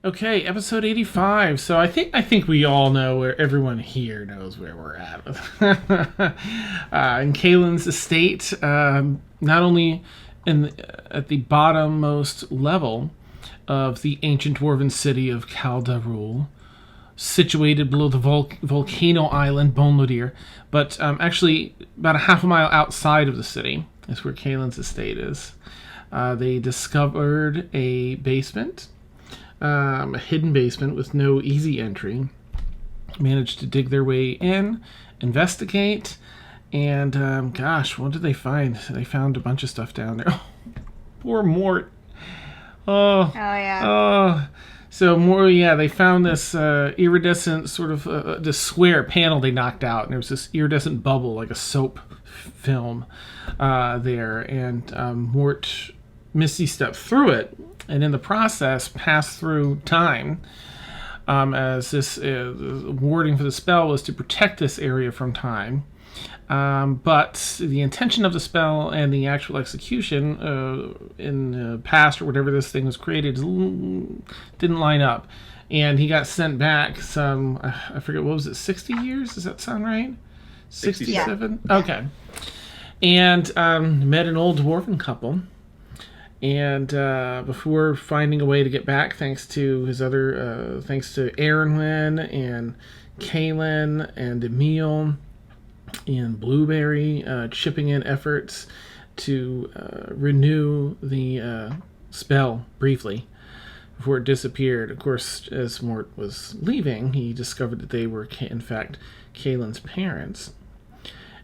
Okay, episode 85. So I think we all know where everyone here knows where we're at. In Caelynn's estate, not only at the bottommost level of the ancient dwarven city of Caldarul, situated below the volcano island Bonlodir, but actually about a half a mile outside of the city is where Caelynn's estate is. They discovered a basement, a hidden basement with no easy entry. Managed to dig their way in, investigate, and gosh, what did they find? They found a bunch of stuff down there. Oh, poor Mort. Oh, yeah. oh. So more, yeah, they found this iridescent sort of this square panel they knocked out, and there was this iridescent bubble like a soap film there, and Mort misty stepped through it, and in the process passed through time, as this warding for the spell was to protect this area from time. But the intention of the spell and the actual execution in the past or whatever this thing was created didn't line up. And he got sent back some, I forget, what was it, 60 years? Does that sound right? 67? Yeah. Okay. And met an old dwarven couple. And before finding a way to get back, thanks to Erenlyn and Caelynn and Emil and Blueberry chipping in efforts to renew the spell briefly before it disappeared. Of course, as Mort was leaving, he discovered that they were, in fact, Caelynn's parents.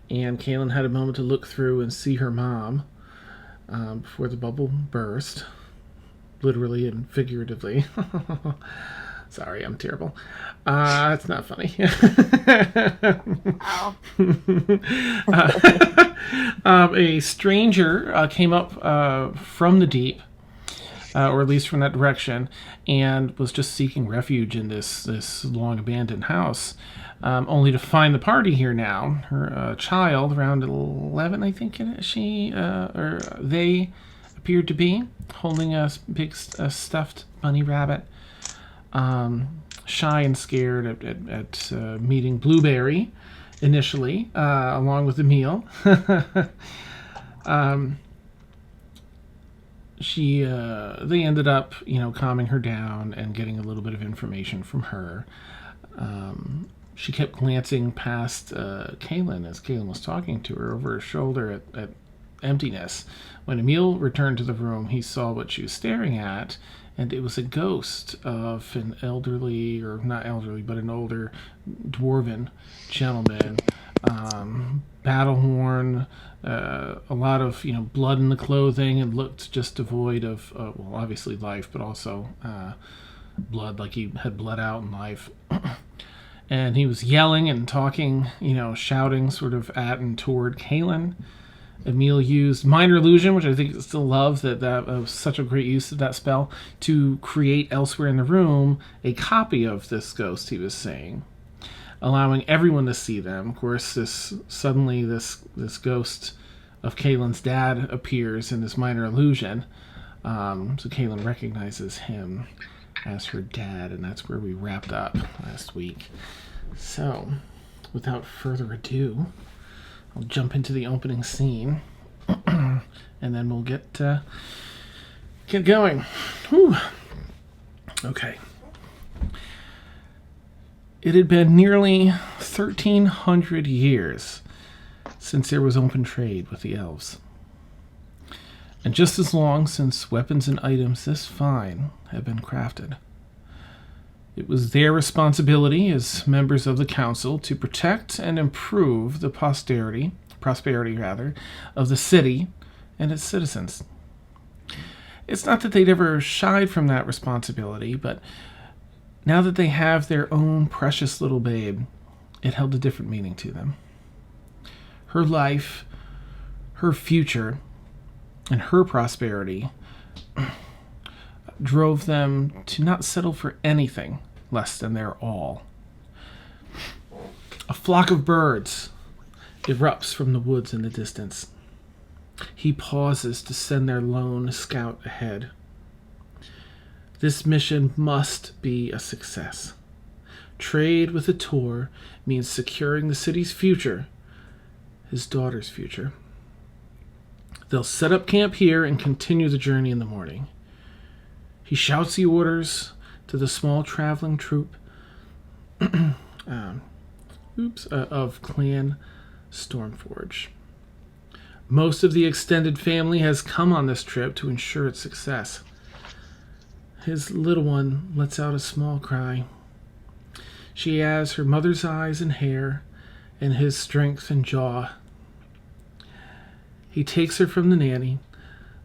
And Caelynn had a moment to look through and see her mom before the bubble burst, literally and figuratively. Sorry, I'm terrible. It's not funny. Oh. A stranger came up from the deep, or at least from that direction, and was just seeking refuge in this long abandoned house, only to find the party here now. Her child, around 11, I think they appeared to be, holding a big stuffed bunny rabbit. Shy and scared at meeting Blueberry initially, along with Emil. They ended up, calming her down and getting a little bit of information from her. She kept glancing past Caelynn as Caelynn was talking to her over her shoulder at emptiness. When Emil returned to the room, he saw what she was staring at, and it was a ghost of an elderly, or not elderly, but an older dwarven gentleman, battle-worn, a lot of blood in the clothing, and looked just devoid of, obviously life, but also blood, like he had bled out in life. And he was yelling and talking, shouting sort of at and toward Caelynn. Emil used Minor Illusion, which I think I still love, that was such a great use of that spell, to create elsewhere in the room a copy of this ghost he was seeing, allowing everyone to see them. Of course, this ghost of Caelynn's dad appears in this Minor Illusion, so Caelynn recognizes him as her dad, and that's where we wrapped up last week. So, without further ado, I'll jump into the opening scene, and then we'll get going. Whew. Okay. It had been nearly 1,300 years since there was open trade with the elves, and just as long since weapons and items this fine had been crafted. It was their responsibility as members of the council to protect and improve the prosperity of the city and its citizens. It's not that they'd ever shied from that responsibility, but now that they have their own precious little babe, it held a different meaning to them. Her life, her future, and her prosperity drove them to not settle for anything less than their all. A flock of birds erupts from the woods in the distance. He pauses to send their lone scout ahead. This mission must be a success. Trade with the Tor means securing the city's future, his daughter's future. They'll set up camp here and continue the journey in the morning. He shouts the orders to the small traveling troop of Clan Stormforge. Most of the extended family has come on this trip to ensure its success. His little one lets out a small cry. She has her mother's eyes and hair, and his strength and jaw. He takes her from the nanny,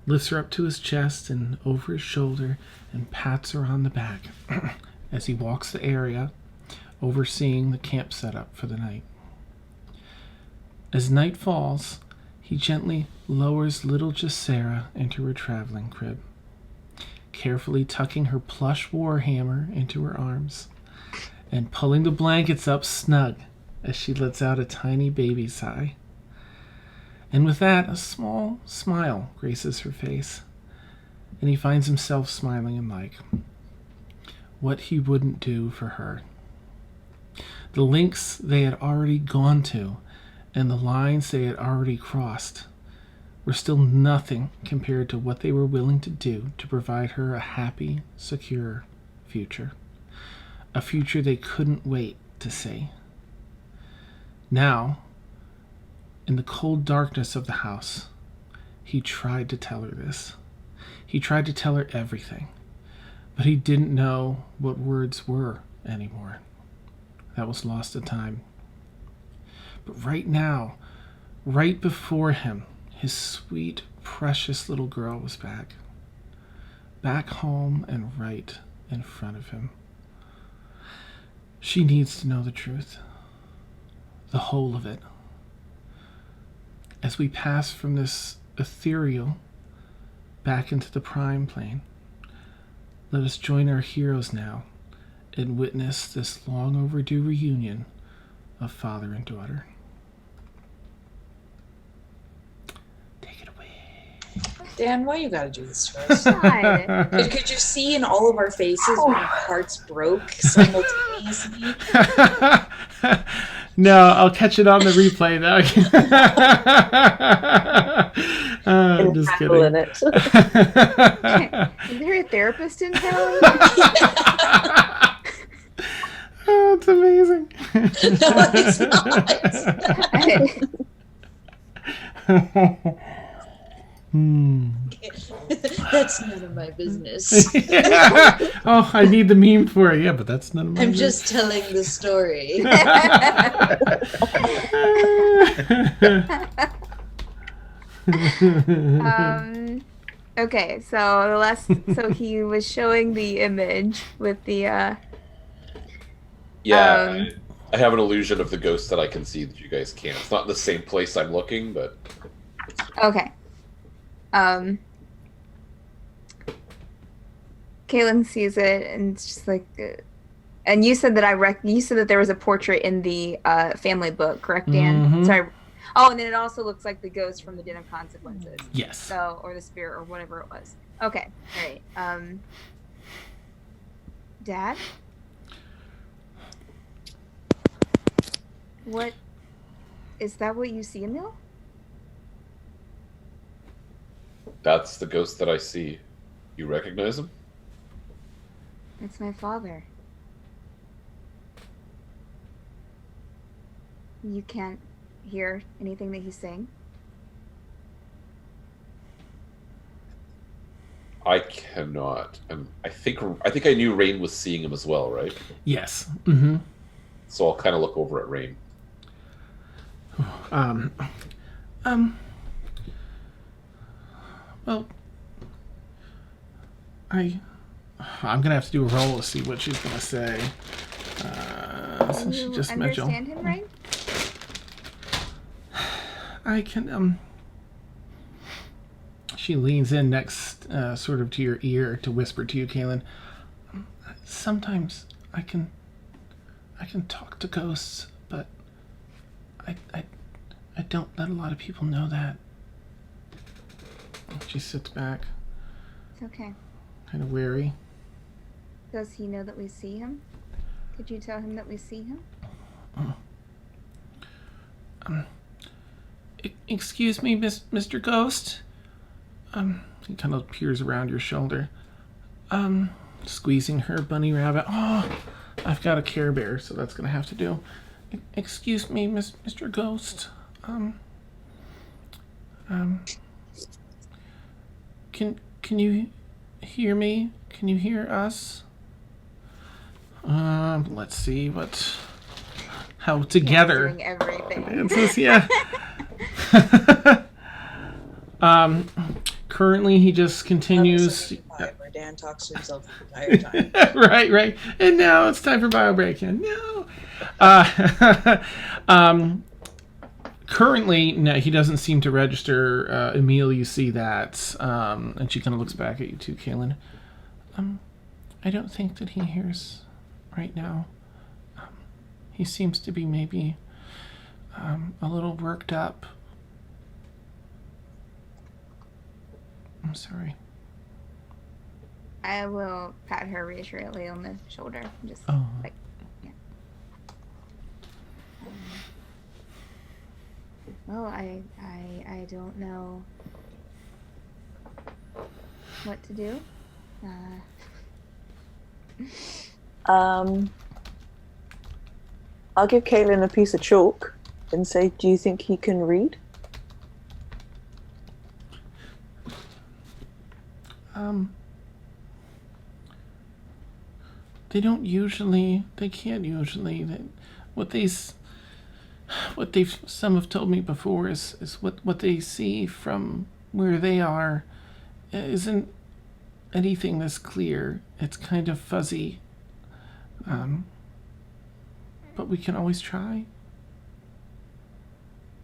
lifts her up to his chest and over his shoulder, and pats her on the back as he walks the area, overseeing the camp setup for the night. As night falls, he gently lowers little Jacera into her traveling crib, carefully tucking her plush warhammer into her arms and pulling the blankets up snug as she lets out a tiny baby sigh. And with that, a small smile graces her face, and he finds himself smiling in like what he wouldn't do for her. The lengths they had already gone to and the lines they had already crossed were still nothing compared to what they were willing to do to provide her a happy, secure future. A future they couldn't wait to see. Now, in the cold darkness of the house, he tried to tell her this. He tried to tell her everything, but he didn't know what words were anymore. That was lost to time. But right now, right before him, his sweet, precious little girl was back. Back home and right in front of him. She needs to know the truth. The whole of it. As we pass from this ethereal back into the prime plane, let us join our heroes now and witness this long overdue reunion of father and daughter. Take it away. Dan, why you gotta do this to us? God. Could you see in all of our faces when our hearts broke simultaneously? No, I'll catch it on the replay though. Just kidding. Is there a therapist in town? Oh, it's amazing. No, it's not. That's none of my business. Oh, I need the meme for it. Yeah, but that's none of my I'm business. just telling the story. Okay, so he was showing the image with the Yeah, I have an illusion of the ghost that I can see that you guys can't. It's not in the same place I'm looking, but okay. Caelynn sees it and it's just like, and you said that you said that there was a portrait in the family book, correct, Dan? Mhm. Sorry. Oh, and then it also looks like the ghost from the Djinn of Consequences. Yes. So, or the spirit, or whatever it was. Okay. All right. Dad? What? Is that what you see, Emil? that's the ghost that I see. You recognize him? It's my father. You can't hear anything that he's saying? I cannot. I think I knew Rain was seeing him as well, right? Yes. Mm-hmm. So I'll kind of look over at Rain. Well, I'm gonna have to do a roll to see what she's gonna say. Since she You just met you. understand him, right? I can. She leans in next, sort of to your ear, to whisper to you, Caelynn. Sometimes I can talk to ghosts, but I don't let a lot of people know that. She sits back, It's okay. kind of weary. Does he know that we see him? Could you tell him that we see him? Excuse me, Mr. Ghost. He kind of peers around your shoulder. Squeezing her bunny rabbit. Oh, I've got a Care Bear, so that's gonna have to do. Excuse me, Mr. Ghost. Can you hear me? Can you hear us? Let's see how together. Doing everything. It says, yeah. Currently he just continues. Where Dan talks to himself the entire time. Right. And now it's time for bio break-in. No. Currently, no, he doesn't seem to register. Emil, you see that, and she kind of looks back at you too, Caelynn. I don't think that he hears right now. He seems to be maybe a little worked up. I'm sorry. I will pat her reassuringly on the shoulder. Just Oh. like, yeah. Well, I don't know what to do. I'll give Caelynn a piece of chalk and say, do you think he can read? They can't usually. Some have told me before is what they see from where they are isn't anything that's clear. It's kind of fuzzy. But we can always try.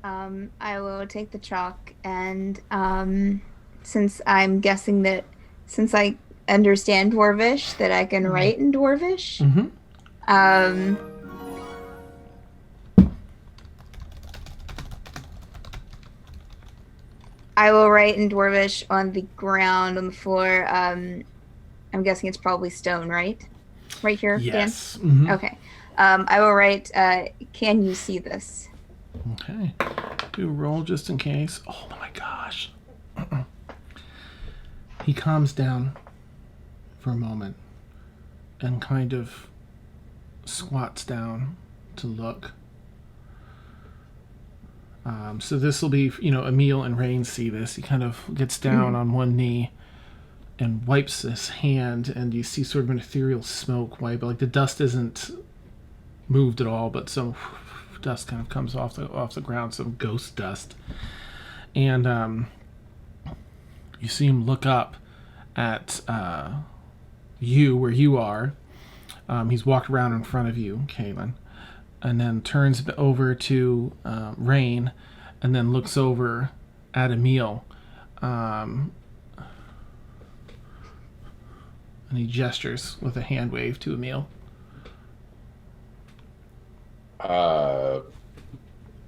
I will take the chalk and since I'm guessing that since I understand Dwarvish that I can write in Dwarvish. Mm-hmm. I will write in Dwarvish on the ground, on the floor. I'm guessing it's probably stone, right? Right here, Yes. Dan? Mm-hmm. Okay. I will write, can you see this? Okay. Do a roll just in case. Oh my gosh. He calms down for a moment and kind of squats down to look. So this will be, Emil and Rain see this. He kind of gets down on one knee and wipes his hand, and you see sort of an ethereal smoke wipe. Like the dust isn't moved at all, but some dust kind of comes off the ground, some ghost dust. And you see him look up at you, where you are. He's walked around in front of you, Caelynn, and then turns over to Rain, and then looks over at Emil. And he gestures with a hand wave to Emil.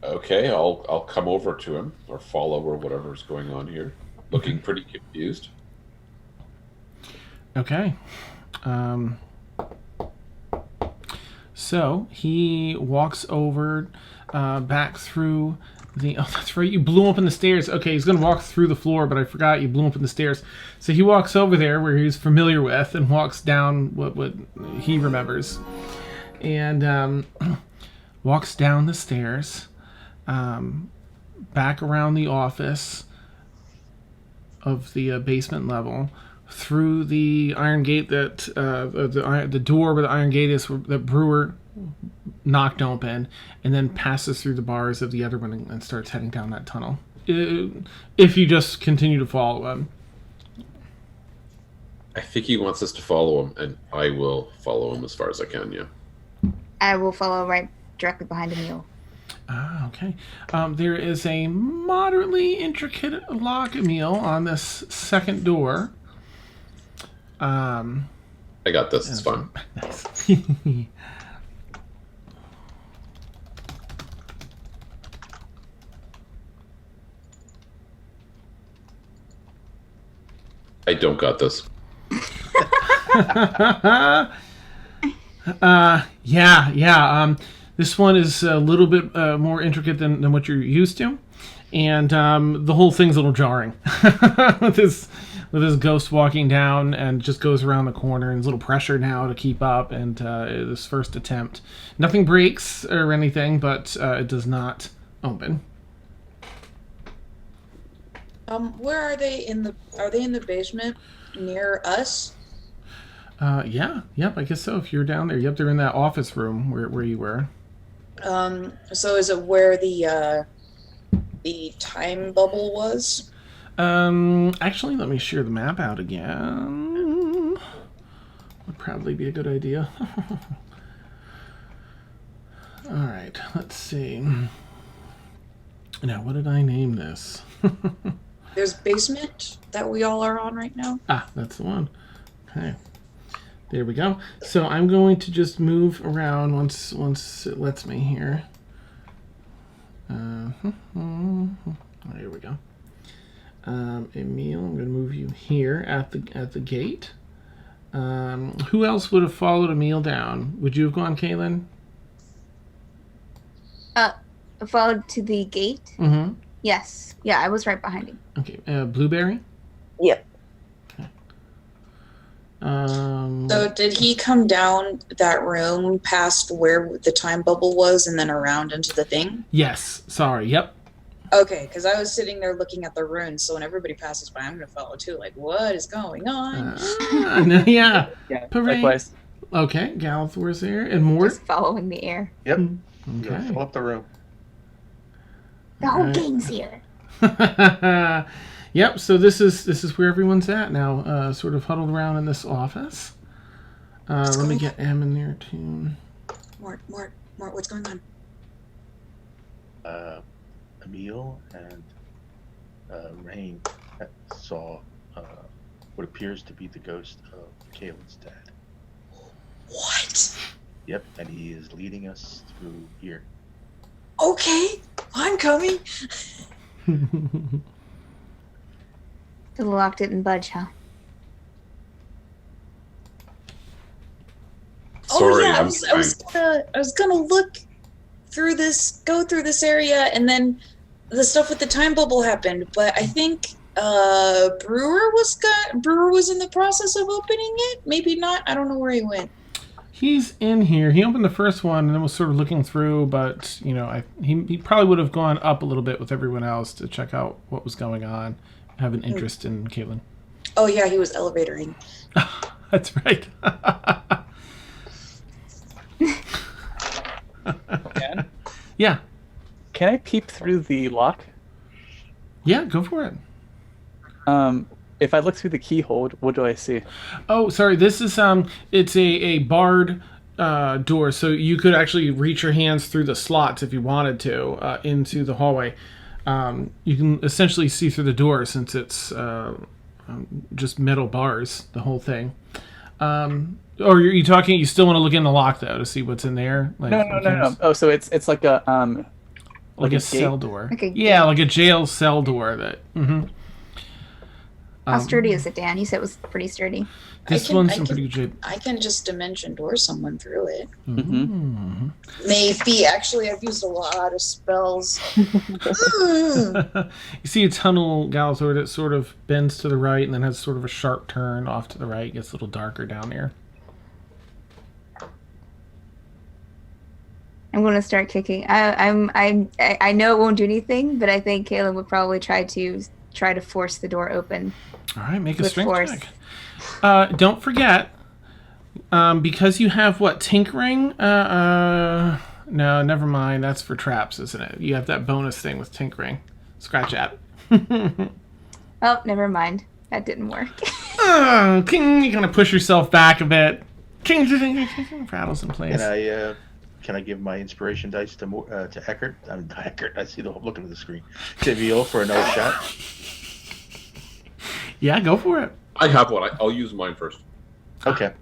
Okay, I'll come over to him or follow or whatever's going on here. Looking pretty confused. Okay. So he walks over, back through the. Oh, that's right. You blew open the stairs. Okay, he's gonna walk through the floor, but I forgot you blew open the stairs. So he walks over there where he's familiar with, and walks down what he remembers, and walks down the stairs, back around the office of the basement level, through the iron gate that the door where the iron gate is that Brewer knocked open, and then passes through the bars of the other one and starts heading down that tunnel. If you just continue to follow him. I think he wants us to follow him, and I will follow him as far as I can, yeah. I will follow right directly behind Emil. Ah, okay. There is a moderately intricate lock, Emil, on this second door. I got this, it's fine. Nice. I don't got this. Yeah. This one is a little bit more intricate than what you're used to, and the whole thing's a little jarring with this ghost walking down and just goes around the corner, and there's a little pressure now to keep up. And this first attempt, nothing breaks or anything, but it does not open. Where are they are they in the basement near us? Yep, I guess so. If you're down there, yep, they're in that office room where you were. So is it where the time bubble was? Actually, let me share the map out again. Would probably be a good idea. All right, let's see. Now, what did I name this? There's basement that we all are on right now. That's the one. Okay. There we go. So I'm going to just move around once it lets me here. There we go. Emil, I'm going to move you here at the gate. Who else would have followed Emil down? Would you have gone, Caelynn? Followed to the gate? Mm-hmm. Yes. Yeah, I was right behind him. Okay. Blueberry? Yep. So did he come down that room past where the time bubble was and then around into the thing? Yes. Sorry. Yep. Okay, because I was sitting there looking at the runes, so when everybody passes by, I'm going to follow too. Like, what is going on? No, yeah. Yeah, Parade. likewise. Okay. Galithor's there. And Mort? Just following the air. Yep. Okay. Fill up the room. The whole gang's here. Yep. So this is where everyone's at now, sort of huddled around in this office. Let me get M in there too. Mort, what's going on? Emil and Rain saw what appears to be the ghost of Caelynn's dad. What? Yep, and he is leading us through here. Okay, I'm coming. The lock didn't budge, huh? Sorry, I I'm was gonna go through this area, and then the stuff with the time bubble happened. But I think Brewer was in the process of opening it. Maybe not. I don't know where he went. He's in here. He opened the first one and then was sort of looking through, but he probably would have gone up a little bit with everyone else to check out what was going on, have an interest in Caelynn. Oh yeah, he was elevatoring. That's right. Can? Yeah. Can I peep through the lock? Yeah, go for it. If I look through the keyhole, what do I see? Oh, sorry. This is it's a barred door, so you could actually reach your hands through the slots if you wanted to into the hallway. You can essentially see through the door since it's just metal bars, the whole thing. Or are you talking? You still want to look in the lock though to see what's in there? Like, No. Oh, so it's like a like a gate? cell door. Like a yeah, like a jail cell door. That. Mm-hmm. How sturdy is it, Dan? You said it was pretty sturdy. This one's in pretty good shape. I can just dimension door someone through it. Mm-hmm. Maybe. Actually, I've used a lot of spells. You see a tunnel, Galithor, that sort of bends to the right and then has sort of a sharp turn off to the right. It gets a little darker down there. I'm going to start kicking. I know it won't do anything, but I think Caelynn would probably try to force the door open. All right, make a With strength force. check. Don't forget, because you have tinkering. No, never mind. That's for traps, isn't it? You have that bonus thing with tinkering. Scratch that. Oh, never mind. That didn't work. King, you're gonna push yourself back a bit. King, rattles in place. Can I give my inspiration dice to Eckert? Eckert. I see the looking at the screen. To Emil for another shot. Yeah, go for it. I have one. I'll use mine first. Okay.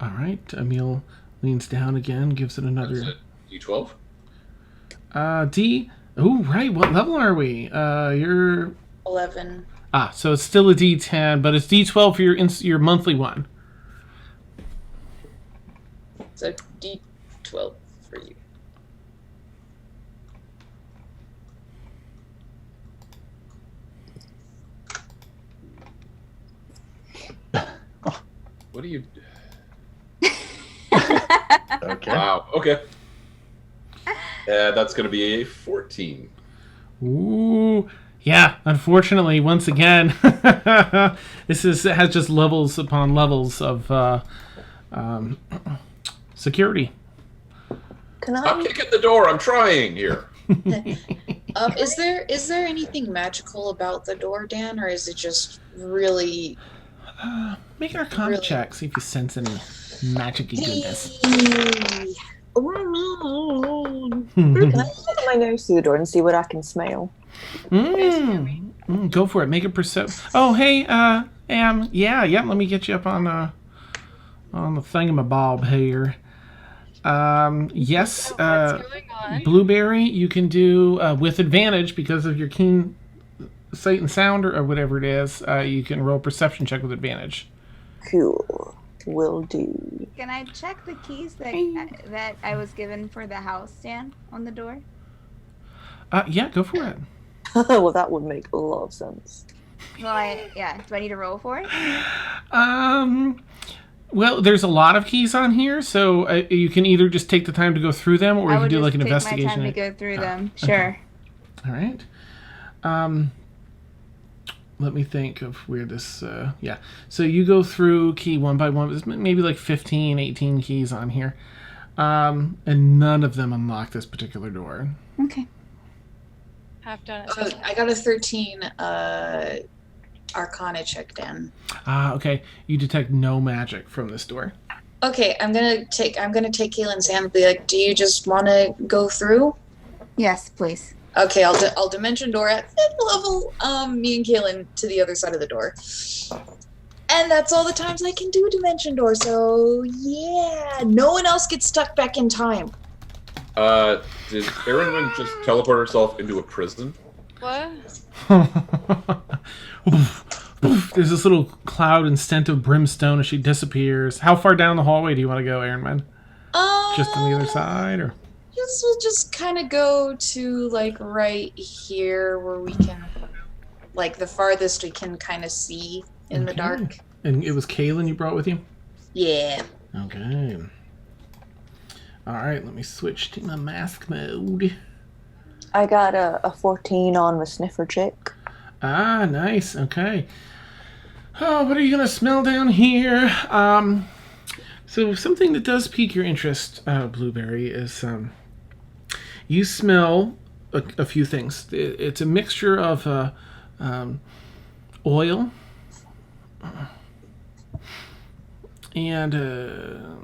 All right, Emil leans down again, gives it another. That's it. D12. D. Oh, right. What level are we? You're 11. So it's still a D10, but it's D12 for your monthly one. So D12 for you. What do you? Okay. Wow. Okay. That's going to be a 14. Ooh. Yeah, unfortunately, once again, it has just levels upon levels of security. Can Stop I? kicking the door. I'm trying here. Is there anything magical about the door, Dan, or is it just really? Make an Arcana Really? check, see if you sense any magic-y goodness. Can I stick my nose through the door and see what I can smell? Go for it. Make a perception. Oh, hey, Am. Yeah. Let me get you up on the thingamabob here. Yes. What's going on? Blueberry, you can do with advantage because of your keen sight and sound or whatever it is. You can roll a perception check with advantage. Cool. Will do. Can I check the keys that I was given for the house, Dan, on the door? Yeah, go for it. Well, that would make a lot of sense. Well, do I need to roll for it? Well, there's a lot of keys on here, so you can either just take the time to go through them, or I you can would do just like an take investigation. my time to go through them. Sure. All right. Let me think of where this... yeah. So you go through key one by one. There's maybe like 15, 18 keys on here. And none of them unlock this particular door. Okay. Have done it. I got a 13 Arcana check, Dan. Okay. You detect no magic from this door. Okay, I'm gonna take Caelyn's hand and be like, "Do you just want to go through?" Yes, please. Okay, I'll dimension door at 5th level. Me and Caelynn to the other side of the door, and that's all the times I can do dimension door. So yeah, no one else gets stuck back in time. Did Erin just teleport herself into a prison? What? There's this little cloud and scent of brimstone as she disappears. How far down the hallway do you want to go, Aaron? Just on the other side, or? We'll just kind of go to like right here where we can, like the farthest we can kind of see in the dark. And it was Caelynn you brought with you? Yeah. Okay. All right, let me switch to my mask mode. I got a 14 on the sniffer check. Ah, nice. Okay. Oh, what are you going to smell down here? So something that does pique your interest, Blueberry, is you smell a few things. It's a mixture of oil and a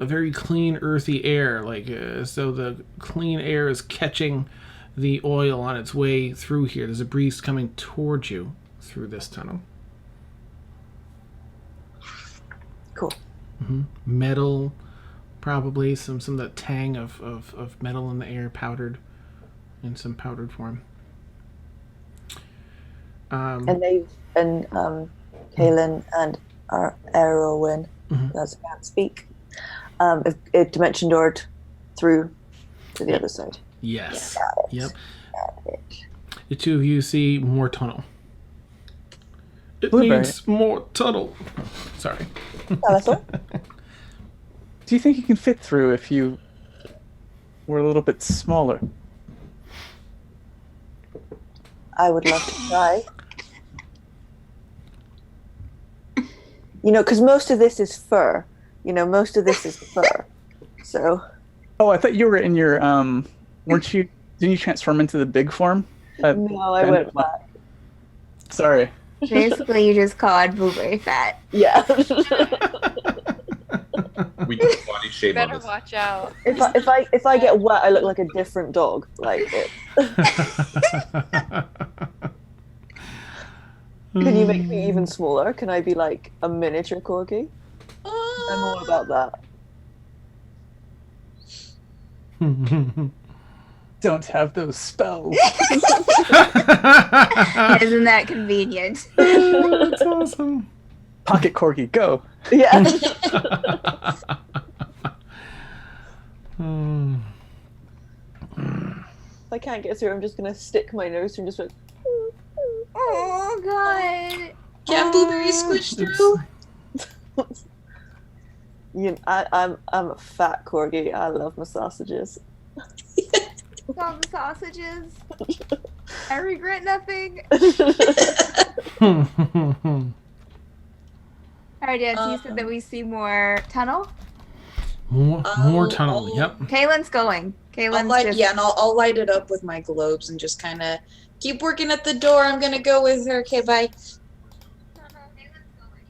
very clean, earthy air, like as though the clean air is catching the oil on its way through here. There's a breeze coming towards you through this tunnel. Cool. Metal, probably some of that tang of metal in the air, powdered in some powdered form. Caelynn and Erwin, as I can't speak, it dimension doored through to the other side. Yes. Yeah. Yep. The two of you see more tunnel. It Blueberry. means more tunnel. Sorry. That's all. Do you think you can fit through if you were a little bit smaller? I would love to try. You know, because most of this is fur. So. Oh, I thought you were in your weren't you? Didn't you transform into the big form? No, I went back. Sorry. Basically, you just called Blueberry fat. Yeah. We do body shape on Better this. watch out. If I get wet, I look like a different dog. Like it. Can you make me even smaller? Can I be like a miniature corgi? I'm all about that. don't have those spells. Isn't that convenient? Oh, that's awesome. Pocket corgi, go. Yeah. Hmm. If I can't get through, I'm just gonna stick my nose through and just like. Oh god. Can blueberries squish through? I'm a fat corgi. I love my sausages. All the sausages. I regret nothing. Alright, Dan, so you said that we see more tunnel? More tunnel. Yep. Caelynn's going. Caelynn's just... Yeah, and I'll light it up with my globes and just kind of keep working at the door. I'm gonna go with her. Okay, bye.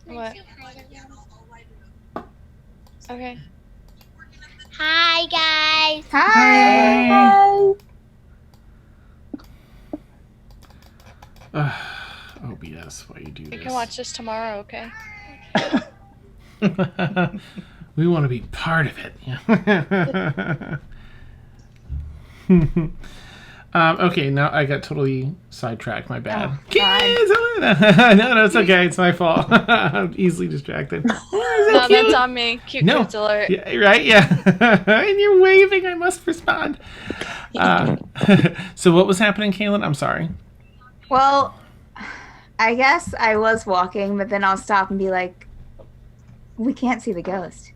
What? Okay. Hi, guys. Hi! OBS, why you do You this? can watch this tomorrow, okay? We want to be part of it. Okay, now I got totally sidetracked. My bad. Oh, No, it's okay. It's my fault. I'm easily distracted. No, that's on me. Cute No. kids alert. Yeah, right? Yeah. And you're waving. I must respond. So what was happening, Caelynn? I'm sorry. Well, I guess I was walking, but then I'll stop and be like, we can't see the ghost.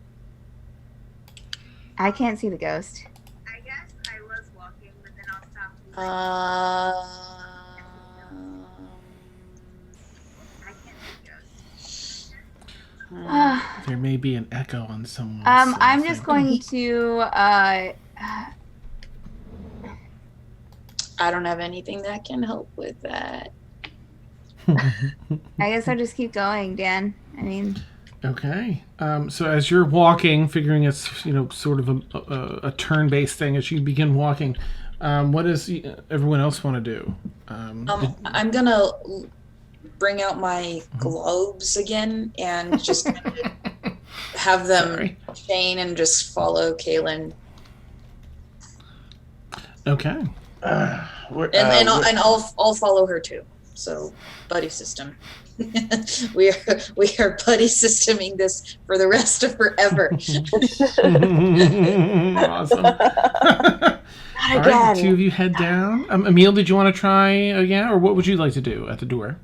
I can't see the ghost. I guess I was walking, but then I'll stop and be like, I can't see the ghost. There may be an echo on someone's I'm just thing. going to, I don't have anything that can help with that. I guess I'll just keep going, Dan. I mean... Okay. So as you're walking, figuring it's sort of a turn-based thing, as you begin walking, what does everyone else want to do? I'm gonna bring out my globes again and just kind of have them chain and just follow Caelynn. Okay. And I'll follow her too. So buddy system. we are buddy systeming this for the rest of forever. Awesome. All right, the two of you head down. Emil, did you want to try again, or what would you like to do at the door?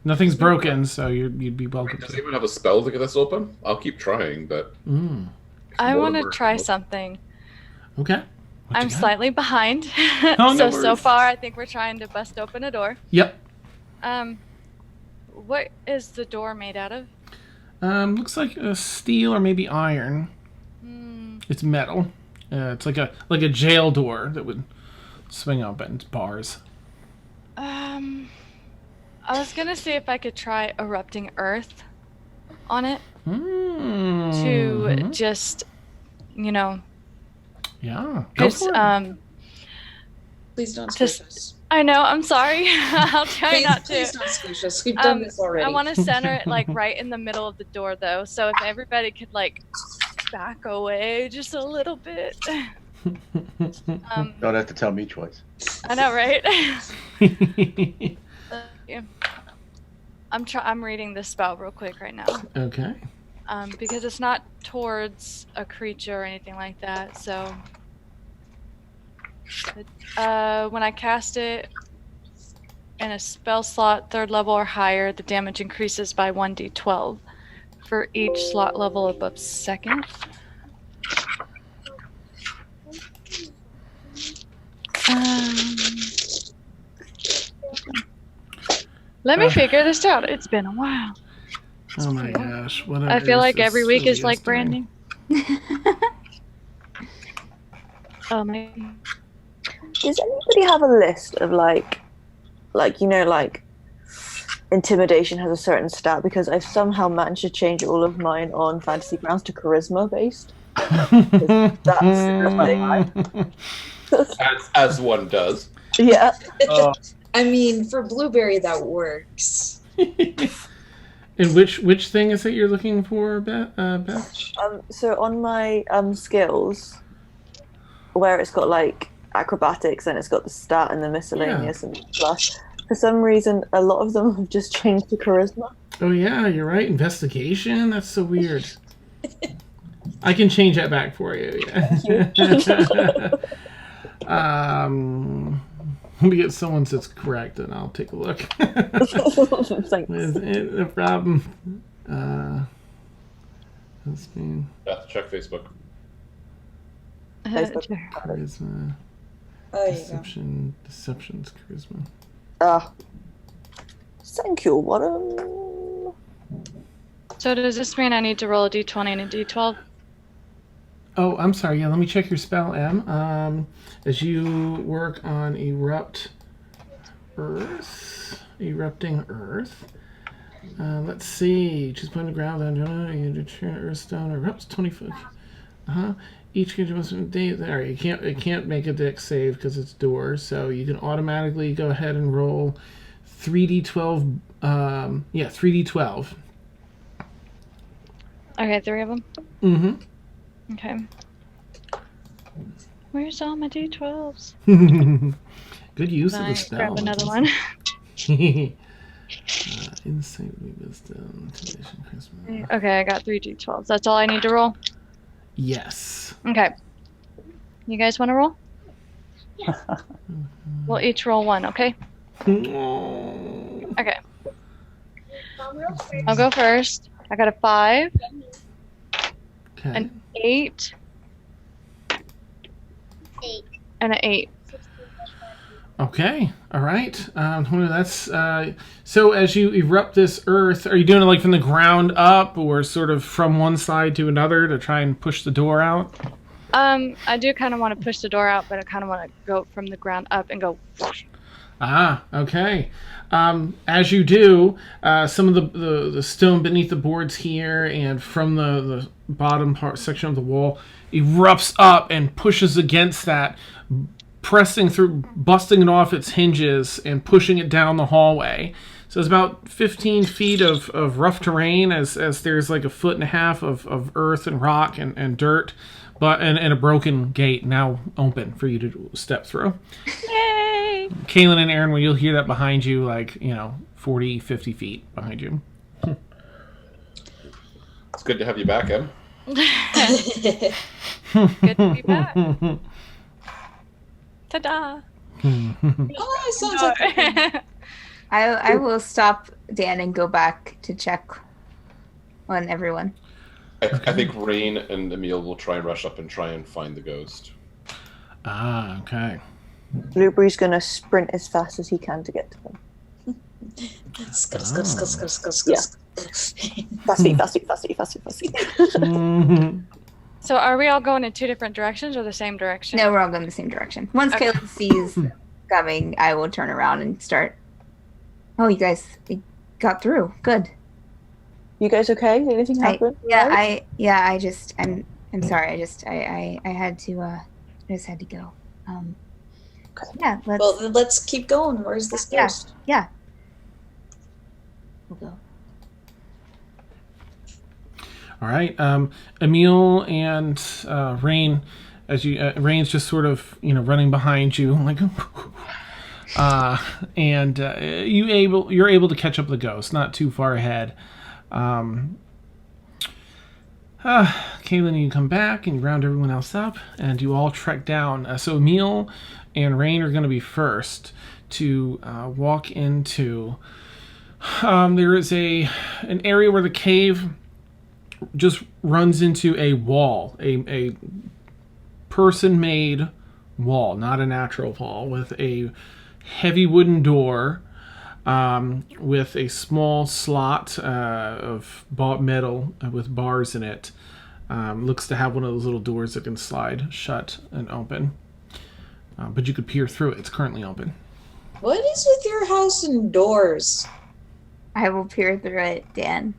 Nothing's broken, so you'd be welcome Does to. anyone have a spell to get this open? I'll keep trying, but I want to try something. Okay. What I'm you got? slightly behind. Oh, no so worries. far, I think we're trying to bust open a door. Yep. What is the door made out of? Looks like steel or maybe iron. It's metal. It's like a jail door that would swing open. It's bars. I was gonna see if I could try erupting earth on it to just, Yeah. Go Just, for it. Please don't squish us. I know. I'm sorry. I'll try not to. Please don't squish us. We've done this already. I want to center it like right in the middle of the door, though. So if everybody could like back away just a little bit. Don't have to tell me twice. I know, right? Yeah. I'm reading this spell real quick right now. Okay. Because it's not towards a creature or anything like that. So when I cast it in a spell slot 3rd level or higher, the damage increases by 1d12 for each slot level above 2nd. Let me figure this out. It's been a while. Oh my gosh. What I feel like every week is like branding. Oh man. Does anybody have a list of like intimidation has a certain stat? Because I've somehow managed to change all of mine on fantasy grounds to charisma based. as one does. Yeah. I mean, for Blueberry, that works. And which thing is it you're looking for, Beth? So on my skills, where it's got like acrobatics and it's got the stat and the miscellaneous and plus. For some reason, a lot of them have just changed to charisma. Oh yeah, you're right. Investigation? That's so weird. I can change that back for you. Yeah. Let me get someone that's correct, and I'll take a look. Thanks. No problem. That's me. Beth, check Facebook. Charisma. Oh, you go. Deception's charisma. Thank you. What So does this mean I need to roll a d20 and a d12? Oh, I'm sorry. Yeah, let me check your spell, Em. As you work on erupting earth. Let's see. Choose point of ground. You turn earthstone erupts 20 foot. Each creature must there. It can't make a dex save because it's door. So you can automatically go ahead and roll 3d12. 3d12. Okay, 3 of them. Mm-hmm. Okay. Where's all my d12s? Good use of the spell. Grab another one. Insight, wisdom, intimidation, charisma. Okay, I got 3 d12s. That's all I need to roll? Yes. Okay. You guys want to roll? Yeah. We'll each roll 1, okay? Oh. Okay. I'll go first. I got a 5, Okay. an 8, 8. and an 8. Okay. All right. That's so. As you erupt this earth, are you doing it like from the ground up, or sort of from one side to another to try and push the door out? I do kind of want to push the door out, but I kind of want to go from the ground up and go. Okay. As you do, some of the stone beneath the boards here and from the bottom section of the wall erupts up and pushes against that, pressing through, busting it off its hinges and pushing it down the hallway. So it's about 15 feet of rough terrain as there's like 1.5 feet of earth and rock and dirt, and a broken gate now open for you to step through. Yay! Caelynn and Aaron, well, you'll hear that behind you, 40, 50 feet behind you. It's good to have you back, Em. Good to be back. Ta-da! Oh, it sounds like I will stop Dan and go back to check on everyone. I think Rain and Emil will try and rush up and try and find the ghost. Okay. Blueberry's gonna sprint as fast as he can to get to them. Fast. So are we all going in 2 different directions or the same direction? No, we're all going the same direction. Once Okay. Caelynn sees coming, I will turn around and start. Oh, you guys got through. Good. You guys okay? Anything happen? I'm sorry. I had to. I just had to go. Yeah. let's keep going. Where's this ghost? Yeah. We'll go. All right. Emil and Rain, as you Rain's just sort of running behind you, and you're able to catch up the ghost, not too far ahead. Caelynn, you come back and you round everyone else up, and you all trek down. So Emil and Rain are going to be first to walk into. There is an area where the cave just runs into a wall, a person-made wall, not a natural wall, with a heavy wooden door, with a small slot of metal with bars in it. Looks to have one of those little doors that can slide shut and open. But you could peer through it. It's currently open. What is with your house and doors? I will peer through it, Dan.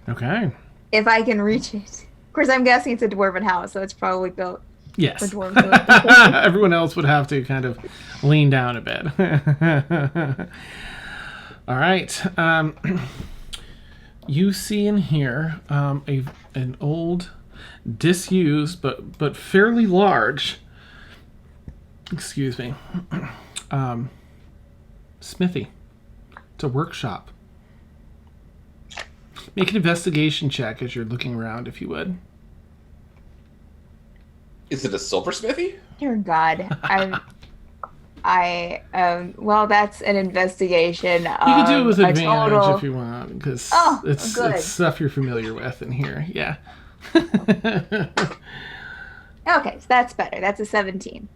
Okay. If I can reach it. Of course, I'm guessing it's a dwarven house, so it's probably built Yes. for dwarves. Everyone else would have to kind of lean down a bit. All right. You see in here an old disused but fairly large. Excuse me. Smithy. It's a workshop. Make an investigation check as you're looking around, if you would. Is it a silversmithy? Dear God, well, that's an investigation. You can do it with advantage total... if you want, because good. it's stuff you're familiar with in here. Yeah. Okay, so that's better. That's a 17.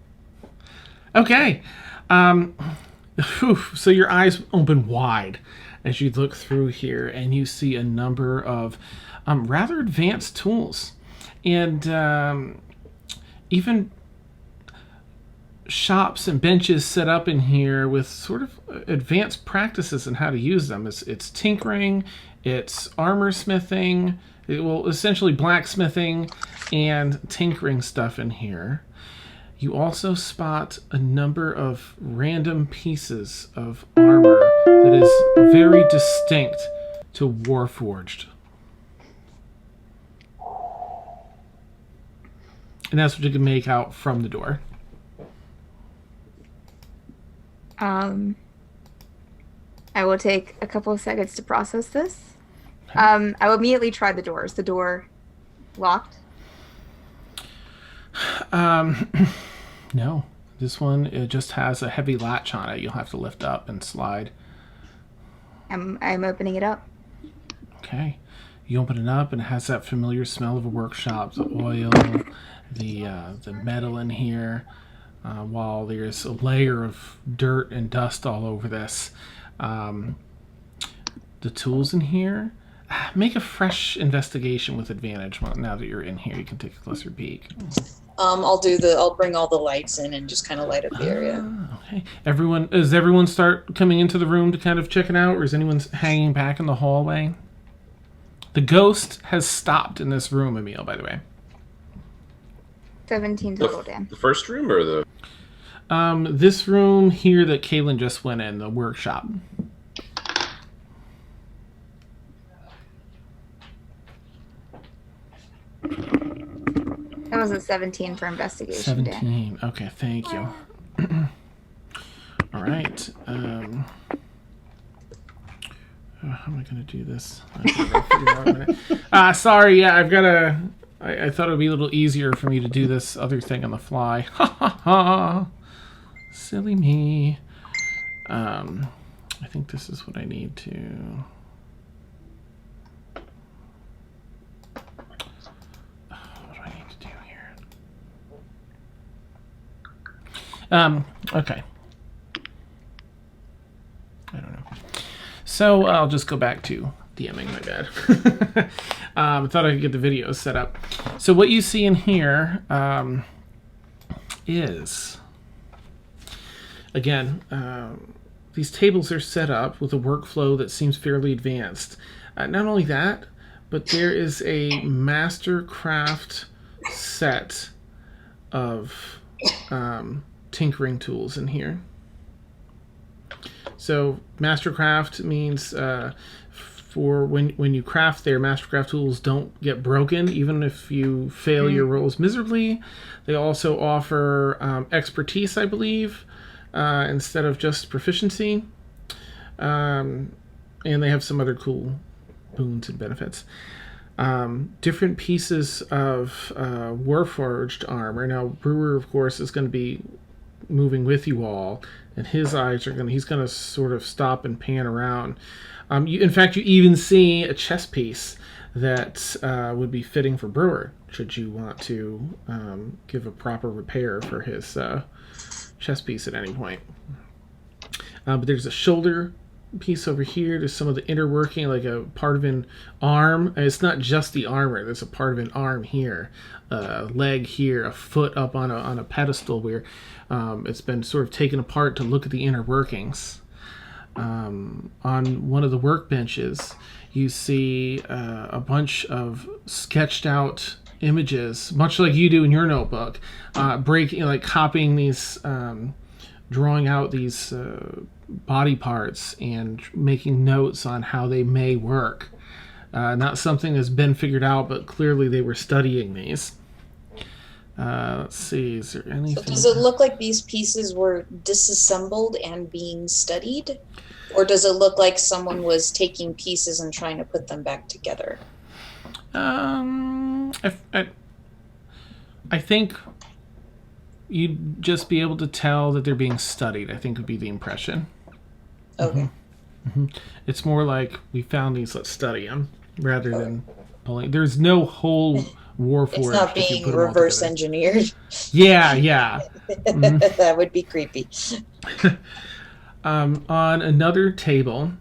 Okay. So your eyes open wide as you look through here, and you see a number of rather advanced tools, and even shops and benches set up in here with sort of advanced practices in how to use them. It's tinkering, it's armor smithing, essentially blacksmithing and tinkering stuff in here. You also spot a number of random pieces of armor that is very distinct to Warforged. And that's what you can make out from the door. I will take a couple of seconds to process this. I will immediately try the door. Is the door locked? No. This one, it just has a heavy latch on it. You'll have to lift up and slide. I'm opening it up. Okay. You open it up and it has that familiar smell of a workshop, the oil, the metal in here, while there's a layer of dirt and dust all over this. The tools in here, make a fresh investigation with advantage. Well, now that you're in here, you can take a closer peek. I'll bring all the lights in and just kind of light up the area. Okay. Does everyone start coming into the room to kind of check it out, or is anyone hanging back in the hallway? The ghost has stopped in this room, Emil, by the way. 17 total, Dan. The first room or the... This room here that Caelynn just went in, the workshop. That was a 17 for investigation, 17. Dan. Okay, thank you. All right. How am I going to do this? Sorry, yeah, I thought it would be a little easier for me to do this other thing on the fly. Ha ha ha! Silly me. I think this is what I need to... What do I need to do here? Okay. I don't know. So I'll just go back to DMing, my bad. I thought I could get the video set up. So what you see in here is, again, these tables are set up with a workflow that seems fairly advanced. Not only that, but there is a mastercraft set of tinkering tools in here. So mastercraft means for when you craft their mastercraft tools don't get broken, even if you fail your rolls miserably. They also offer expertise, I believe, instead of just proficiency. And they have some other cool boons and benefits. Different pieces of Warforged armor. Now, Brewer, of course, is going to be moving with you all, and his eyes are he's going to sort of stop and pan around. In fact, you even see a chess piece that would be fitting for Brewer, should you want to give a proper repair for his chess piece at any point. But there's a shoulder piece over here. There's some of the inner working, like a part of an arm. And it's not just the armor. There's a part of an arm here, a leg here, a foot up on a pedestal where it's been sort of taken apart to look at the inner workings. On one of the workbenches, you see a bunch of sketched out images, much like you do in your notebook, copying these, drawing out these body parts and making notes on how they may work. Not something that's been figured out, but clearly they were studying these. Let's see, is there anything? So does it look like these pieces were disassembled and being studied? Or does it look like someone was taking pieces and trying to put them back together? I think you'd just be able to tell that they're being studied, I think would be the impression. Okay. It's more like, we found these, let's study them, rather than pulling. There's no whole war It's forge. not if you being put them all reverse together. engineered. Yeah. That would be creepy. On another table,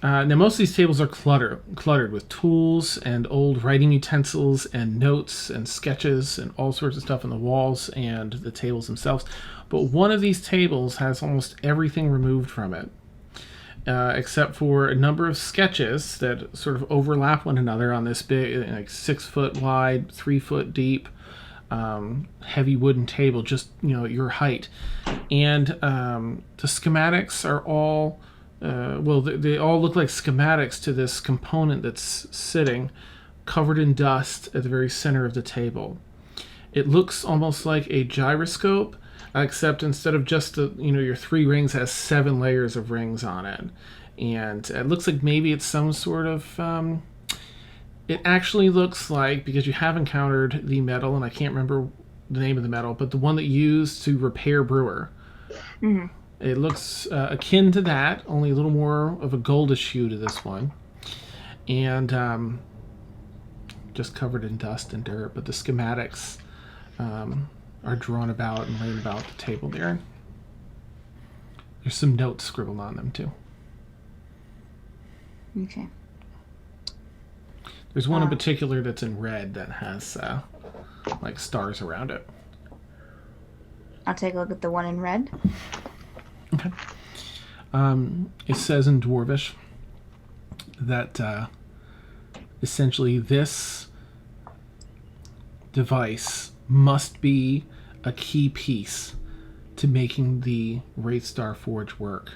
now most of these tables are cluttered with tools and old writing utensils and notes and sketches and all sorts of stuff on the walls and the tables themselves. But one of these tables has almost everything removed from it, except for a number of sketches that sort of overlap one another on this big, like 6 foot wide, 3 foot deep, heavy wooden table, just your height. And the schematics are all they all look like schematics to this component that's sitting covered in dust at the very center of the table. It looks almost like a gyroscope, except instead of just your 3 rings, has 7 layers of rings on it. And it looks like maybe it's some sort of it actually looks like, because you have encountered the metal, and I can't remember the name of the metal, but the one that you used to repair Brewer. Mm-hmm. It looks akin to that, only a little more of a goldish hue to this one. And just covered in dust and dirt, but the schematics are drawn about and laid about the table there. There's some notes scribbled on them, too. Okay. There's one in particular that's in red that has like stars around it. I'll take a look at the one in red. Okay. It says in Dwarvish that essentially this device must be a key piece to making the Wraithstar Forge work,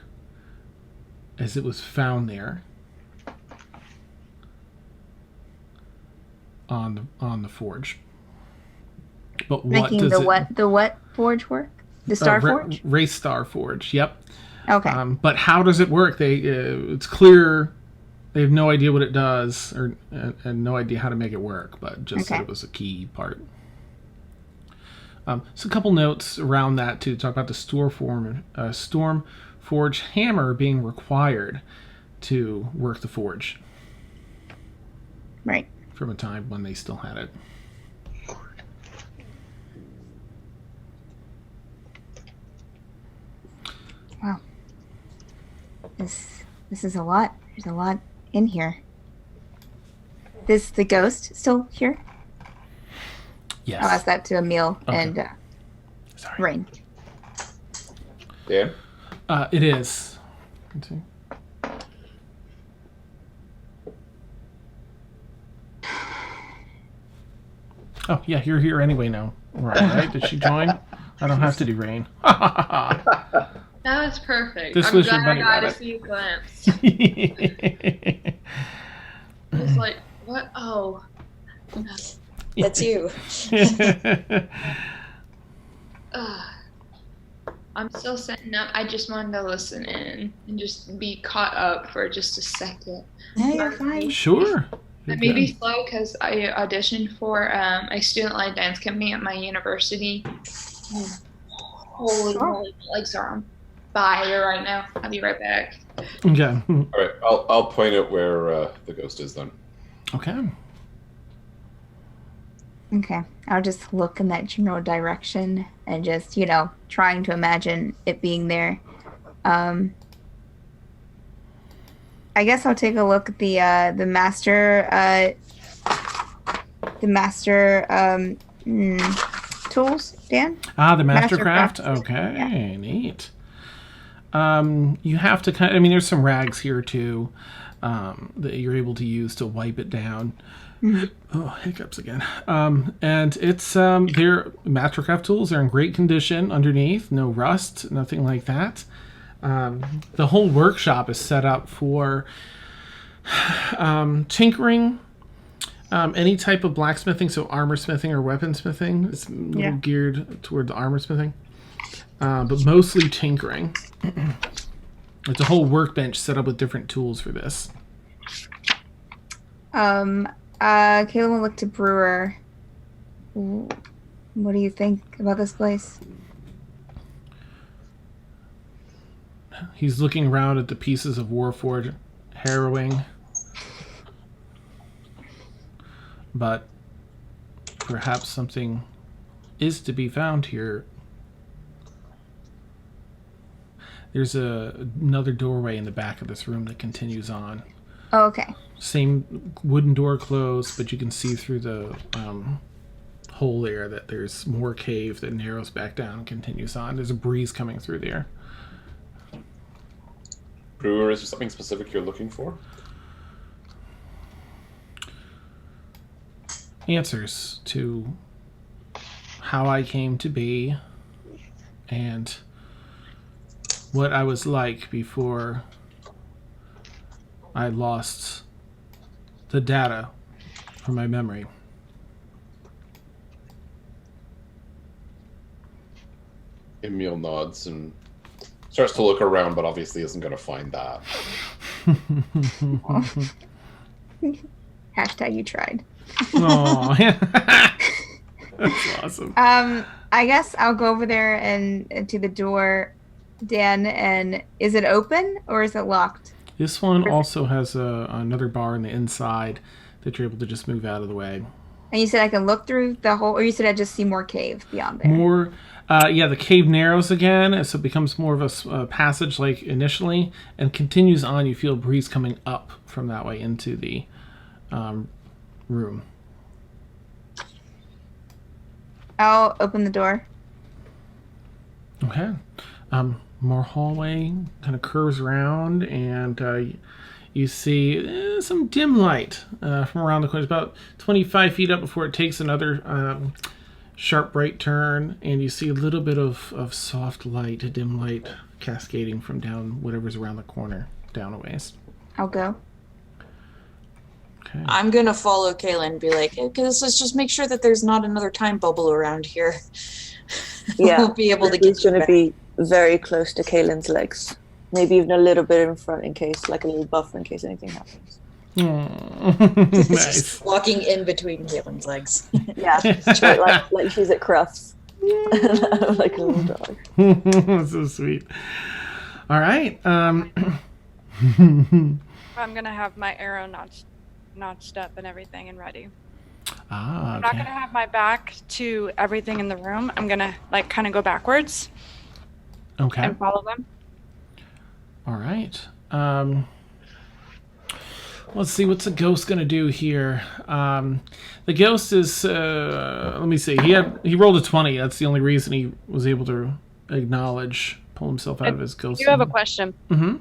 as it was found there on the forge. But what Making does the what forge work? The Star Forge? Wraithstar Forge, yep. Okay. But how does it work? It's clear they have no idea what it does, and no idea how to make it work, but just that it was a key part. So a couple notes around that to talk about the Storm Forge hammer being required to work the forge. Right. From a time when they still had it. Wow. This is a lot. There's a lot in here. Is the ghost still here? Yes. I'll ask that to Emil and Sorry. Rain. Dan? It is. Let's see. Oh, yeah, you're here anyway now. Right? Did she join? I don't have to do Rain. That was perfect. This I'm was glad your buddy I got a rabbit. few glimpses. It's like, what? Oh. That's you. I'm still sitting up. I just wanted to listen in and just be caught up for just a second. No, you're fine. Sure. I may be slow because I auditioned for a student-led dance company at my university. Holy moly, my legs are on fire right now. I'll be right back. Okay. All right, I'll point out where the ghost is then. Okay. Okay. I'll just look in that general direction and just, trying to imagine it being there. I guess I'll take a look at the master tools, Dan? The Mastercraft? Mastercraft. Okay, Yeah. neat. You have to there's some rags here too that you're able to use to wipe it down. Mm-hmm. Oh, hiccups again. And it's their Mastercraft tools are in great condition underneath, no rust, nothing like that. The whole workshop is set up for Tinkering, any type of blacksmithing, so armor smithing or weapon smithing. It's a little geared toward the armor smithing, but mostly tinkering. It's a whole workbench set up with different tools for this. Caelynn will look to Brewer. What do you think about this place? He's looking around at the pieces of Warforged harrowing. But perhaps something is to be found here. There's another doorway in the back of this room that continues on. Oh, okay. Same wooden door closed, but you can see through the hole there that there's more cave that narrows back down and continues on. There's a breeze coming through there. Brewer, is there something specific you're looking for? Answers to how I came to be and what I was like before I lost the data from my memory. Emil nods and starts to look around, but obviously isn't going to find that. Hashtag you tried. Oh, that's awesome. I guess I'll go over there and to the door, Dan, and is it open or is it locked? This one also has another bar on the inside that you're able to just move out of the way. And you said I can look through the hole, or you said I just see more cave beyond there? More, the cave narrows again, so it becomes more of a passage like initially, and continues on. You feel a breeze coming up from that way into the room. I'll open the door. Okay. More hallway kind of curves around, and you see some dim light from around the corner. It's about 25 feet up before it takes another sharp right turn, and you see a little bit of soft light, dim light cascading from down whatever's around the corner, down a ways. I'll go. Okay. I'm gonna follow Caelynn and be like, okay, let's just make sure that there's not another time bubble around here. Yeah, we'll be able to he's get you going to back. be very close to Caelynn's legs. Maybe even a little bit in front in case, like a little buffer in case anything happens. Nice. Just walking in between Caelynn's legs. Yeah, like she's at Crufts. Like a little dog. That's so sweet. All right. I'm gonna have my arrow notched up and everything and ready. I'm not Okay. gonna have my back to everything in the room. I'm gonna kind of go backwards Okay. and follow them. All right. Let's see, what's the ghost gonna do here? The ghost is. Let me see. He rolled a 20. That's the only reason he was able to pull himself out of his ghost. Do you have a question? Mm-hmm.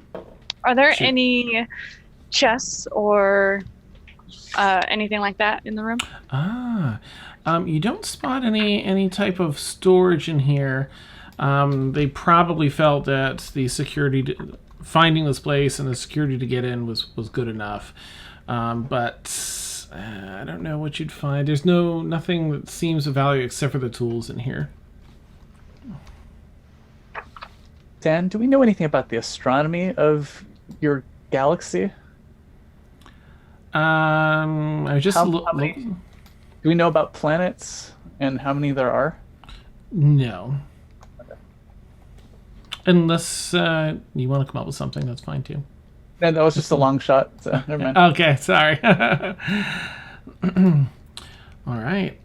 Are there Shoot. any chests or anything like that in the room? You don't spot any type of storage in here. They probably felt that the security finding this place and the security to get in was good enough. But I don't know what you'd find. There's nothing that seems of value except for the tools in here. Dan, do we know anything about the astronomy of your galaxy? I just How many- Do we know about planets and how many there are? No. Unless you want to come up with something, that's fine too. No, that was just a long shot. So never mind. Okay, sorry. All right.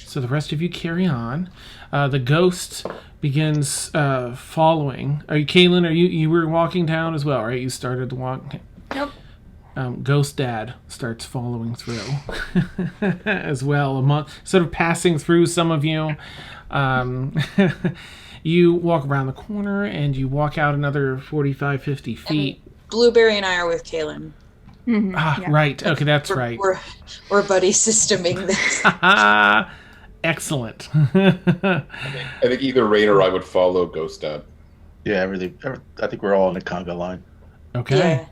So the rest of you carry on. The ghost begins following. Are you, Caelynn? Are you were walking down as well, right? You started to walk. Nope. Ghost Dad starts following through as well, sort of passing through some of you. You walk around the corner and you walk out another 45, 50 feet. Blueberry and I are with Caelynn. Mm-hmm. Yeah. Right. Okay, that's right. We're buddy systeming this. Excellent. I think either Rain or I would follow Ghost Dad. Yeah, I think we're all in the conga line. Okay. Yeah.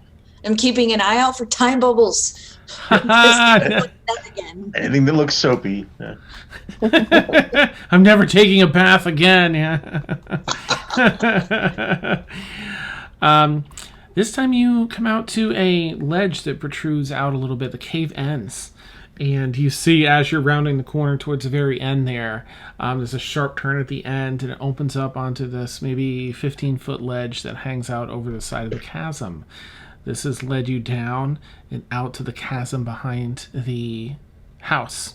I'm keeping an eye out for time bubbles. That again. Anything that looks soapy. Yeah. I'm never taking a bath again. Yeah. This time you come out to a ledge that protrudes out a little bit. The cave ends. And you see, as you're rounding the corner towards the very end there, there's a sharp turn at the end, and it opens up onto this maybe 15-foot ledge that hangs out over the side of the chasm. This has led you down and out to the chasm behind the house.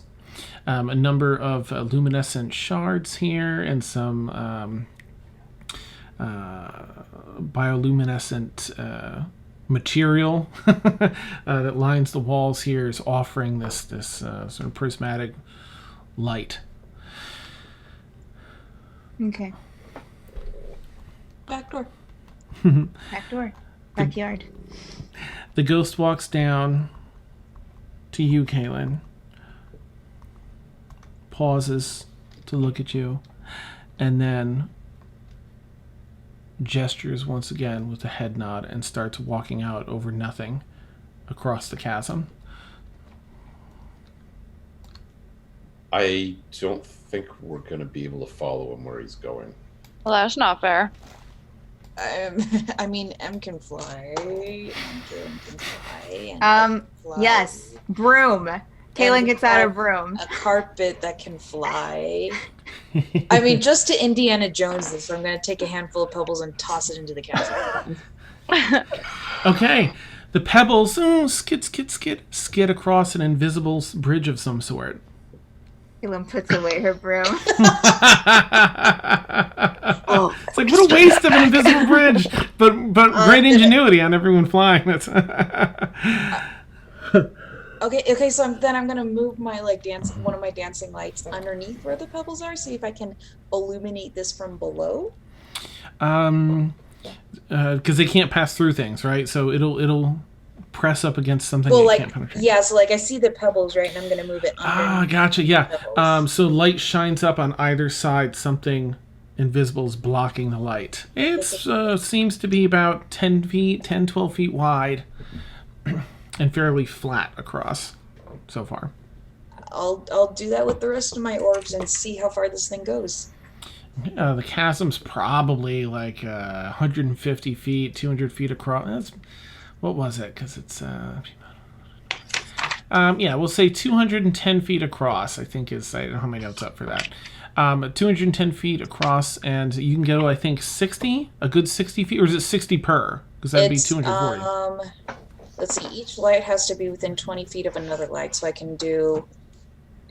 A number of luminescent shards here and some bioluminescent material that lines the walls here is offering this sort of prismatic light. Okay. Back door. Back door. Backyard. The ghost walks down to you, Caelynn. Pauses to look at you, and then gestures once again with a head nod and starts walking out over nothing across the chasm. I don't think we're going to be able to follow him where he's going. Well, that's not fair. I mean, M can fly. M can fly. And I can fly. Yes. Broom. Caelynn And gets out a broom. A carpet that can fly. I mean, just to Indiana Jones this, so I'm going to take a handful of pebbles and toss it into the chasm. Okay. The pebbles skid across an invisible bridge of some sort. Caelynn puts away her broom. It's like, what a waste of an invisible bridge, but great ingenuity on everyone flying. That's Okay. So I'm gonna move my one of my dancing lights underneath where the pebbles are, see if I can illuminate this from below. Because they can't pass through things, right? So it'll press up against something Well, it can't penetrate. yeah. So I see the pebbles, right, and I'm gonna move it. Gotcha. Yeah. So light shines up on either side. Something invisible is blocking the light. It seems to be about 10, 12 feet wide. And fairly flat across so far. I'll do that with the rest of my orbs and see how far this thing goes. The chasm's probably like 150 feet, 200 feet across. What was it? Because it's we'll say 210 feet across. I think is, I don't have my notes up for that. 210 feet across, and you can go, I think, a good 60 feet, or is it 60 per? Because that'd be 240. Let's see, each light has to be within 20 feet of another light, so I can do,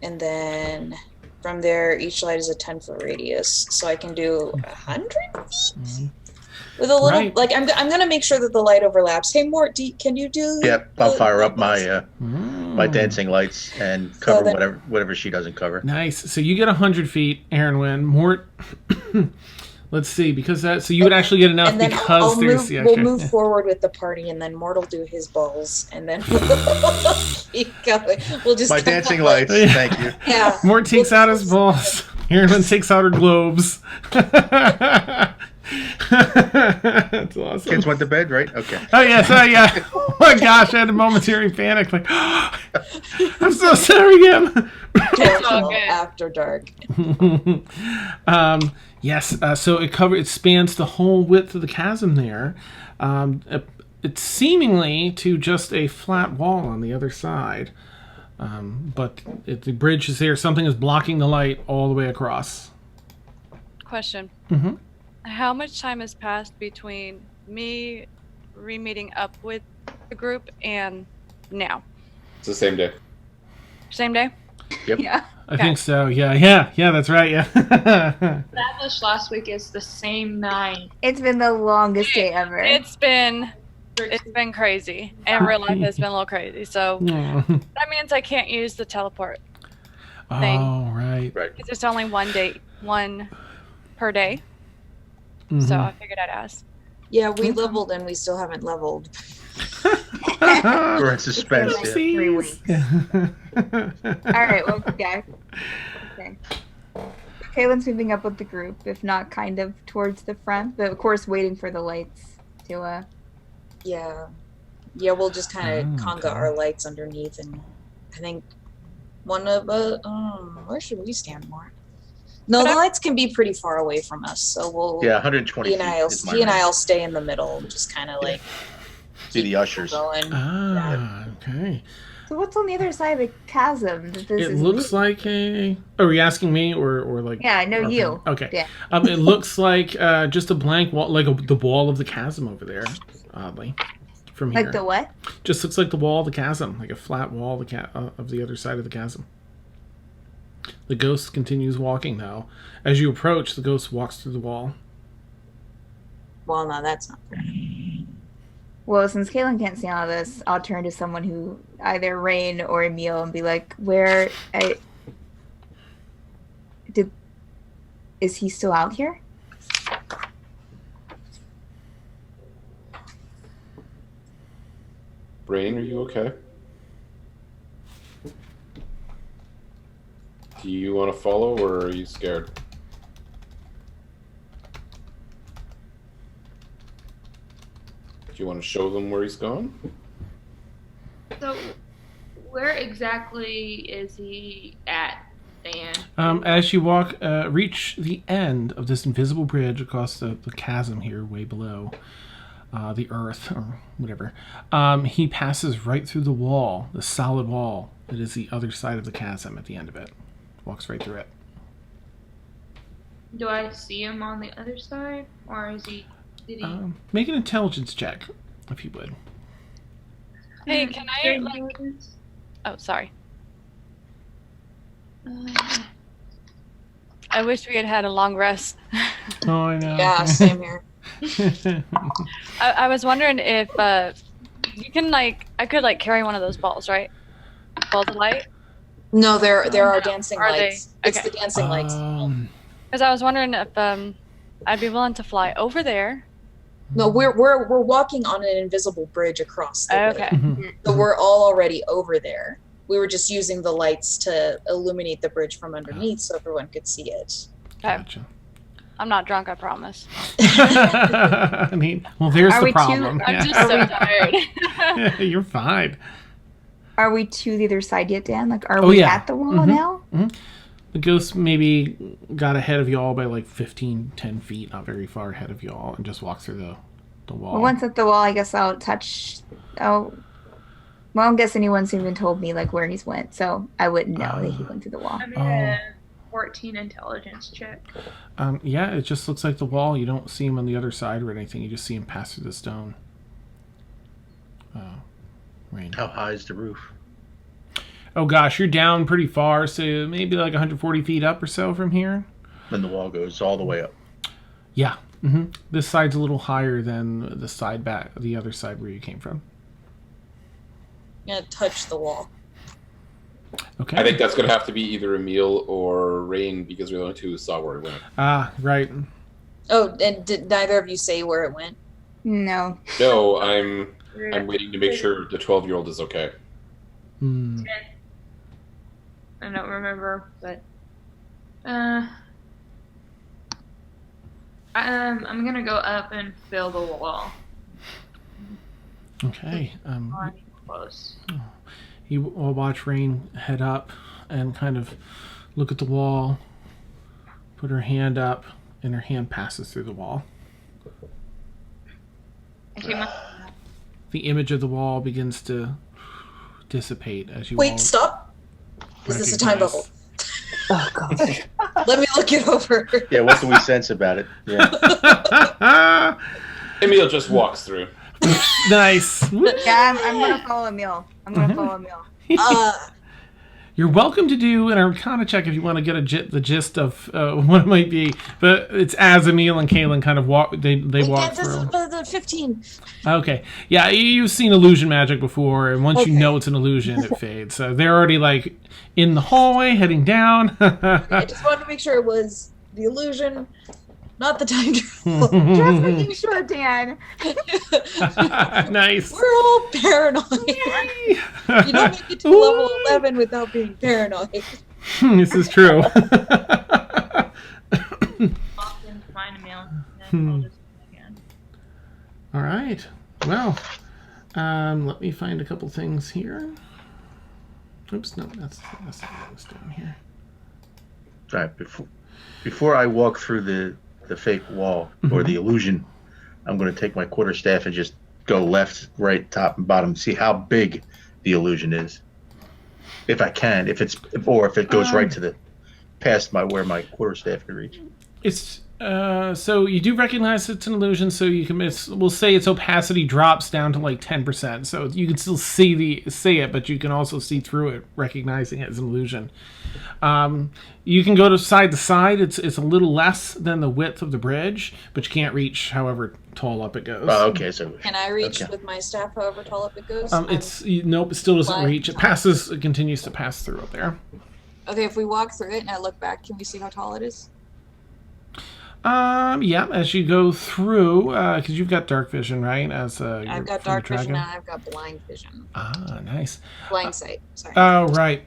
and then from there, each light is a 10-foot radius, so I can do 100 feet? Mm-hmm. With a little, I'm going to make sure that the light overlaps. Hey, Mort, can you do? Yep, I'll fire up my my dancing lights and cover whatever she doesn't cover. Nice. So you get 100 feet, Aaron. Mort, let's see, because so you would actually get enough, and then because we'll move forward with the party, and then Mort will do his balls, and then we'll keep going. We'll just my dancing lights. Thank you. Yeah. Mort takes out his balls. Aaron takes out her globes. That's awesome. Kids went to bed, right? Okay. Oh yeah, oh my gosh, I had a momentary panic. Like, I'm so sorry, Em. After dark. Yes. So it spans the whole width of the chasm there. It's seemingly to just a flat wall on the other side, but if the bridge is there, something is blocking the light all the way across. Question. Mm-hmm. How much time has passed between me re-meeting up with the group and now? It's the same day. Same day? Yep. Yeah. I think so. Yeah, that's right. Yeah. Established last week is the same night. It's been the longest day ever. It's been crazy, and real life has been a little crazy. So that means I can't use the teleport thing. Oh, right. Because it's only one per day. Mm-hmm. So I figured I'd ask. Yeah, we leveled and we still haven't leveled. We're in suspense. Like 3 weeks. All right, well, yeah. Okay. Caelynn's moving up with the group, if not kind of towards the front, but of course waiting for the lights to. Yeah. Yeah, we'll just kind of Oh, conga okay. our lights underneath, and I think one of where should we stand more? No, the lights can be pretty far away from us, so we'll. Yeah, 120 He and feet I'll, is my he and range. I'll stay in the middle, just kind of Yeah. like See the ushers. going. Okay. So what's on the other side of the chasm? That this It is looks like a. Oh, are you asking me or like? Yeah, I know our you. opinion? Okay. Yeah. It looks like just a blank wall, like the wall of the chasm over there. Oddly, from here. Like the what? Just looks like the wall of the chasm, like a flat wall of the other side of the chasm. The ghost continues walking though. As you approach, the ghost walks through the wall. Well, no, that's not fair. Well, since Caelynn can't see all of this, I'll turn to someone who, either Rain or Emil, and be like, is he still out here? Rain, are you okay? Do you want to follow, or are you scared? Do you want to show them where he's gone? So, where exactly is he at, Dan? As you walk, reach the end of this invisible bridge across the chasm here, way below the earth or whatever, he passes right through the wall, the solid wall that is the other side of the chasm at the end of it. Walks right through it. Do I see him on the other side, or is he? Did he? Make an intelligence check, if you would. Hey, can I like? Oh, sorry. I wish we had had a long rest. Oh, I know. Yeah, same here. I was wondering if you can like I could like carry one of those balls, right? Balls of light. No, there are dancing Are they? lights. It's Okay. the dancing lights. Because I was wondering if I'd be willing to fly over there. No, we're walking on an invisible bridge across the way. Okay. So we're all already over there. We were just using the lights to illuminate the bridge from underneath so everyone could see it. Okay. Gotcha. I'm not drunk, I promise. I mean, well, there's Are the we too- problem. I'm Yeah. just so tired. You're fine. Are we to the other side yet, Dan? Like, are Oh, we yeah. at the wall Mhm. now? The ghost maybe got ahead of y'all by like 10 feet, not very far ahead of y'all, and just walked through the wall. Well, once at the wall, I guess I'll touch. Oh, well, I'm guessing anyone's even told me like where he's went, so I wouldn't know that he went through the wall. I made a 14 intelligence check. Yeah, it just looks like the wall. You don't see him on the other side or anything. You just see him pass through the stone. Rain. How high is the roof? Oh gosh, you're down pretty far, so maybe like 140 feet up or so from here. Then the wall goes all the way up. Yeah. This side's a little higher than the side back, the other side where you came from. I'm gonna touch the wall. Okay. I think that's going to have to be either Emil or Rain, because we're the only two who saw where he went. Ah, right. Oh, and did neither of you say where it went? No. No, I'm waiting to make sure the 12-year-old is okay. Hmm. I don't remember, but I'm gonna go up and fill the wall. Okay. Close. You will watch Rain head up and kind of look at the wall, put her hand up, and her hand passes through the wall. I take my The image of the wall begins to dissipate as you all Wait, stop. Is this a time recognize- bubble? Oh gosh. Let me look it over. Yeah, what do we sense about it? Yeah. Emil just walks through. Nice. Yeah, I'm gonna follow Emil. I'm gonna follow Emil. You're welcome to do an Arcana check if you want to get the gist of what it might be. But it's as Emil and Caelynn kind of walk. They walk This is through. the 15. Okay. Yeah, you've seen illusion magic before, and once you know it's an illusion, it fades. So they're already like in the hallway, heading down. I just wanted to make sure it was the illusion, not the time travel. Just making sure, Dan. Nice. We're all paranoid. You don't make it to level 11 without being paranoid. This is true. often find a meal, and then I'll just again. All right. Well, Let me find a couple things here. Oops, no, that's the wrong stone here. All right, before I walk through the fake wall or the illusion, I'm going to take my quarterstaff and just go left, right, top, and bottom. See how big the illusion is, if I can. If it goes right to the past where my quarterstaff can reach. It's so you do recognize it's an illusion. So you can we'll say its opacity drops down to like 10%. So you can still see it, but you can also see through it, recognizing it as an illusion. You can go to side. It's a little less than the width of the bridge, but you can't reach however tall up it goes. Oh, okay. So Can I reach with my staff however tall up it goes? Nope. It still doesn't reach. It continues to pass through up there. Okay, if we walk through it and I look back, can we see how tall it is? Yeah, as you go through, because you've got dark vision, right? I've got dark vision and I've got blind vision. Ah, nice. Blind sight, sorry. Oh, right.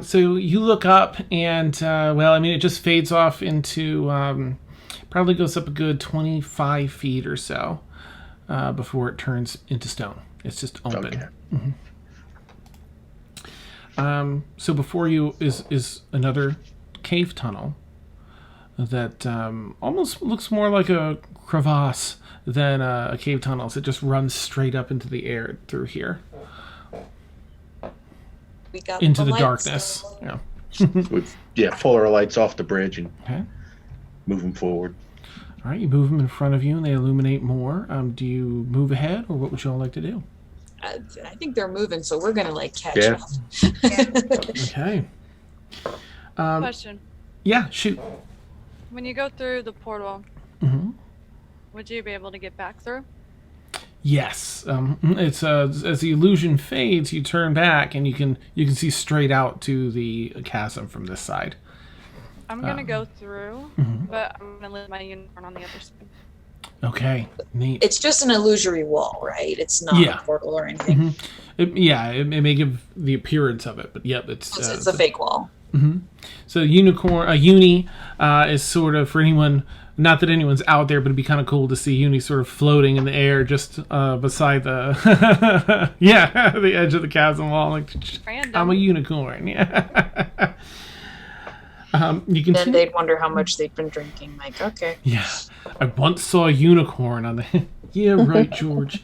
So you look up and, it just fades off into, probably goes up a good 25 feet or so before it turns into stone. It's just open. Okay. So before you is another cave tunnel that almost looks more like a crevasse than a cave tunnel. So it just runs straight up into the air through here. We got into the lights, darkness. so- Yeah. Pull our lights off the bridge and Okay. move them forward. All right, you move them in front of you and they illuminate more. Do you move ahead or what would you all like to do? I think they're moving, so we're gonna catch Yeah. up. Okay. Question. Yeah, shoot. When you go through the portal, Mm-hmm. would you be able to get back through? Yes. It's as the illusion fades, you turn back and you can see straight out to the chasm from this side. I'm gonna go through, Mhm. but I'm gonna leave my unicorn on the other side. Okay, neat. It's just an illusory wall, right? It's not Yeah. a portal or anything. It may give the appearance of it, but yep, it's It's a fake wall. Mm-hmm. So uni is sort of, for anyone, not that anyone's out there, but it'd be kind of cool to see uni sort of floating in the air just beside the the edge of the chasm wall. Like, Random. I'm a unicorn. Yeah. You can. Then they'd wonder how much they'd been drinking. Like, okay. Yeah, I once saw a unicorn on the. Yeah, right, George.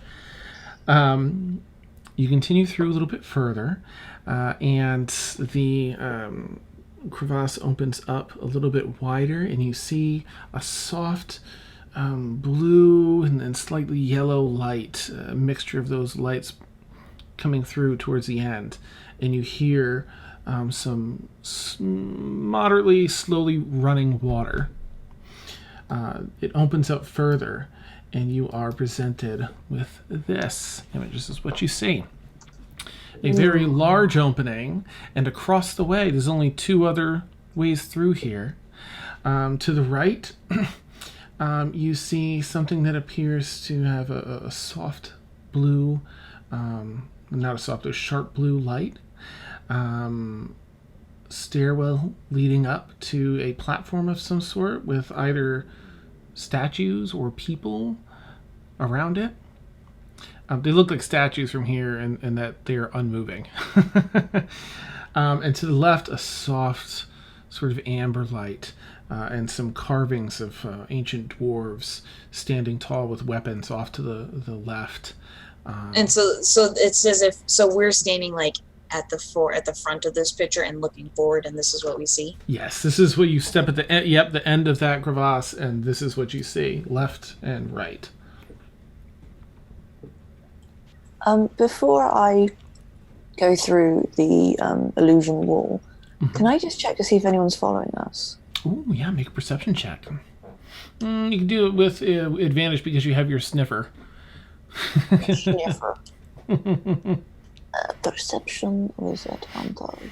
You continue through a little bit further, and the crevasse opens up a little bit wider, and you see a soft blue and then slightly yellow light, a mixture of those lights coming through towards the end, and you hear some moderately slowly running water. It opens up further, and you are presented with this image. This is what you see. A very large opening, and across the way, there's only two other ways through here. To the right, you see something that appears to have a soft blue, not a soft, a sharp blue light. Stairwell leading up to a platform of some sort with either statues or people around it. They look like statues from here, and that they are unmoving. And to the left, a soft sort of amber light, and some carvings of ancient dwarves standing tall with weapons off to the left. And so it's as if we're standing like at the front of this picture and looking forward, and this is what we see. Yes, this is what you step at the end. Yep, the end of that crevasse, and this is what you see, left and right. Before I go through the illusion wall, can I just check to see if anyone's following us? Oh, yeah, make a perception check. You can do it with advantage because you have your sniffer. Sniffer. Perception with advantage.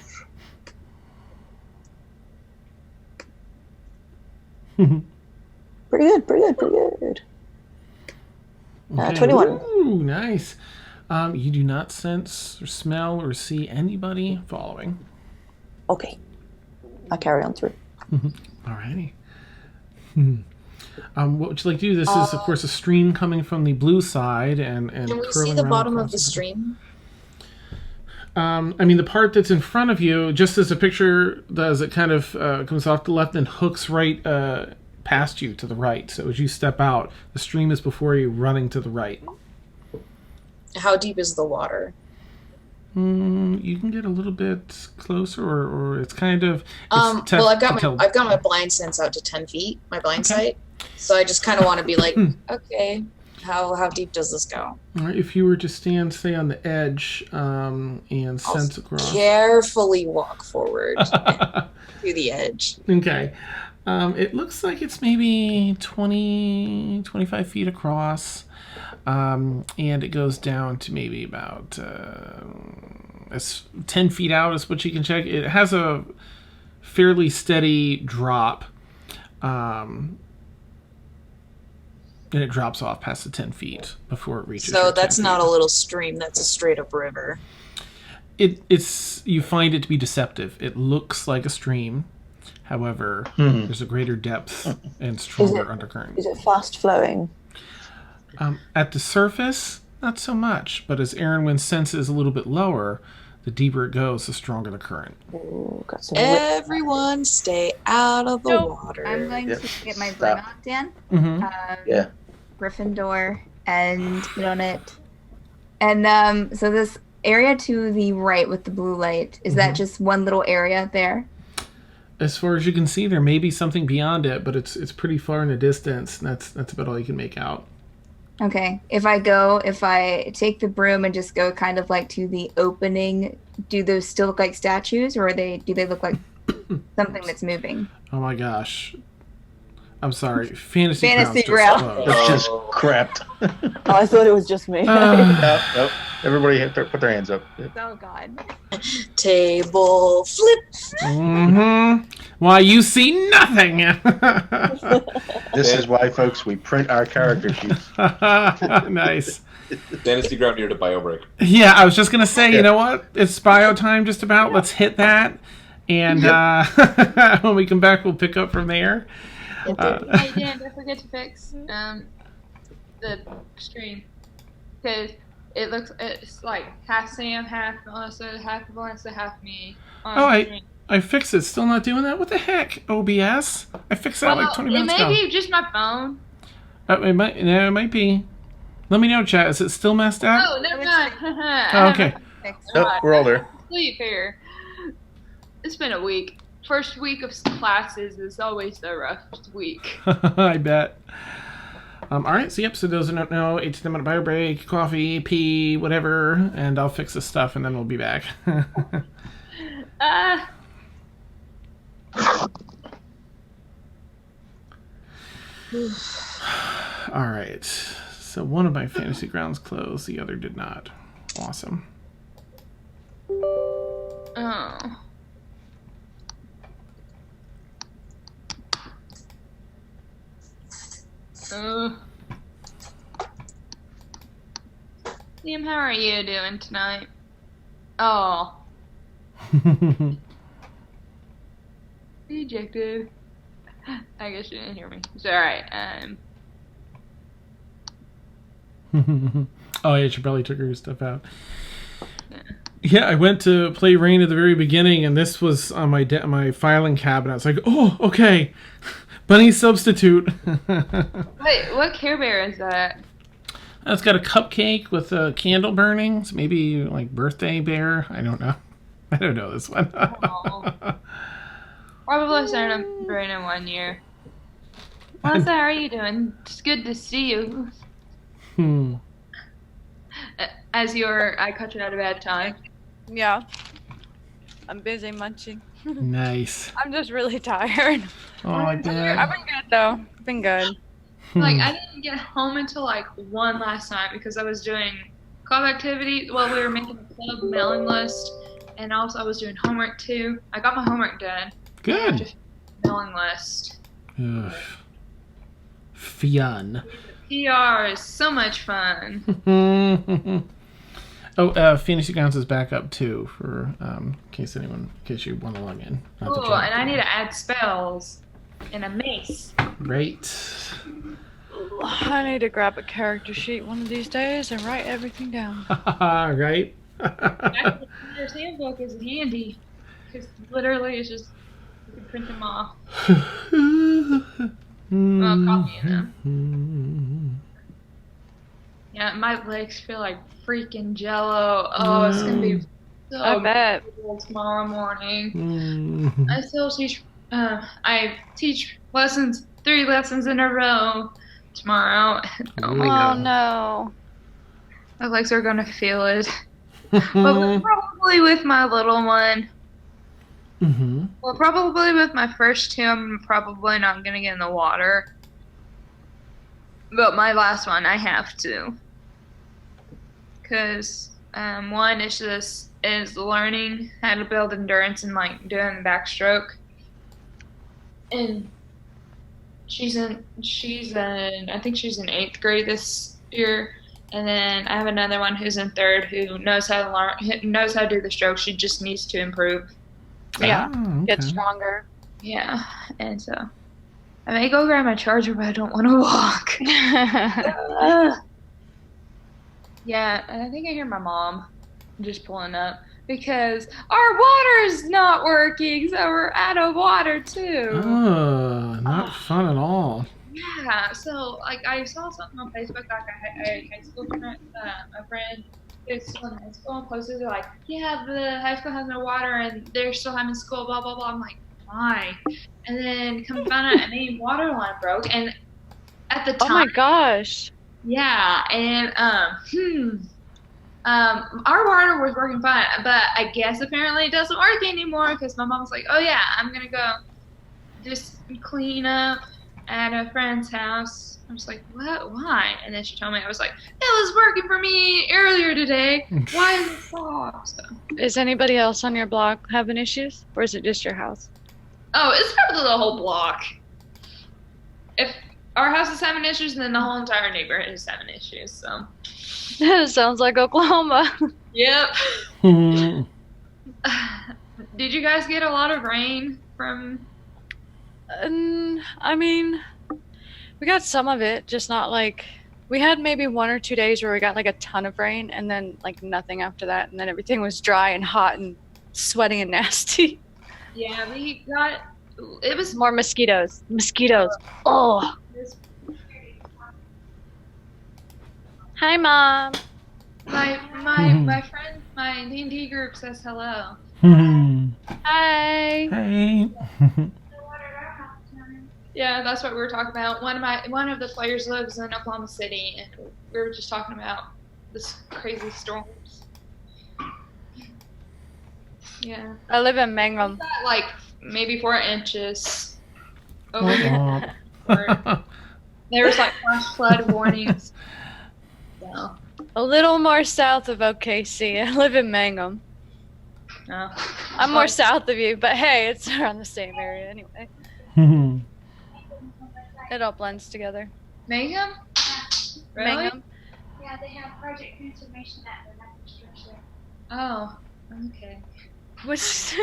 Pretty good. Okay. 21. Ooh, nice. You do not sense or smell or see anybody following. Okay. I carry on through. Alrighty. What would you like to do? This is, of course, a stream coming from the blue side and Can we see curling the around bottom of across the stream? I mean, the part that's in front of you, just as a picture does, it kind of comes off the left and hooks right past you to the right. So as you step out, the stream is before you, running to the right. How deep is the water? You can get a little bit closer, or it's kind of. Well, I've got my blind sense out to 10 feet, my blind sight. So I just kind of want to be like, okay, how deep does this go? All right, if you were to stand, say, on the edge and sense across. Carefully walk forward to the edge. Okay. It looks like it's maybe 20, 25 feet across. And it goes down to maybe about 10 feet out is what you can check. It has a fairly steady drop. And it drops off past the 10 feet before it reaches. So that's not a little stream. That's a straight up river. It's you find it to be deceptive. It looks like a stream. However, there's a greater depth and stronger undercurrent. Is it fast flowing? At the surface, not so much. But as Aaronwind's sense is a little bit lower, the deeper it goes, the stronger the current. Ooh, got some Everyone stay out of the water. I'm going to get my brain on, Dan. Yeah. Gryffindor and Donut. And so this area to the right with the blue light, is that just one little area there? As far as you can see, there may be something beyond it, but it's pretty far in the distance. That's about all you can make out. Okay. If I take the broom and just go kind of like to the opening, do those still look like statues, or do they look like something that's moving? Oh my gosh. I'm sorry. Fantasy Ground. It's just crapped. Oh, I thought it was just me. Nope. Everybody put their hands up. Oh, God. Table flip. Why, you see nothing. This is why, folks, we print our character sheets. Nice. Fantasy ground near to BioBreak. Yeah, I was just going to say, you know what? It's bio time just about. Let's hit that. And when we come back, we'll pick up from there. Hey, Dan, don't forget to fix the stream. Because it's like half Sam, half Melissa, half Melissa, half me. I fixed it. Still not doing that? What the heck? OBS? I fixed that like 20 minutes ago. It may be just my phone. It might be. Let me know, chat. Is it still messed up? Oh, never mind. Okay. Nope, we're all there. Sleep here. It's been a week. First week of classes is always the roughest week. I bet. All right, so those who don't know, 8 to 10 minute bio break, coffee, pee, whatever, and I'll fix this stuff and then we'll be back. All right, so one of my fantasy grounds closed, the other did not. Awesome. Oh. Liam, how are you doing tonight? Oh. Ejected. I guess you didn't hear me. It's alright. Oh yeah, she probably took her stuff out. Yeah, I went to play Rain at the very beginning, and this was on my filing cabinet. It's like, oh, okay. Bunny substitute. Wait, what Care Bear is that? It's got a cupcake with a candle burning. It's maybe like birthday bear. I don't know. I don't know this one. Probably started brewing in 1 year. Melissa, how are you doing? It's good to see you. I caught you at a bad time. Yeah. I'm busy munching. Nice. I'm just really tired. Oh, I bet. I've been good though. Been good. Like, I didn't get home until like 1 last night because I was doing club activity. Well, we were making a club mailing list, and also I was doing homework too. I got my homework done. Good. Just mailing list. Ugh. Fun. PR is so much fun. Fantasy Grounds is back up too for in case you want to log in. Cool, and I need to add spells and a mace. Great. I need to grab a character sheet one of these days and write everything down. Right? Actually, your handbook is handy because literally it's just you can print them off. Well, copying them. Yeah, my legs feel like freaking jello. Oh, it's gonna be so I bet. beautiful tomorrow morning. I still teach. I teach lessons, 3 lessons in a row tomorrow. Oh my god. Oh no. My legs are gonna feel it. But probably with my little one. Well, probably with my first 2, I'm probably not gonna get in the water. But my last one, I have to. Because one is learning how to build endurance and like doing the backstroke. And she's in I think she's in 8th grade this year. And then I have another one who's in 3rd who knows how to learn, knows how to do the stroke. She just needs to improve. Yeah, Ah, get okay. stronger. Yeah, and so I may go grab my charger, but I don't want to walk. Yeah, and I think I hear my mom just pulling up because our water's not working, so we're out of water too. Oh, not fun at all. Yeah, so like I saw something on Facebook, like a high school friend, a friend who's still in high school, and posted like, yeah, the high school has no water and they're still having school, blah blah blah. I'm like, why? And then come to find out, a main water line broke, and at the time, Oh my gosh. yeah, and our water was working fine, but I guess apparently it doesn't work anymore because my mom was like, oh yeah, I'm gonna go just clean up at a friend's house. I was like, what? Why? And then she told me, I was like, it was working for me earlier today. Why is it stopped? So, Is anybody else on your block having issues? Or is it just your house? oh, it's probably the whole block. If our house is having issues, then the whole entire neighborhood is having issues. So, Sounds like Oklahoma. yep. Did you guys get a lot of rain from? I mean, we got some of it, just not like we had maybe 1 or 2 days where we got like a ton of rain and then like nothing after that, and then everything was dry and hot and sweaty and nasty. Yeah, we got. It was More mosquitoes. Oh. Hi, Mom. my friend, my D&D group says hello. Hi. Hey. Yeah, that's what we were talking about. One of the players lives in Oklahoma City, and we were just talking about this crazy storms. Yeah, I live in Mangum. like maybe 4 inches over here. There was like flash flood warnings. So, A little more south of OKC. I live in Mangum. no. I'm more south of you, but hey, it's around the same area anyway. It all blends together. Mangum? Really? Mangum. Yeah, they have project transformation at the infrastructure. Oh, okay. Which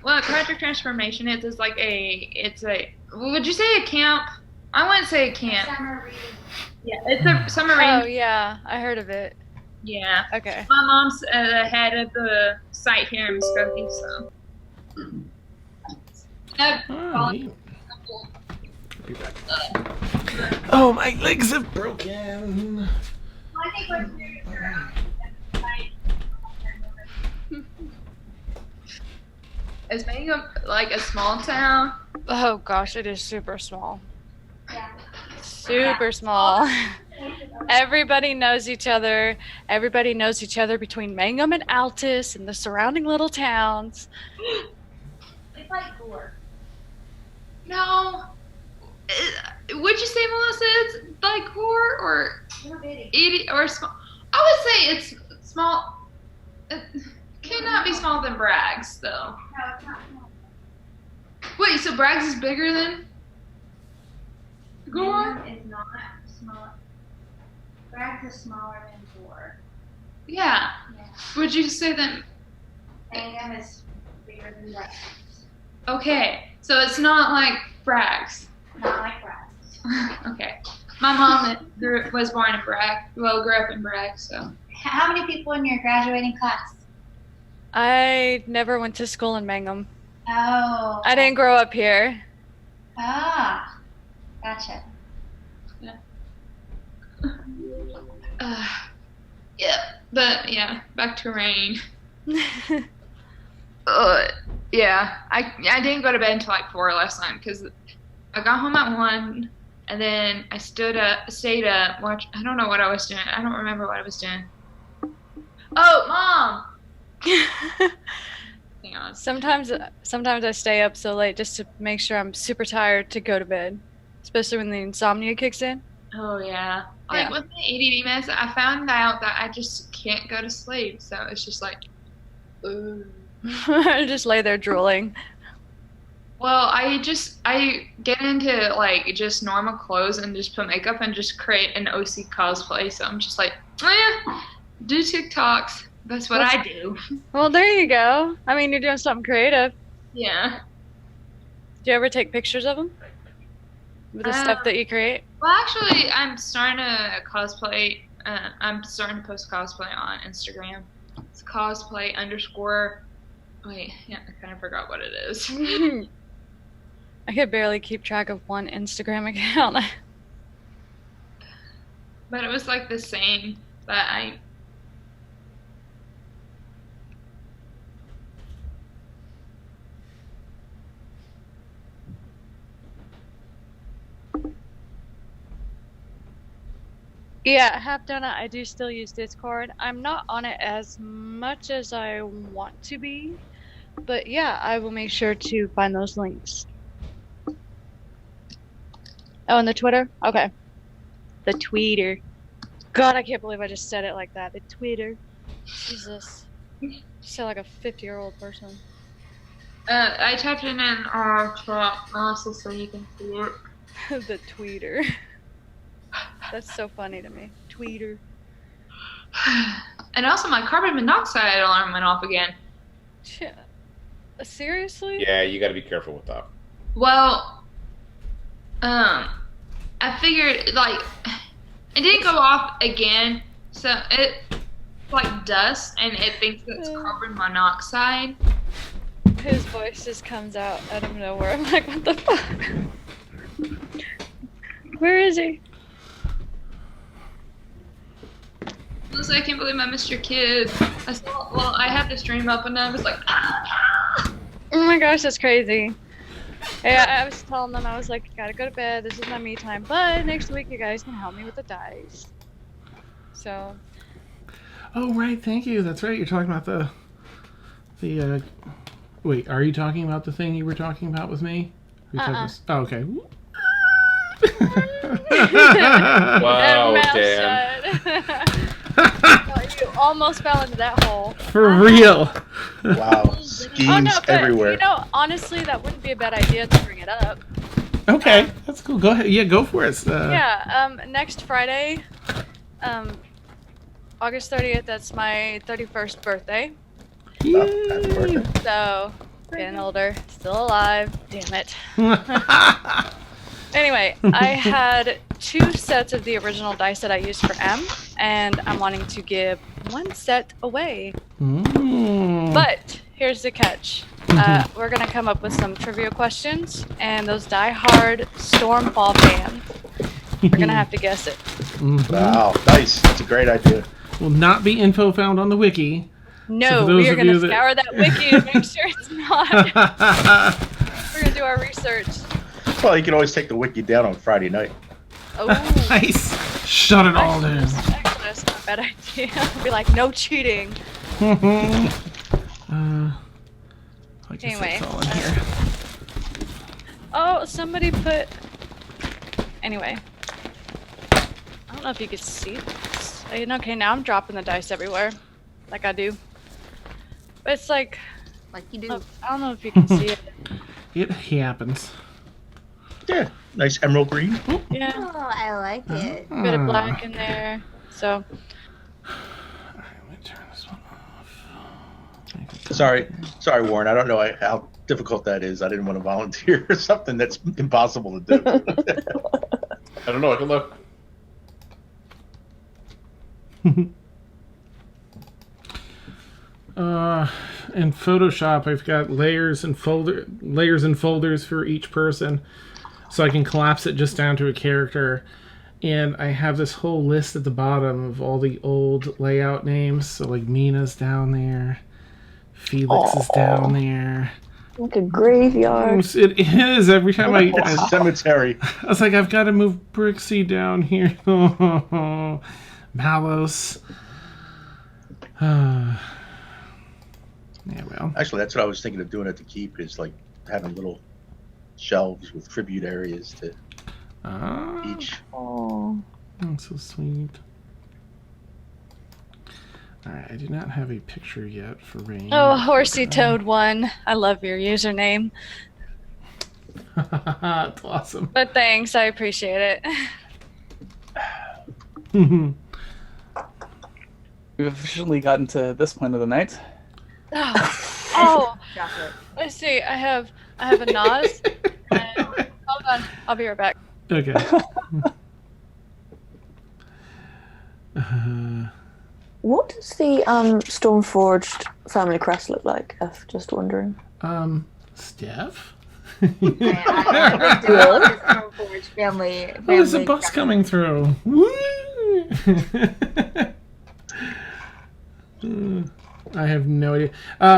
What project transformation is like it's a, would you say a camp? I wouldn't say a camp. Summer reading. Yeah, it's a summer Oh reading. yeah, I heard of it. Yeah. Okay. My mom's the head of the site here in Muskogee, so. Oh, my legs have broken. Well, I think we're doing Is Mangum like a small town? Oh gosh, it is super small. yeah. Super small. Everybody knows each other. Everybody knows each other between Mangum and Altus and the surrounding little towns. It's like Gore. No. Would you say, Melissa, it's like Gore or Little bitty. or small? I would say it's small. It cannot be smaller than Bragg's, though. No, it's not small. Wait, so Bragg's is bigger than Gore? Mangum is not small. Bragg's is smaller than Gore. Yeah. Yeah. Would you say that? Mangum is bigger than Bragg's. Okay, so it's not like Bragg's. Not like Bragg's. Okay. My mom was born in Bragg. Well, grew up in Bragg, so. How many people in your graduating class? I never went to school in Mangum. Oh. I didn't grow up here. Ah. Gotcha. Yeah, but yeah, back to rain. Yeah, I didn't go to bed until like 4 last night because I got home at 1, and then I stayed up, watched. I don't know what I was doing. I don't remember what I was doing. Oh, Mom! Hang on. Sometimes I stay up so late just to make sure I'm super tired to go to bed, especially when the insomnia kicks in. Oh yeah. Yeah. Like with my ADD meds, I found out that I just can't go to sleep. So it's just like, ooh. I just lay there drooling. Well, I get into like just normal clothes and just put makeup and just create an OC cosplay. So I'm just like, oh yeah, do TikToks. That's what I do. Well, there you go. I mean, you're doing something creative. Yeah. Do you ever take pictures of them? With the stuff that you create? Well, actually, I'm starting to cosplay. I'm starting to post cosplay on Instagram. It's cosplay _ Wait, yeah, I kind of forgot what it is. I could barely keep track of one Instagram account. But it was like the same. But I. Yeah, half done it. I do still use Discord. I'm not on it as much as I want to be, but yeah, I will make sure to find those links. Oh, and the Twitter? Okay. The Tweeter. God, I can't believe I just said it like that. The Twitter. Jesus. You sound like a 50-year-old person. I typed it in our chat also so you can see it. The Tweeter. That's so funny to me. Tweeter. And also my carbon monoxide alarm went off again. Seriously? Yeah, you got to be careful with that. Well, I figured like it didn't go off again, so it like dust and it thinks it's carbon monoxide. His voice just comes out of nowhere. I'm like, what the fuck? Where is he? Honestly, I can't believe I missed your kid. I had the stream up and I was like, ah! Oh my gosh, that's crazy. Yeah, I was telling them, I was like, gotta go to bed, this is my me time, but next week you guys can help me with the dice. So. Oh, right, thank you. That's right, you're talking about the wait, are you talking about the thing you were talking about with me? Oh, okay. Wow, Dan. You almost fell into that hole. For real. Wow, schemes everywhere. You know, honestly, that wouldn't be a bad idea to bring it up. Okay, that's cool. Go ahead. Yeah, go for it. Next Friday, August 30th, that's my 31st birthday. Happy birthday. So, getting older, still alive, damn it. Anyway, I had 2 sets of the original dice that I used for M, and I'm wanting to give 1 set away. But here's the catch. We're going to come up with some trivia questions, and those die-hard Stormfall fans are going to have to guess it. Wow, nice. That's a great idea. Will not be info found on the wiki. No, so we are going to scour that wiki and make sure it's not. We're going to do our research. Well, you can always take the wiki down on Friday night. Oh. Nice. Shut it all down. Actually, that's not a bad idea. Be like, no cheating. I guess Anyway. that's all in here. Oh, somebody put... Anyway. I don't know if you could see this. Okay, now I'm dropping the dice everywhere. Like I do. But it's like you do. I don't know if you can see it. It happens. Yeah, nice emerald green. Yeah. Oh, I like it. Bit of black in there. So. Let me turn this one off. Sorry, Warren. I don't know how difficult that is. I didn't want to volunteer something that's impossible to do. I don't know. I can look. in Photoshop, I've got layers and folders for each person, so I can collapse it just down to a character. And I have this whole list at the bottom of all the old layout names. So like Mina's down there, Felix is down there. Like a graveyard. It is. Every time I Cemetery. I was like, I've got to move Brixie down here. Malos. Yeah, well. Actually, that's what I was thinking of doing at the keep, is like having little shelves with tribute areas to each. Oh. So sweet. Alright, I do not have a picture yet for Rain. Oh, Horsey Toad 1. I love your username. It's awesome. But thanks, I appreciate it. We've officially gotten to this point of the night. Oh, Chocolate. let's see. I have a Nas. And, hold on, I'll be right back. Okay. What does the Stormforged family crest look like? Just wondering. Steph? Family. Oh, there's a bus coming through. Woo! I have no idea.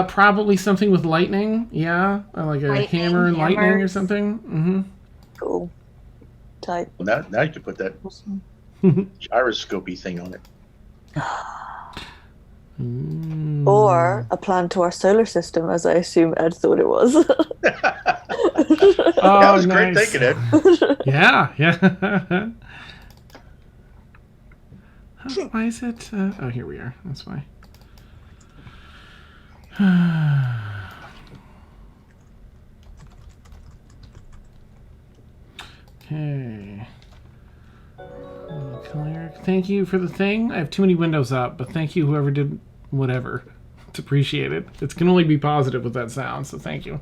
Probably something with lightning. Yeah, like a hammer and lightning or something. Mm-hmm. Cool. Tight. Well, now you can put that gyroscopy thing on it. Or a plan to our solar system, as I assume Ed thought it was. That was great thinking, Ed. Yeah. Why is it? Oh, here we are. That's why. Okay. Cleric. Thank you for the thing. I have too many windows up, but thank you whoever did whatever. It's appreciated. It can only be positive with that sound, so thank you.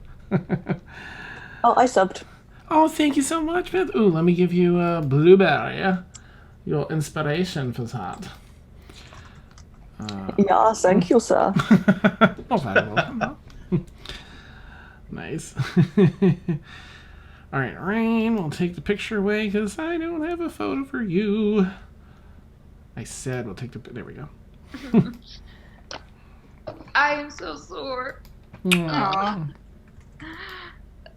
Oh, I subbed. Oh, thank you so much, Beth. Ooh, let me give you a blueberry. Your inspiration for that. Yeah, thank you, sir. Oh, very welcome. Nice. All right, Rain, we'll take the picture away because I don't have a photo for you. I said we'll take the... There we go. I am so sore. Aww.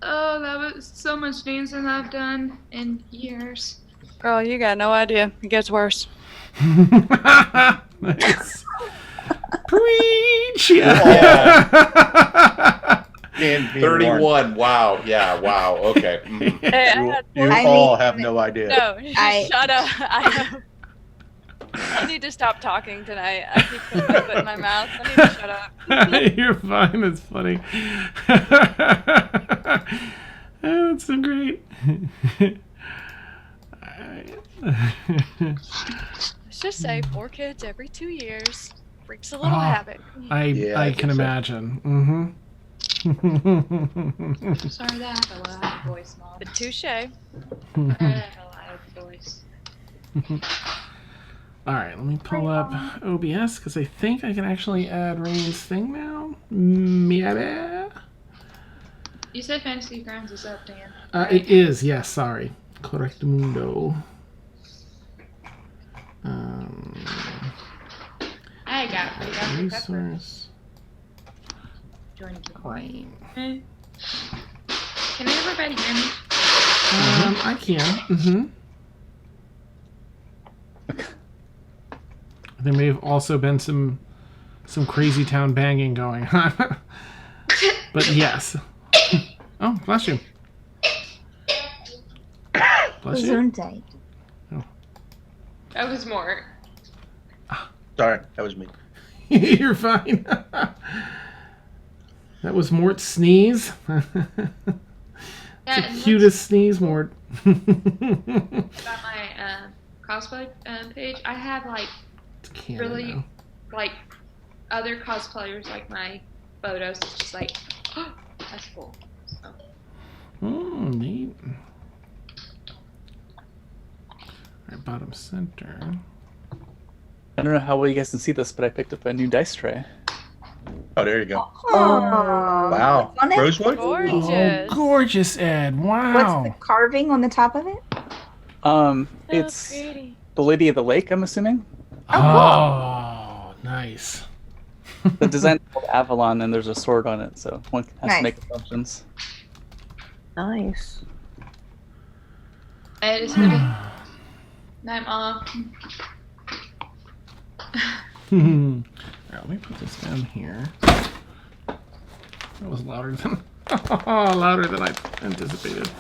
Oh, that was so much dancing I've done in years. Girl, you got no idea. It gets worse. Nice. Preach! Yeah. 31. Wow. Yeah. Wow. Okay. Mhm. Hey, You all have no idea. No, shut up. I need to stop talking tonight. I keep putting my foot in my mouth. I need to shut up. You're fine. It's funny. Oh, that's so great. Let's just say 4 kids every 2 years breaks a little habit. I can imagine. Mm-hmm. Sorry that I have a loud voice, Mom. But touche. I have a loud voice. All right, let me pull up OBS because I think I can actually add Rain's thing now. Maybe. You said Fantasy Grounds is up, Dan. It is, yes, sorry. Correctamundo. I got it. Resource. Join the Rain. Can everybody hear me? I can. Mm-hmm. There may have also been some crazy town banging going on. But yes. Oh, bless you. Bless you. Oh. That was more. Sorry, that was me. You're fine. That was Mort's sneeze. It's the cutest sneeze, Mort. About my cosplay page, I have like really like other cosplayers like my photos. It's just like, oh, that's cool. So. Oh, neat. Alright, bottom center. I don't know how well you guys can see this, but I picked up a new dice tray. Oh, there you go. Oh, Wow. on it? Rosewood? Gorgeous. Oh, gorgeous, Ed. Wow. What's the carving on the top of it? It's pretty. the Lady of the Lake, I'm assuming. Oh, nice. The design is called Avalon, and there's a sword on it, so one has Nice. to make assumptions. Nice. Ed is pretty. Night, Mom. Alright, let me put this down here. That was louder than I anticipated.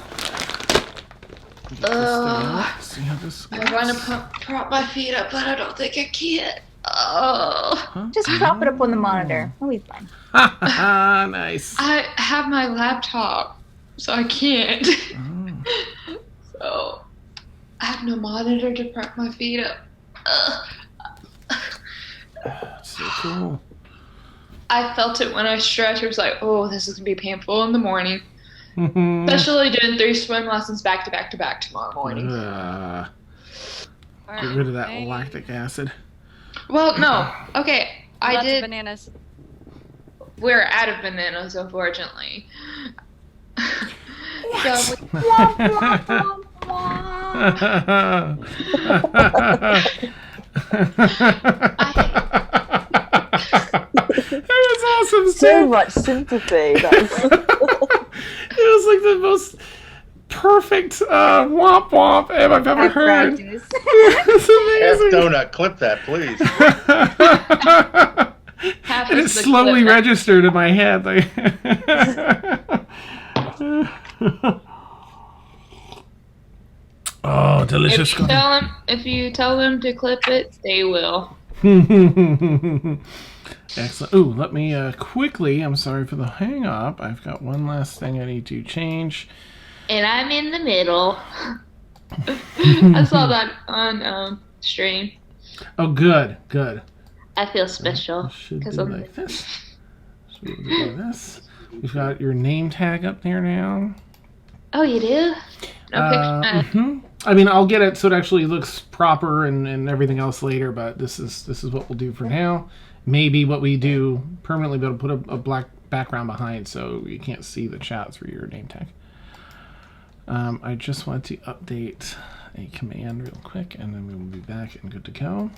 Get this down. See how this I want to prop my feet up, but I don't think I can. Oh. Huh? Just prop it up on the monitor. It'll be fine. Nice. I have my laptop, so I can't. Oh. So I have no monitor to prop my feet up. So cool. I felt it when I stretched. It was like, oh, this is gonna be painful in the morning. Especially doing 3 swim lessons back to back to back tomorrow morning. Get rid of that lactic acid. Well, no. Okay, I Lots of did. bananas. We're out of bananas, unfortunately. So That was awesome, So Steph. much sympathy. That was... It was like the most perfect womp womp I've ever heard. Practice. It's Half amazing. donut, clip that, please. half And it is the slowly clip. registered in my head. Like oh, delicious. If you tell them to clip it, they will. Excellent. Ooh, let me quickly, I'm sorry for the hang up. I've got one last thing I need to change. And I'm in the middle. I saw that on stream. Oh, good, good. I feel special Should because do I'm like this. So we'll do like this. We've got your name tag up there now. Oh, you do? No picture. Mhm. I mean, I'll get it so it actually looks proper and everything else later, but this is what we'll do for now. Maybe what we do permanently, but I'll put a black background behind so you can't see the chat through your name tag. I just want to update a command real quick, and then we will be back and good to go.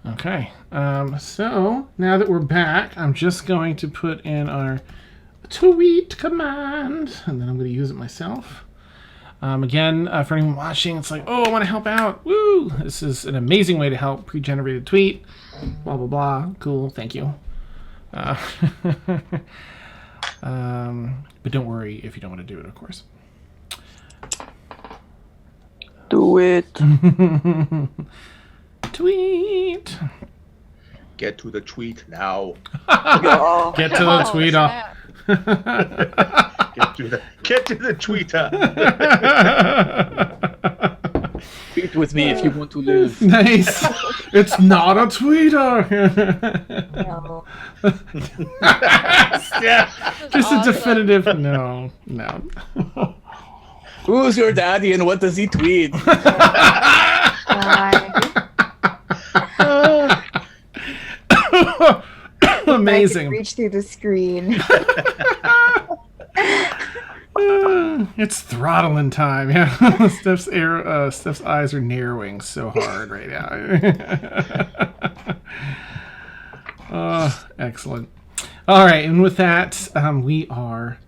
Okay, so now that we're back, I'm just going to put in our tweet command, and then I'm going to use it myself. Again, for anyone watching, it's like, oh, I want to help out. Woo! This is an amazing way to help pre-generated tweet. Blah, blah, blah. Cool. Thank you. But don't worry if you don't want to do it, of course. Do it. Tweet. Get to the tweet now. Oh, Get to the tweet off. Get to the tweeter. Tweet with me if you want to live. Nice. It's not a tweeter. No. Yeah, just awesome. a definitive no. Who's your daddy and what does he tweet? Amazing. I can reach through the screen. It's throttling time. Yeah, Steph's eyes are narrowing so hard right now. Excellent. All right, and with that, we are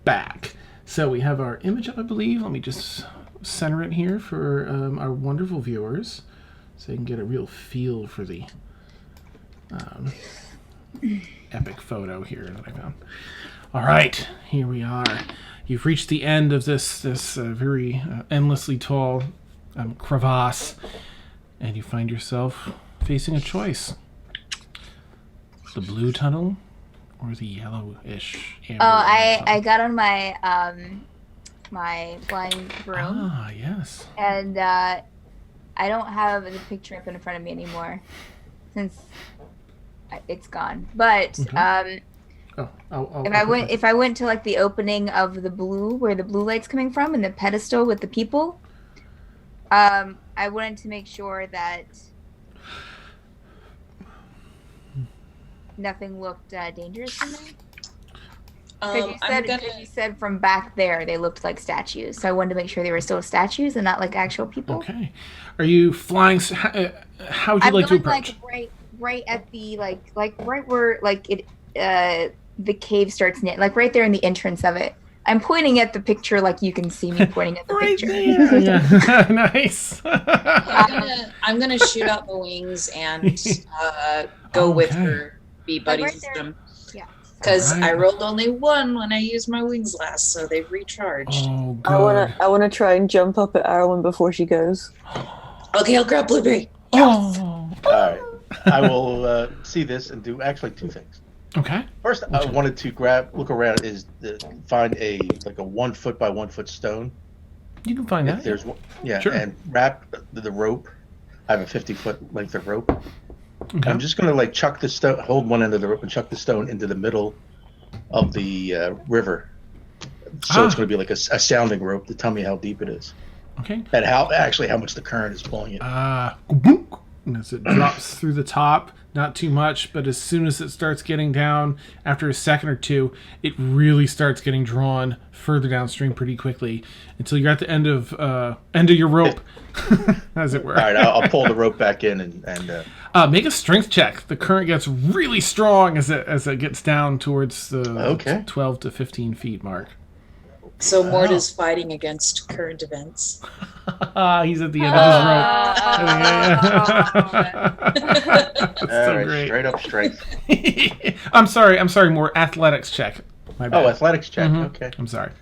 back. So we have our image up, I believe. Let me just center it here for our wonderful viewers, so you can get a real feel for the epic photo here that I found. All right, here we are. You've reached the end of this very endlessly tall crevasse, and you find yourself facing a choice: the blue tunnel or the yellowish amber I tunnel. got on my my flying broom, Ah, yes. and I don't have the picture up in front of me anymore since it's gone. But Okay. If I went to like the opening of the blue, where the blue light's coming from, and the pedestal with the people, I wanted to make sure that nothing looked dangerous in there. Because you said from back there they looked like statues, so I wanted to make sure they were still statues and not like actual people. Okay. Are you flying? How would you like to approach? Like right at the like right where like it the cave starts, like right there in the entrance of it. I'm pointing at the picture like you can see me pointing at the right picture. There. Yeah. Nice. I'm gonna shoot out the wings and go with her, be buddies Right with there. them. Yeah. Because Alright. I rolled only 1 when I used my wings last, so they've recharged. Oh, good. I wanna try and jump up at Arwen before she goes. Okay, I'll grab Blueberry. Oh. All right. I will see this and do actually 2 things. Okay. First, I wanted to look around, find a 1 foot by 1 foot stone. You can find If that. there's one, yeah, Sure. and wrap the rope. I have a 50-foot length of rope. Okay. I'm just gonna chuck the stone, hold one end of the rope, and chuck the stone into the middle of the river. So it's gonna be like a sounding rope to tell me how deep it is, Okay. and how much the current is pulling it. And as it drops through the top, not too much, but as soon as it starts getting down, after a second or two, it really starts getting drawn further downstream pretty quickly until you're at the end of your rope, as it were. All right, I'll pull the rope back in and make a strength check. The current gets really strong as it gets down towards the 12 to 15 feet mark. So Mort is fighting against current events. He's at the end of his rope. That's so great. Straight up strength. I'm sorry, more athletics check. My bad. Oh, athletics check. Mhm. Okay. I'm sorry.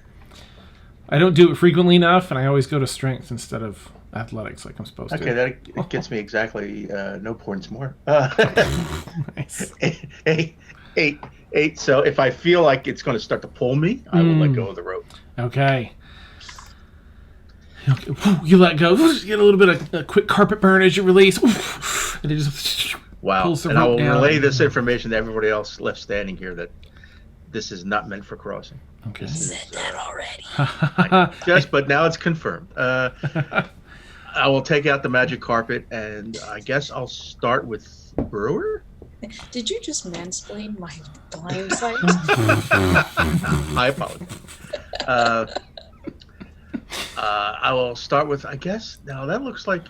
I don't do it frequently enough, and I always go to strength instead of athletics like I'm supposed to. Okay, that gets me exactly no points more. Nice. Eight. So if I feel like it's going to start to pull me, I will let go of the rope. Okay. You let go. You get a little bit of a quick carpet burn as you release. And it just Wow. pulls the And I rope will down. relay this information to everybody else left standing here that this is not meant for crossing. Okay. Said that already. But now it's confirmed. I will take out the magic carpet, and I guess I'll start with Brewer. Did you just mansplain my blind sight? I apologize. I will start with, I guess, now that looks like,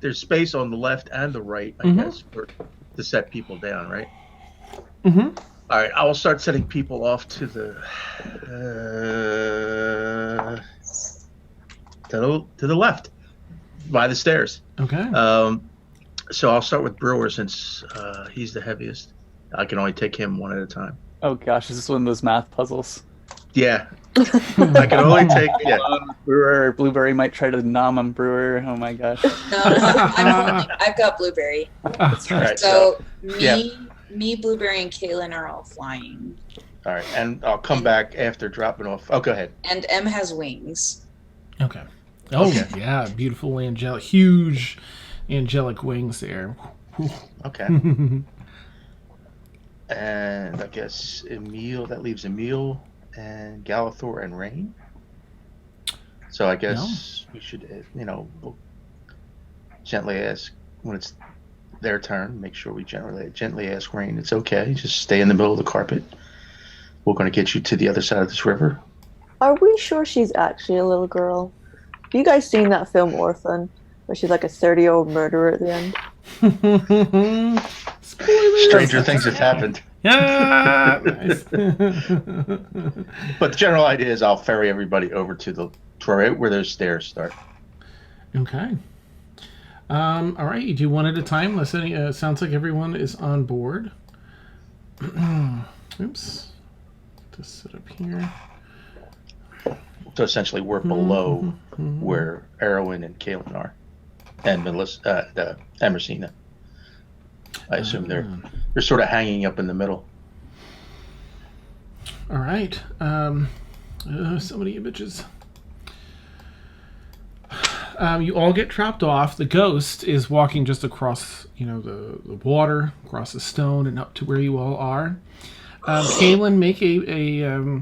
there's space on the left and the right, I guess, to set people down, right? Mm-hmm. All right, I will start setting people off to the left, by the stairs. Okay. So I'll start with Brewer since he's the heaviest. I can only take him one at a time. Oh gosh, is this one of those math puzzles? Yeah. I can only take Brewer. Blueberry might try to nom on Brewer. Oh my gosh. No, I've got Blueberry. All right, So me, Blueberry, and Caelynn are all flying. All right, and I'll come back after dropping off. Oh, go ahead. And M has wings. Okay. Oh, Okay. yeah. Beautiful huge angelic wings there. Okay. And I guess Emil, that leaves Emil and Galathor and Rain. So I guess we should, we'll gently ask when it's their turn. Make sure we gently ask Rain. It's okay. Just stay in the middle of the carpet. We're going to get you to the other side of this river. Are we sure she's actually a little girl? Have you guys seen that film Orphan, where she's like a 30-year-old murderer at the end? Stranger things have happened. Yeah. Nice. But the general idea is I'll ferry everybody over to right where those stairs start. Okay. All right. You do one at a time. Listen, sounds like everyone is on board. Oops. Just sit up here. So essentially, we're below where Erwin and Caelynn are, and Melissa, Emersina. I assume they're sort of hanging up in the middle. All right. So many images. You all get dropped off. The ghost is walking just across, the water, across the stone, and up to where you all are. Caelynn, make a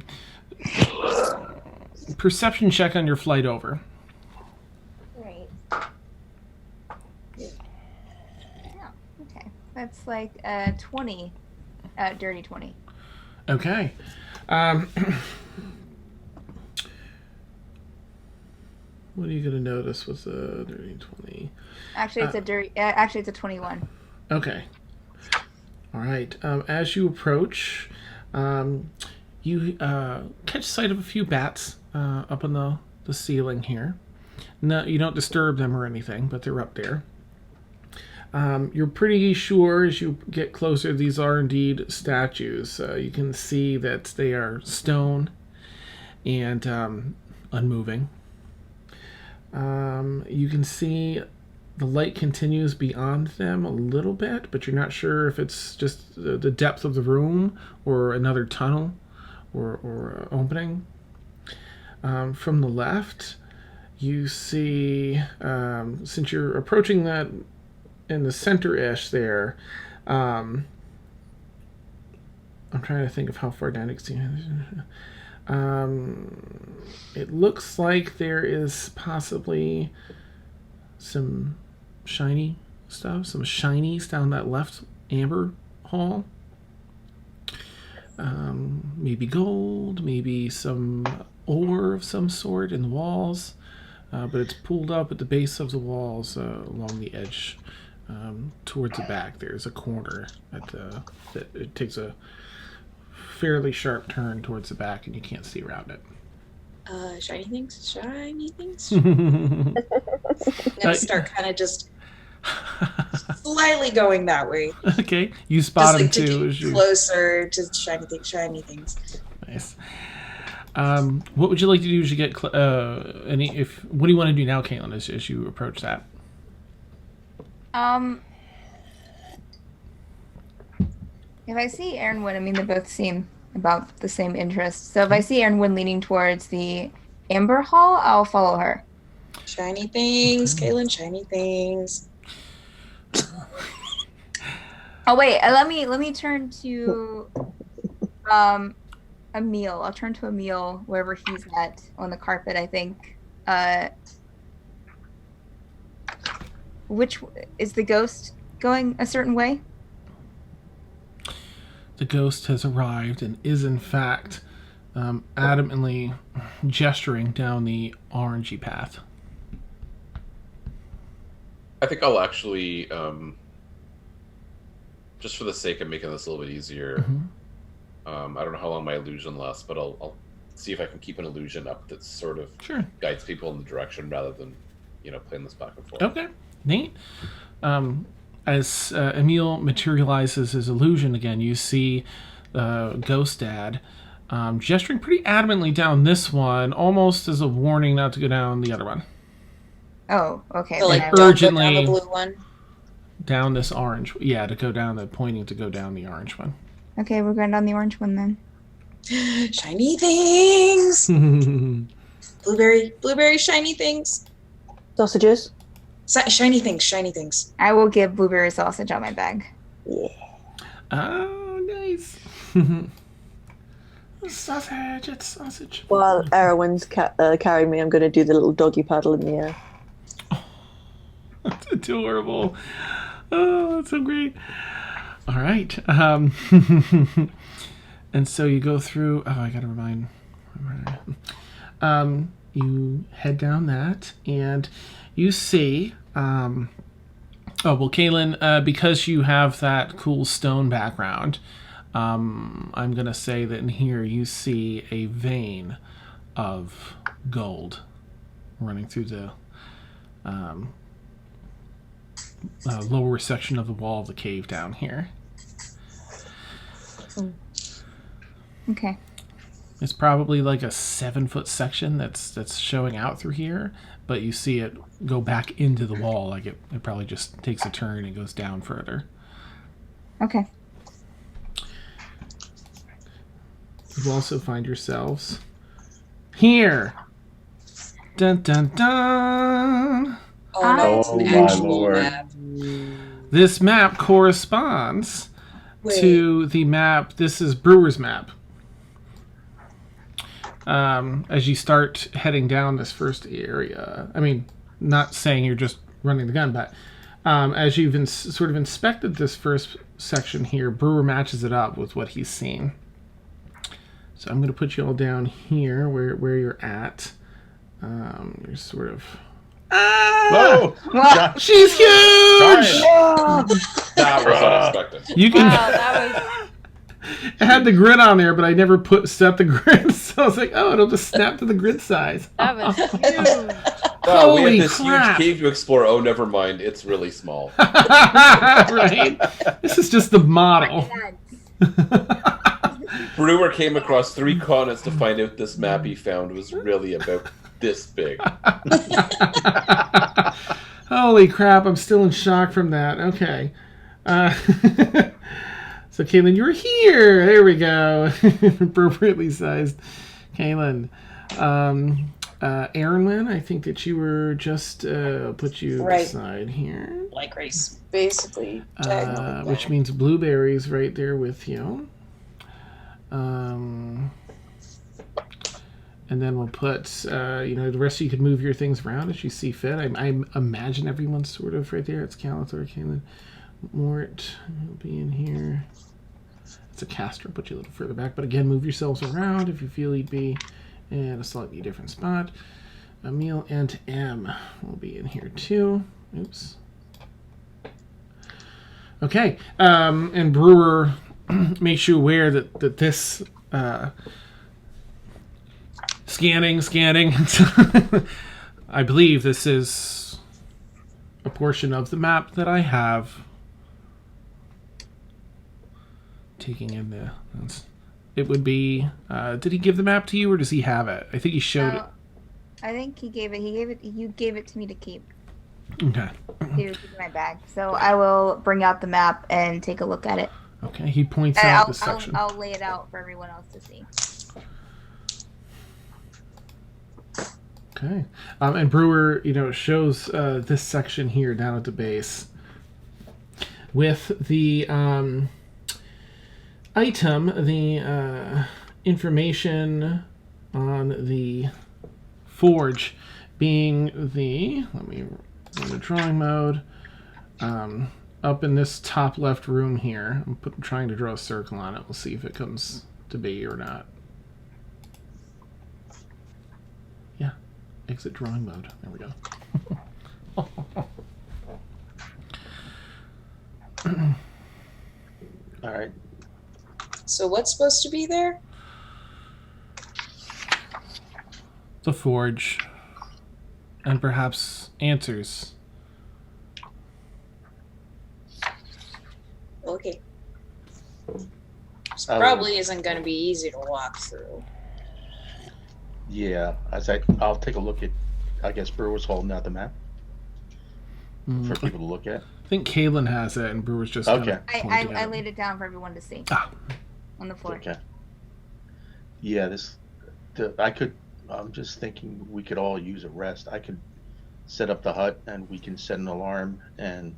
perception check on your flight over. Right. Yeah. Okay. That's like 20. Dirty 20. Okay. What are you gonna notice with the dirty 20? Actually, it's a dirty. Actually, it's a 21. Okay. All right. As you approach, you catch sight of a few bats up on the ceiling here. No, you don't disturb them or anything, but they're up there. You're pretty sure as you get closer, these are indeed statues. You can see that they are stone and unmoving. You can see the light continues beyond them a little bit, but you're not sure if it's just the depth of the room or another tunnel or opening. From the left, you see, since you're approaching that in the center-ish there, I'm trying to think of how far down you can see. It looks like there is possibly some shiny stuff, some shinies down that left amber hall. Maybe gold, maybe some ore of some sort in the walls, but it's pulled up at the base of the walls along the edge towards the back. There's a corner that it takes a fairly sharp turn towards the back, and you can't see around it. Shiny things. I'm gonna start kind of just slightly going that way. Okay, you spot Just him like too. to As get you... closer to shiny things. Nice. What would you like to do as you get what do you want to do now, Caelynn, as you approach that? If I see Aaronwood, I mean, they both seem about the same interest. So if I see Aaronwood leaning towards the Amber Hall, I'll follow her. Shiny things, Caelynn, shiny things. Oh wait, let me turn to Emil. I'll turn to Emil wherever he's at on the carpet, I think. Which is the ghost going a certain way? The ghost has arrived and is in fact adamantly gesturing down the orangey path. I think I'll actually, just for the sake of making this a little bit easier, I don't know how long my illusion lasts, but I'll see if I can keep an illusion up that sort of guides people in the direction rather than, playing this back and forth. Okay, neat. As Emil materializes his illusion again, you see Ghost Dad gesturing pretty adamantly down this one, almost as a warning not to go down the other one. Oh, okay. So, Like don't urgently go down the blue one. down this orange. Yeah, to go down pointing to go down the orange one. Okay, we're going down the orange one then. Shiny things. Blueberry, shiny things. Sausages. Shiny things. I will give blueberry sausage on my bag. Yeah. Oh, nice. Sausage, it's sausage. While Erwin's carrying me, I'm going to do the little doggy paddle in the air. That's adorable. Oh, that's so great. All right. And so you go through. Oh, I got to remind. You head down that, and you see. Caelynn, because you have that cool stone background, I'm going to say that in here you see a vein of gold running through the lower section of the wall of the cave down here. Okay. It's probably like a 7-foot section that's showing out through here, but you see it go back into the wall. Like it probably just takes a turn and goes down further. Okay. You also find yourselves here. Dun dun dun. Oh, no, it's an Oh, my actual lord. map. This map corresponds to the map. This is Brewers Map. As you start heading down this first area, I mean, not saying you're just running the gun, but as you've sort of inspected this first section here, Brewer matches it up with what he's seen. So I'm going to put you all down here where you're at. You're sort of... Whoa! She's huge! That was unexpected. You can... Wow, that was... I had the grid on there, but I never set the grid, so I was like, oh, it'll just snap to the grid size. That was huge. Wow, we Holy have this crap. huge cave to explore. Oh, never mind. It's really small. Right? This is just the model. Brewer came across 3 continents to find out this map he found was really about this big. Holy crap, I'm still in shock from that. Okay. So, Caelynn, you're here. There we go. Appropriately sized. Caelynn. Erin, I think that you were just put you aside here. Like race, basically. Which means Blueberry's right there with you. And then we'll put, the rest of you could move your things around as you see fit. I imagine everyone's sort of right there. It's Calathor, Caelynn. Mort will be in here. It's a caster, put you a little further back. But again, move yourselves around if you feel you'd be in a slightly different spot. Emil and M will be in here too. Oops. Okay. And Brewer makes you aware that this scanning. I believe this is a portion of the map that I have. Taking in it would be. Did he give the map to you, or does he have it? I think he showed it. I think he gave it. You gave it to me to keep. Okay. To keep in my bag. So I will bring out the map and take a look at it. Okay. He points out this section. I'll lay it out for everyone else to see. Okay. And Brewer, shows this section here down at the base with the item, the information on the forge being let me run the drawing mode, up in this top left room here. I'm trying to draw a circle on it. We'll see if it comes to be or not. Yeah, exit drawing mode. There we go. All right. So what's supposed to be there? The forge. And perhaps answers. Okay. This probably isn't going to be easy to walk through. Yeah, I'll take a look at. I guess Brewer's holding out the map for people to look at. I think Caelynn has it, and Brewer's just okay. I laid it down for everyone to see. On the floor. Okay. Yeah, I'm just thinking we could all use a rest. I could set up the hut and we can set an alarm and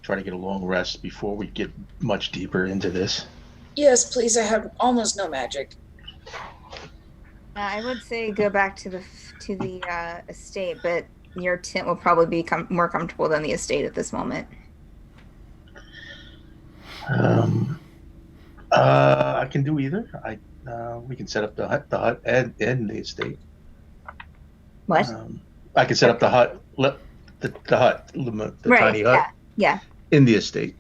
try to get a long rest before we get much deeper into this. Yes, please. I have almost no magic. I would say go back to the estate, but your tent will probably be more comfortable than the estate at this moment. I can do either. We can set up the hut and the estate. What? I can set up the hut, the tiny hut. Yeah. In the estate.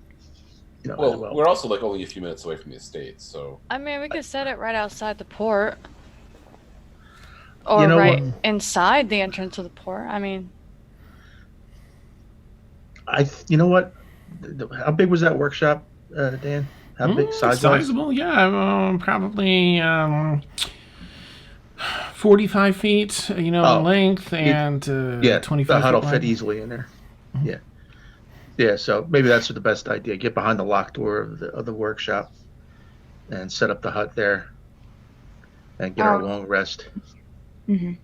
We're also only a few minutes away from the estate, so. I mean, we could set it right outside the port. Or inside the entrance of the port. I mean. You know what? How big was that workshop, Dan? How big? Sizable, yeah. Probably 45 feet, in length, and 25 the hut will feet fit wide. easily in there. Yeah. Yeah, so maybe that's the best idea. Get behind the locked door of the workshop and set up the hut there and get our long rest. Mm-hmm.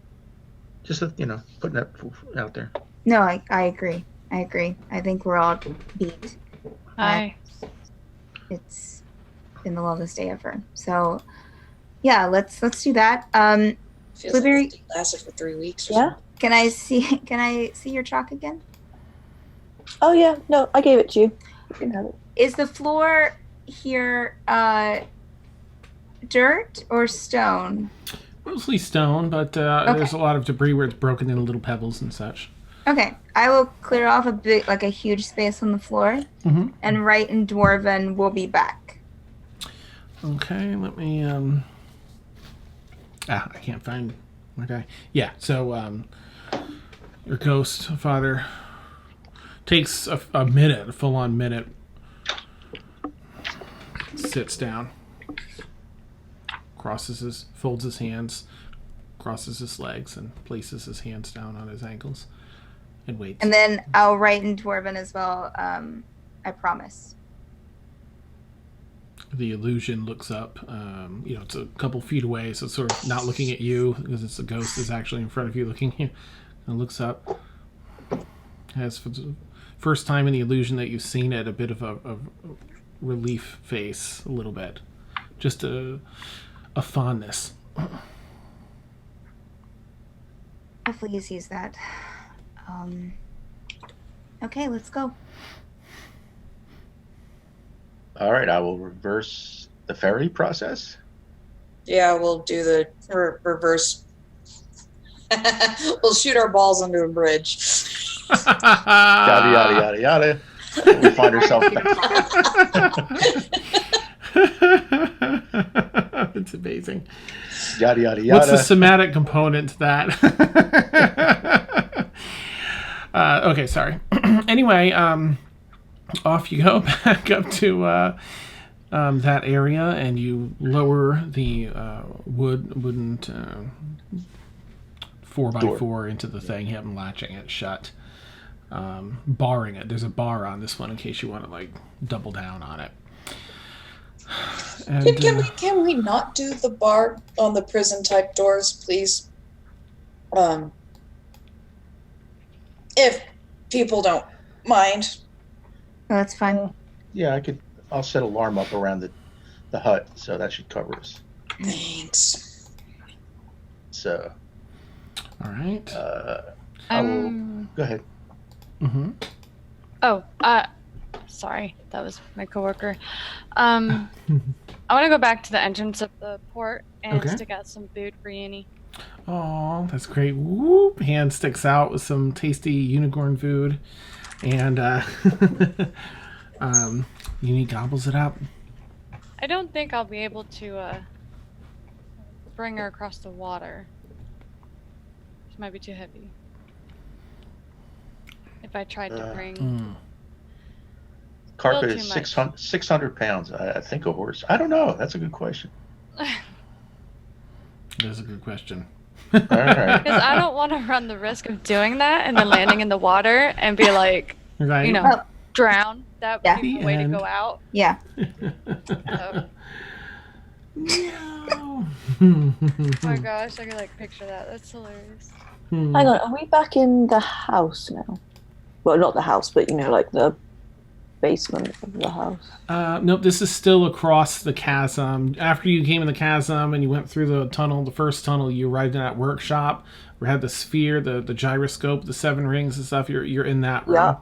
Just, putting that out there. No, I agree. I think we're all beat. Aye. it's been the longest day ever. So, yeah, let's do that. Feels Blueberry, like it lasted for 3 weeks. Or Yeah. something. can I see your chalk again? Oh yeah, no, I gave it to you. You can have it. Is the floor here dirt or stone? Mostly stone, but there's a lot of debris where it's broken into little pebbles and such. Okay, I will clear off a huge space on the floor, and write in Dwarven, we'll be back. Okay, let me, I can't find my guy. Yeah, so, your ghost father takes a minute, a full-on minute, sits down, folds his hands, crosses his legs, and places his hands down on his ankles, and waits. And then I'll write in Dwarven as well, I promise. The illusion looks up. It's a couple feet away, so it's sort of not looking at you because it's a ghost is actually in front of you looking at you. And looks up. Has for the first time in the illusion that you've seen it, a bit of a relief face, a little bit. Just a fondness. Hopefully he sees that. Okay, let's go. All right, I will reverse the ferry process. Yeah, we'll do the reverse. We'll shoot our balls under a bridge. Yada yada yada yada. We find ourselves back. It's amazing. Yada yada yada. What's the somatic component to that? Okay, sorry. Anyway, off you go back up to that area, and you lower the wooden 4x4 into the thing, him latching it shut, barring it. There's a bar on this one in case you want to double down on it. And, can we not do the bar on the prison type doors, please? If people don't mind. Oh, that's fine. Yeah, I'll set alarm up around the hut, so that should cover us. Thanks. So. All right. I will go ahead. Mm-hmm. Oh, sorry, that was my coworker. I want to go back to the entrance of the port and stick out some food for Uni. Oh, that's great. Whoop! Hand sticks out with some tasty unicorn food, and Uni gobbles it up. I don't think I'll be able to bring her across the water. She might be too heavy. If I tried to bring... Carpet is 600 pounds. I think a horse. I don't know. That's a good question. That's a good question. All right. Because I don't want to run the risk of doing that and then landing in the water and be like, right. drown. That would be the way to go out. Yeah. Oh my gosh, I could picture that. That's hilarious. Hang on, are we back in the house now? Well, not the house, but the basement of the house. Nope, this is still across the chasm. After you came in the chasm and you went through the tunnel, the first tunnel, you arrived in that workshop where had the sphere, the gyroscope, the 7 rings and stuff. You're in that room. Yeah.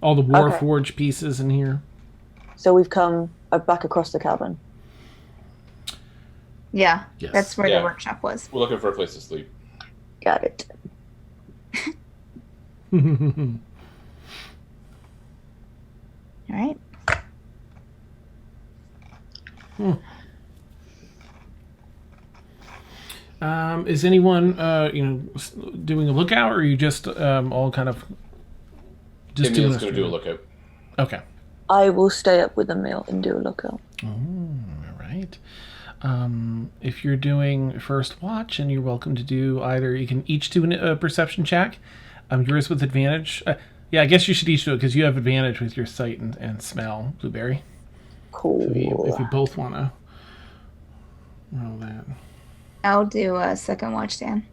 All the Warforged pieces in here. So we've come back across the cabin. Yeah, yes. That's where the workshop was. We're looking for a place to sleep. Got it. All right. Is anyone, doing a lookout, or are you just all kind of just doing? Going to do a lookout. Okay. I will stay up with the meal and do a lookout. Oh, all right. If you're doing first watch, and you're welcome to do either, you can each do a perception check. Yours with advantage. Yeah, I guess you should each do it because you have advantage with your sight and smell, Blueberry. Cool. So if you both want to roll that. I'll do a second watch, Dan.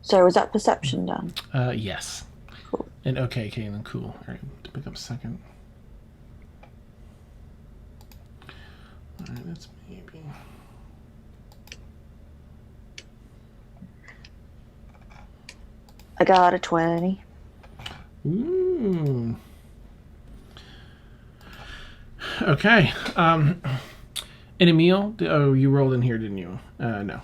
So is that perception, Dan? Yes. Cool. And okay, Caelynn, cool. All right, to pick up second. right, that's maybe. I got a 20. Ooh. Okay. And Emil, you rolled in here, didn't you? No.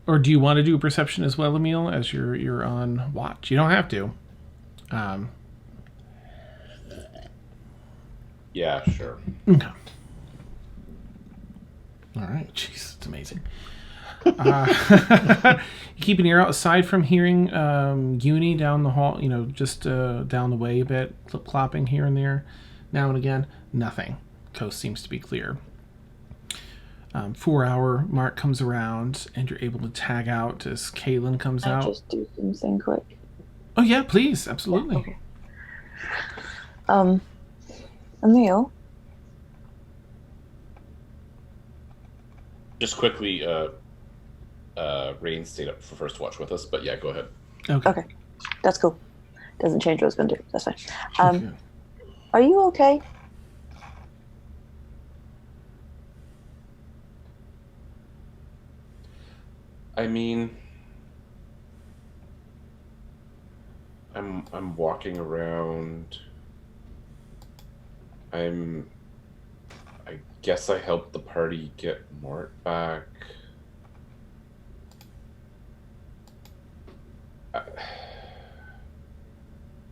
Or do you want to do a perception as well, Emil, as you're on watch? You don't have to. Yeah, sure. Okay. All right. Jeez, it's amazing. You keep an ear out aside from hearing Uni down the hall, just down the way a bit, clip-clopping here and there, now and again. Nothing. Coast seems to be clear. 4-hour mark comes around, and you're able to tag out as Caelynn comes I'll out. just do something quick. Oh yeah, please, absolutely. Okay. Emil? Just quickly, Rain stayed up for first watch with us, but yeah, go ahead. Okay. That's cool. Doesn't change what I was going to do. That's fine. Okay. Are you okay? I mean, I'm walking around. I guess I helped the party get Mort back.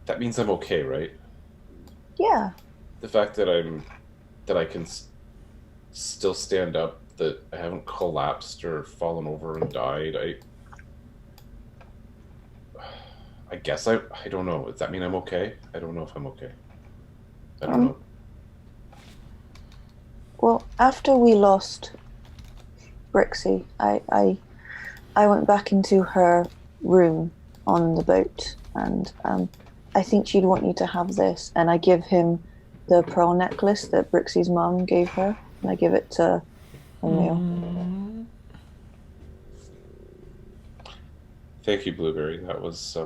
That means I'm okay, right? Yeah. The fact that I can still stand up, that I haven't collapsed or fallen over and died. I guess I don't know. Does that mean I'm okay? I don't know if I'm okay. I don't know. Well, after we lost Brixie, I went back into her room on the boat, and I think she'd want you to have this, and I give him the pearl necklace that Brixie's mom gave her, and I give it to Emil. Thank you, Blueberry. That was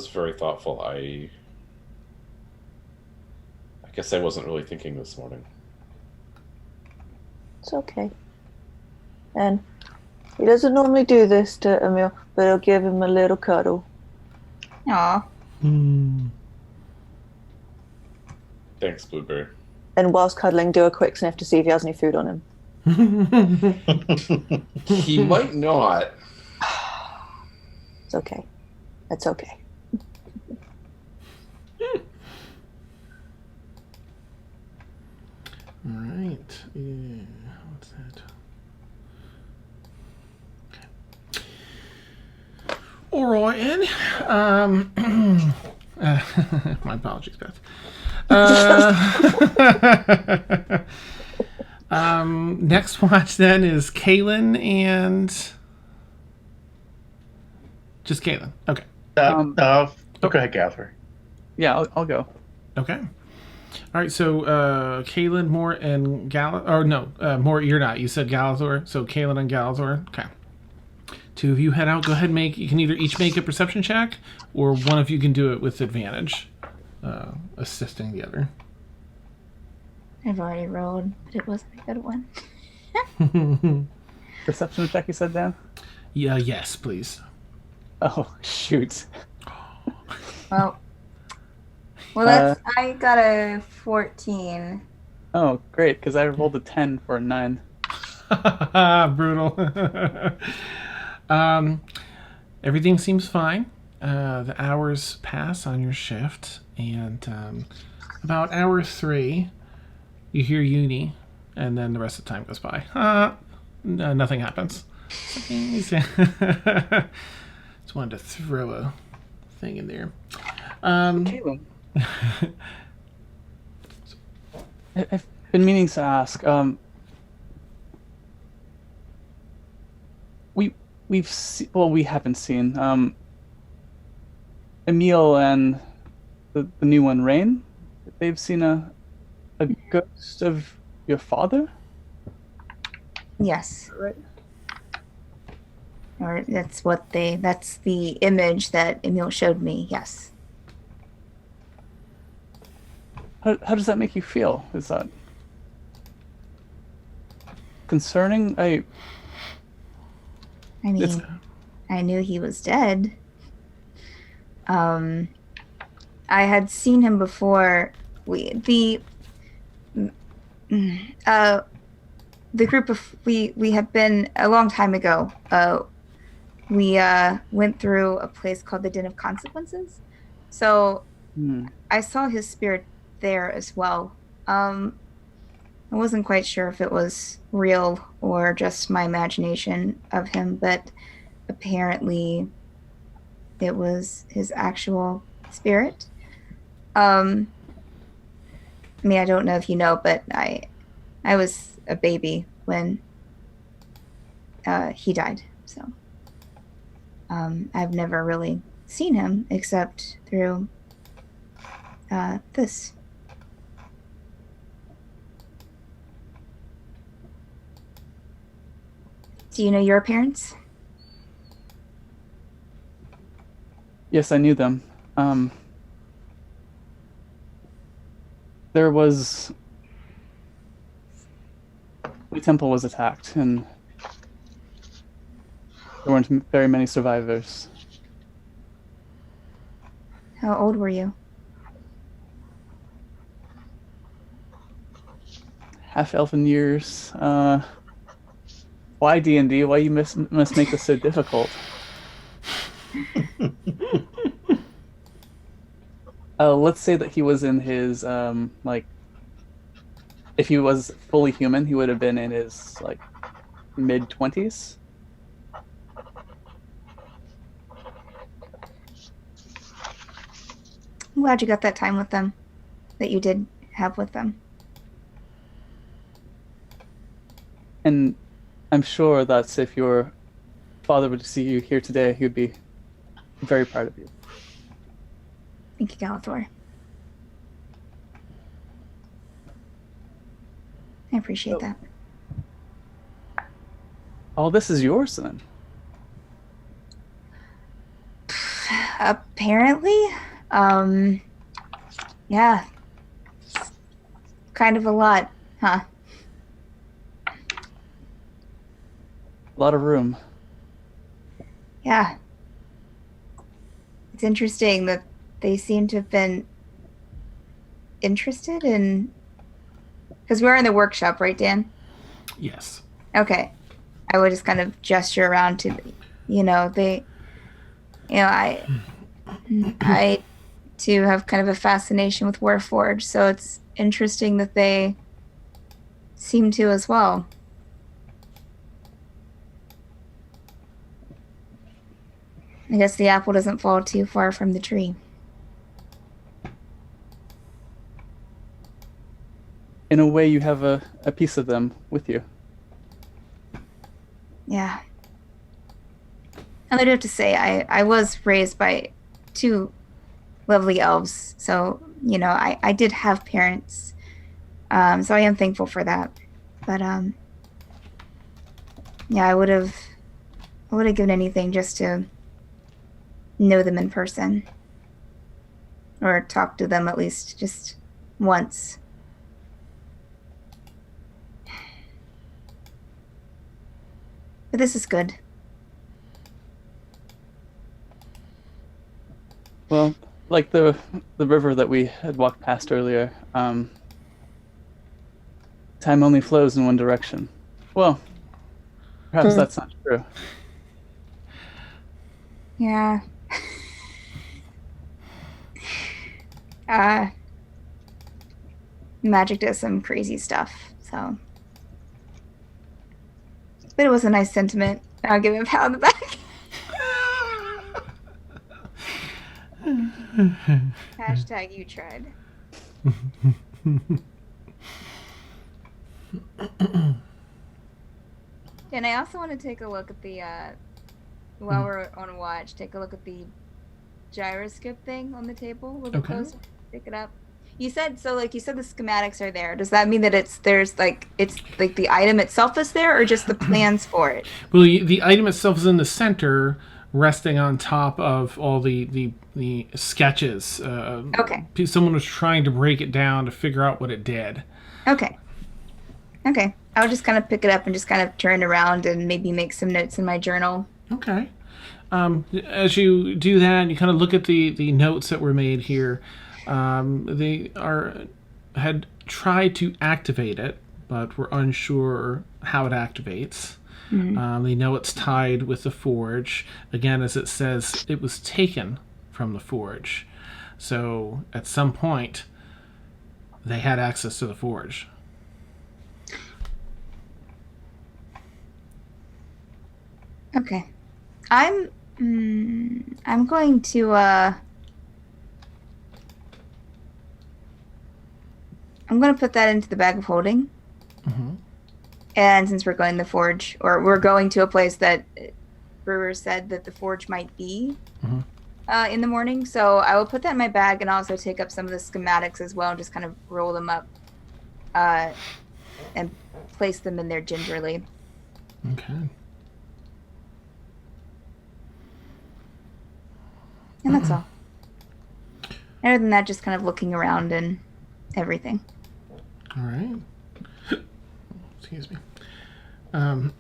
very thoughtful. I guess I wasn't really thinking this morning. It's okay. And he doesn't normally do this to Emil, but I'll give him a little cuddle. Aw. Thanks, Blueberry. And whilst cuddling, do a quick sniff to see if he has any food on him. He might not. It's okay. It's okay. All right. Yeah. What's that? All right, my apologies, Beth. Next watch then is Caelynn and just Caelynn. Okay. Okay, Catherine. Yeah, I'll go. Okay. All right. So Caelynn, Mort, and Mort, you're not. You said Galithor. So Caelynn and Galithor. Okay. Two of you head out. Go ahead and you can either each make a perception check, or one of you can do it with advantage, assisting the other. I've already rolled, but it wasn't a good one. Perception check, you said, Dan? Yeah. Yes, please. Oh, shoot. Well, that's I got a 14. Oh, great, because I rolled a 10 for a 9. Brutal. Everything seems fine. The hours pass on your shift, and about hour 3, you hear Uni, and then the rest of the time goes by. Nothing happens. Just wanted to throw a thing in there. Caelynn. I've been meaning to ask. We haven't seen Emil and the new one, Rain. They've seen a ghost of your father. Yes. Right. Or that's the image that Emil showed me. Yes. How does that make you feel? Is that concerning. I It's- mean, I knew he was dead. I had seen him before. The group of we had been a long time ago. We went through a place called the Djinn of Consequences. So I saw his spirit there as well. I wasn't quite sure if it was real or just my imagination of him, but apparently it was his actual spirit. I mean, I don't know if you know, but I was a baby when he died, so I've never really seen him except through this. Do you know your parents? Yes, I knew them. There was... The temple was attacked, and there weren't very many survivors. How old were you? Half-elven years. Why D&D? Why you must make this so difficult? Let's say that he was in his, if he was fully human, he would have been in his, mid-20s. I'm glad you got that time with them, that you did have with them. And I'm sure that if your father were to see you here today, he would be very proud of you. Thank you, Galathor. I appreciate that. All this is yours, then? Apparently. Yeah. Kind of a lot, huh? A lot of room. Yeah. It's interesting that they seem to have been interested in... Because we're in the workshop, right, Dan? Yes. Okay. I would just kind of gesture around to, I too have kind of a fascination with Warforged, so it's interesting that they seem to as well. I guess the apple doesn't fall too far from the tree. In a way, you have a piece of them with you. Yeah. And I do have to say, I was raised by two lovely elves, so, I did have parents. So I am thankful for that. But, yeah, I would have given anything just to know them in person. Or talk to them at least just once. But this is good. Well, like the river that we had walked past earlier, time only flows in one direction. Well, perhaps that's not true. Yeah. Magic does some crazy stuff, so. But it was a nice sentiment. I'll give him a pat on the back. Hashtag you tried. And I also want to take a look at the, while we're on watch, take a look at the gyroscope thing on the table a little closer. Pick it up. You said the schematics are there. Does that mean that it's the item itself is there, or just the plans for it? Well, the item itself is in the center, resting on top of all the sketches. Okay. Someone was trying to break it down to figure out what it did. Okay. I'll just kind of pick it up and just kind of turn around and maybe make some notes in my journal. Okay. As you do that, you kind of look at the notes that were made here. They had tried to activate it, but were unsure how it activates. They know it's tied with the forge. Again, as it says, it was taken from the forge. So at some point, they had access to the forge. Okay. I'm going to I'm going to put that into the bag of holding. And since we're going to the forge, or we're going to a place that Brewer said that the forge might be in the morning, so I will put that in my bag and also take up some of the schematics as well and just kind of roll them up and place them in there gingerly. Okay. And that's all. Other than that, just kind of looking around and everything. All right. Excuse me. All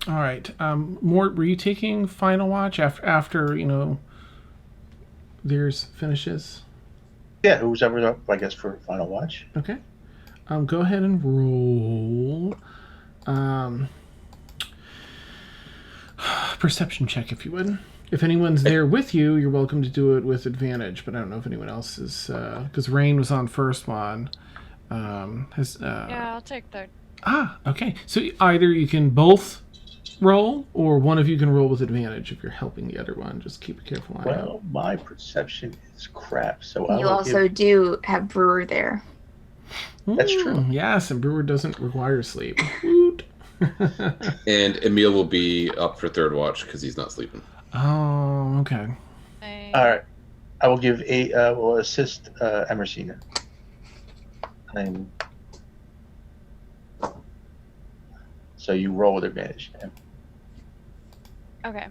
right. Mort, were you taking final watch after theirs finishes? Yeah, who's ever up, I guess, for final watch. Okay. Go ahead and roll. Perception check, if you would. If anyone's there with you, you're welcome to do it with advantage. But I don't know if anyone else is, because Rain was on first one. Yeah, I'll take third. Okay. So either you can both roll, or one of you can roll with advantage if you're helping the other one. Just keep a careful eye out. Well, my perception is crap, so You also do have Brewer there. That's true. Yes, and Brewer doesn't require sleep. And Emil will be up for third watch because he's not sleeping. Oh, okay. All right. I will give will assist Emersina. So you roll with advantage. Okay.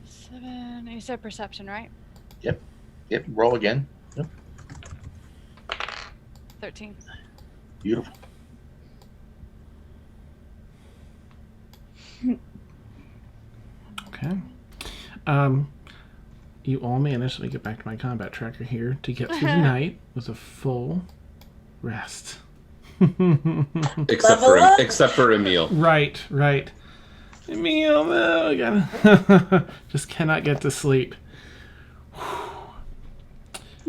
Seven. You said perception, right? Yep. Roll again. Yep. 13. Beautiful. Okay. You all managed, let me get back to my combat tracker here, to get through the night with a full rest. Except for Emil. Right. Emil, no, again. Just cannot get to sleep.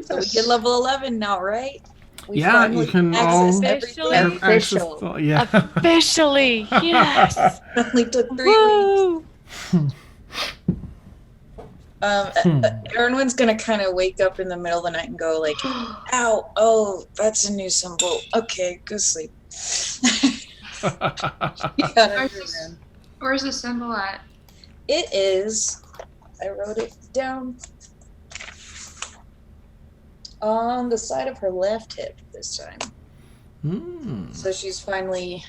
So we get level 11 now, right? We Yeah, you can all Officially. Official. Yeah. Officially, yes. It only took 3 weeks. Erwin's gonna kind of wake up in the middle of the night and go like, "Ow! Oh, that's a new symbol. Okay, go sleep." Where's the symbol at? It is. I wrote it down on the side of her left hip this time. So she's finally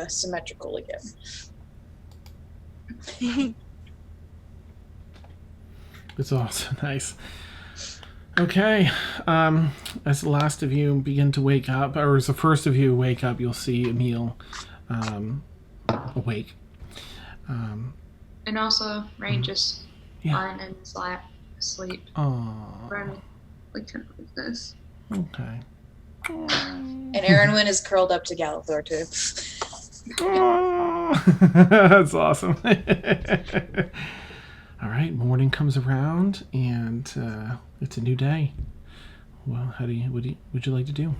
symmetrical again. It's also nice. Okay. As the last of you begin to wake up, or as the first of you wake up, you'll see Emil awake. And also, Rain just lying in his lap, asleep. Aww. We couldn't leave this. Okay. And Erwin is curled up to Galithor too. That's awesome. All right, morning comes around, and it's a new day. Well, what would you like to do?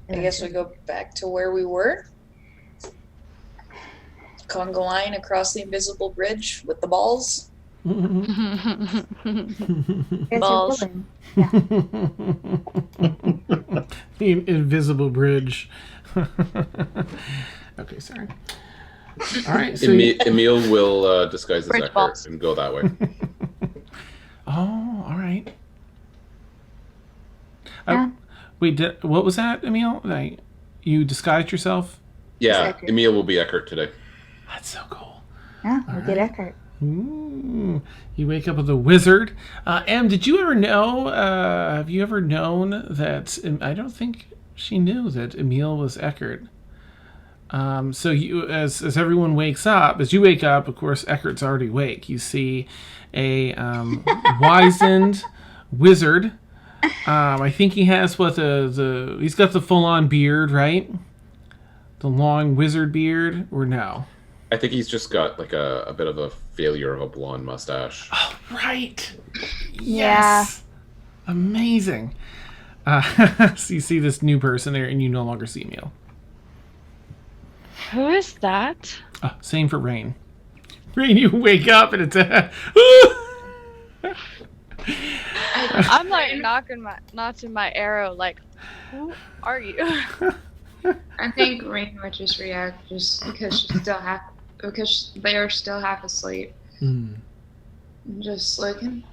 I guess we go back to where we were. Conga line across the invisible bridge with the balls. Balls. Yeah. The invisible bridge. Okay, sorry. All right, so Emil will disguise as Bridge Eckhart balls. and go that way. Oh, all right. Yeah. Wait, what was that, Emil? You disguised yourself? Yeah, Eckhart. Emil will be Eckhart today. That's so cool. Yeah, All we'll get right. Eckhart. Ooh, you wake up with a wizard. Em, did you ever know, have you ever known that, I don't think she knew that Emil was Eckert. So you, as everyone wakes up, as you wake up, of course, Eckert's already awake. You see a wizened wizard. I think he has he's got the full-on beard, right? The long wizard beard, or no? I think he's just got like a bit of a failure of a blonde mustache. Oh, right. Yeah. Yes. Amazing. So you see this new person there, and you no longer see Emil. Who is that? Same for Rain. Rain, you wake up and it's I'm like notching my arrow. Like, who are you? I think Rain would just react just because they are still half asleep. Just looking,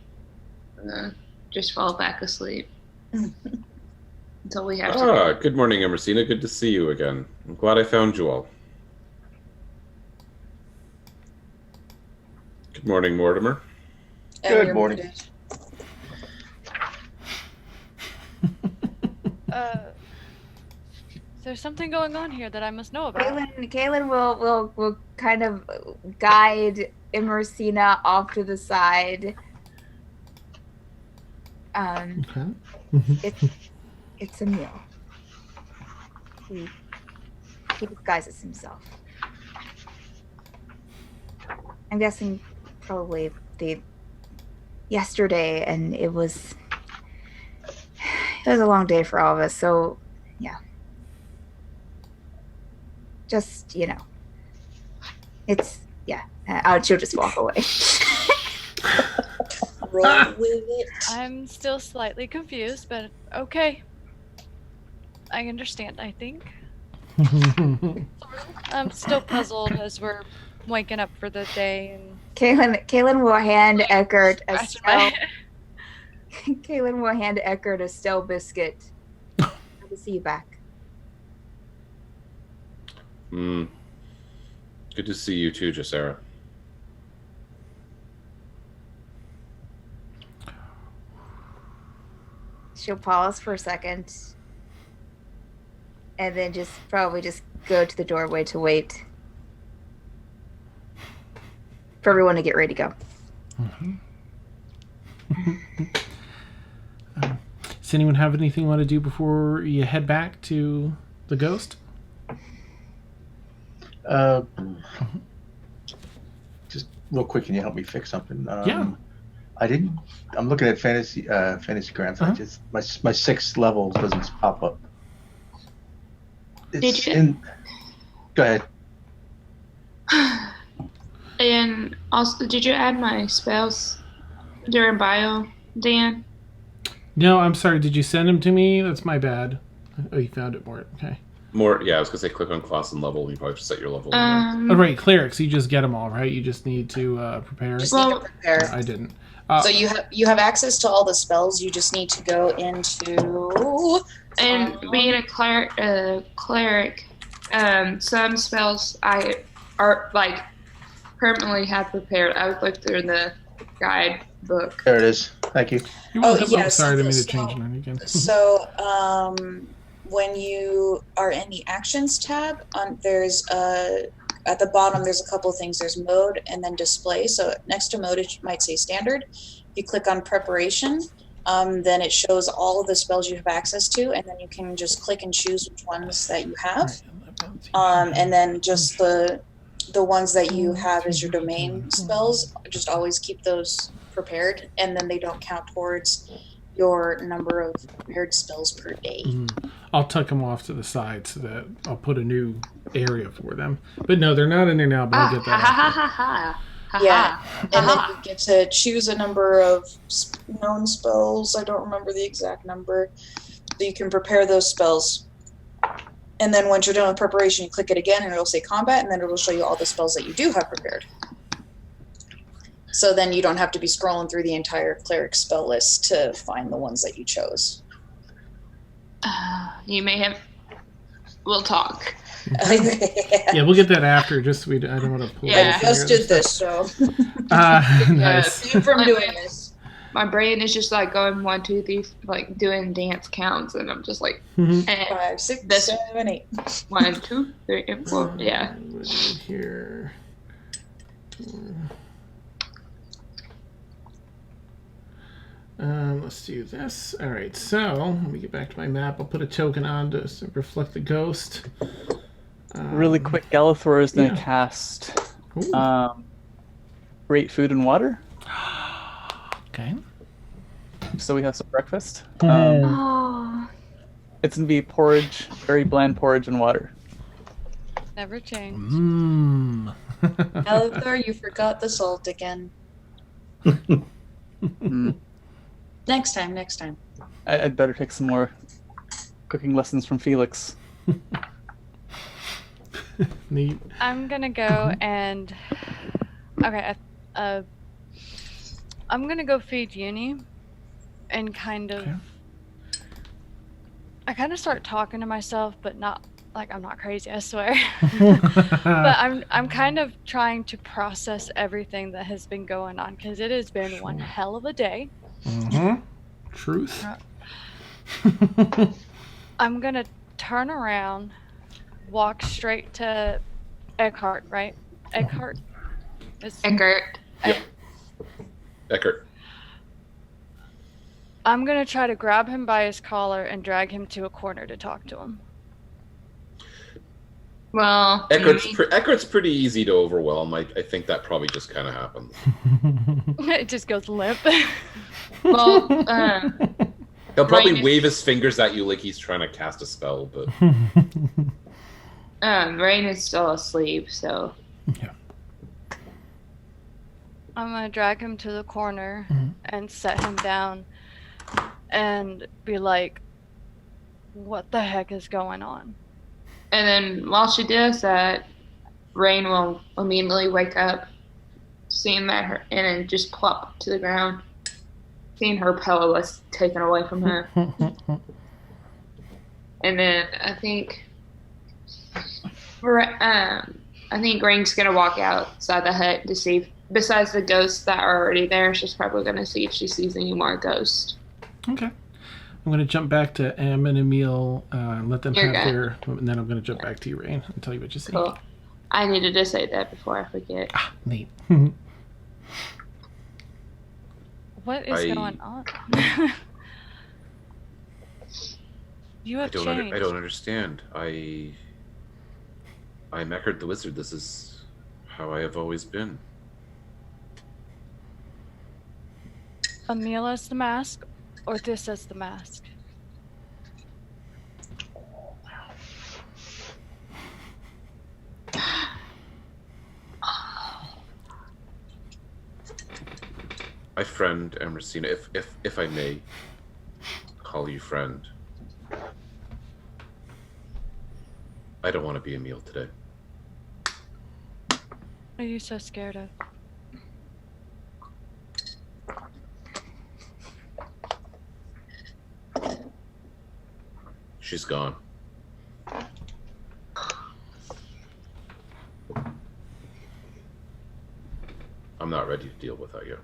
just fall back asleep until we have to. Good morning, Emersina. Good to see you again. I'm glad I found you all. Good morning, Mortimer. Good morning. There's something going on here that I must know about. Caelynn will kind of guide Emersina off to the side. Okay. It's Emil. He disguises himself. I'm guessing probably yesterday, and it was a long day for all of us. So, yeah. Just, she'll just walk away. Roll with it. I'm still slightly confused, but okay. I understand, I think. I'm still puzzled as we're waking up for the day. And Caelynn will hand Eckert a Caelynn will hand Eckert a Stell biscuit. Good to see you back. Good to see you too, Jacera. She'll pause for a second and then probably go to the doorway to wait for everyone to get ready to go. Does anyone have anything you want to do before you head back to the ghost? Just real quick, can you help me fix something? Yeah. I'm looking at fantasy grounds. My 6th level doesn't pop up. Go ahead. And also, did you add my spells during bio, Dan? No, I'm sorry. Did you send them to me? That's my bad. Oh, you found it, Mort. Okay. Yeah, I was gonna say click on class and level. You probably just set your level. Oh, right, clerics. You just get them all, right? You just need to prepare. Just need to prepare. I didn't. So you have access to all the spells. You just need to go into. And being a cleric, some spells I are like permanently have prepared. I would look through the guidebook. There it is. Thank you. Yes. Sorry, I didn't mean to change it again. So, when you are in the actions tab, there's at the bottom there's a couple of things. There's mode and then display. So next to mode it might say standard. If you click on preparation, then it shows all of the spells you have access to, and then you can just click and choose which ones that you have. And then just the ones that you have as your domain spells, just always keep those prepared, and then they don't count towards your number of prepared spells per day. I'll tuck them off to the side so that I'll put a new area for them. But no, they're not in there now, but I'll get that. Yeah, and then you get to choose a number of known spells. I don't remember the exact number. So you can prepare those spells. And then once you're done with preparation, you click it again and it'll say combat, and then it'll show you all the spells that you do have prepared. So then you don't have to be scrolling through the entire cleric spell list to find the ones that you chose. You may have... We'll talk. Yeah, we'll get that after. Just I don't want to pull. Yeah. I just did this, so Nice. keep from doing this. My brain is just like going 1, 2, 3, like doing dance counts, and I'm just like, 5, 6, This- 7, 8. 1, 2, 3, 4. Yeah. Here. Let's do this. All right, so let me get back to my map. I'll put a token on to reflect the ghost. Really quick, Galathor is going to yeah. cast Ooh. Great Food and Water. Okay. So we have some breakfast. Oh. It's going to be porridge, very bland porridge and water. Never change. Mmm. Althor, you forgot the salt again. Mm. Next time. I'd better take some more cooking lessons from Felix. Neat. I'm gonna go and okay. I'm gonna go feed Uni, and kind of. Okay. I kind of start talking to myself, but not like I'm not crazy. I swear. But I'm kind of trying to process everything that has been going on because it has been one hell of a day. Mm-hmm. Truth. I'm gonna turn around, walk straight to Eckhart, right? Eckhart? Eckert. Eckert. I'm gonna try to grab him by his collar and drag him to a corner to talk to him. Well, Eckert's pretty easy to overwhelm. I think that probably just kind of happens. It just goes limp. well, He'll probably Rain- wave his fingers at you like he's trying to cast a spell, but Rain is still asleep, so Yeah. I'm gonna drag him to the corner Mhm. and set him down and be like, what the heck is going on? and then while she does that, Rain will immediately wake up, seeing that her and then just plop to the ground, seeing her pillow was taken away from her. And then I think Rain's gonna walk outside the hut to see if, besides the ghosts that are already there, she's probably gonna see if she sees any more ghosts. Okay. I'm going to jump back to Em and Emil and let them You're have good. their... And then I'm going to jump back to you, Rain, and tell you what you see. Cool. I needed to say that before I forget. Ah, neat. What is going on? You have changed. I don't understand. I'm Eckert the Wizard. This is how I have always been. Emil as the mask, or this as the mask? My friend Emercina, if I may call you friend. I don't want to be Emil today. What are you so scared of? She's gone. I'm not ready to deal with that yet.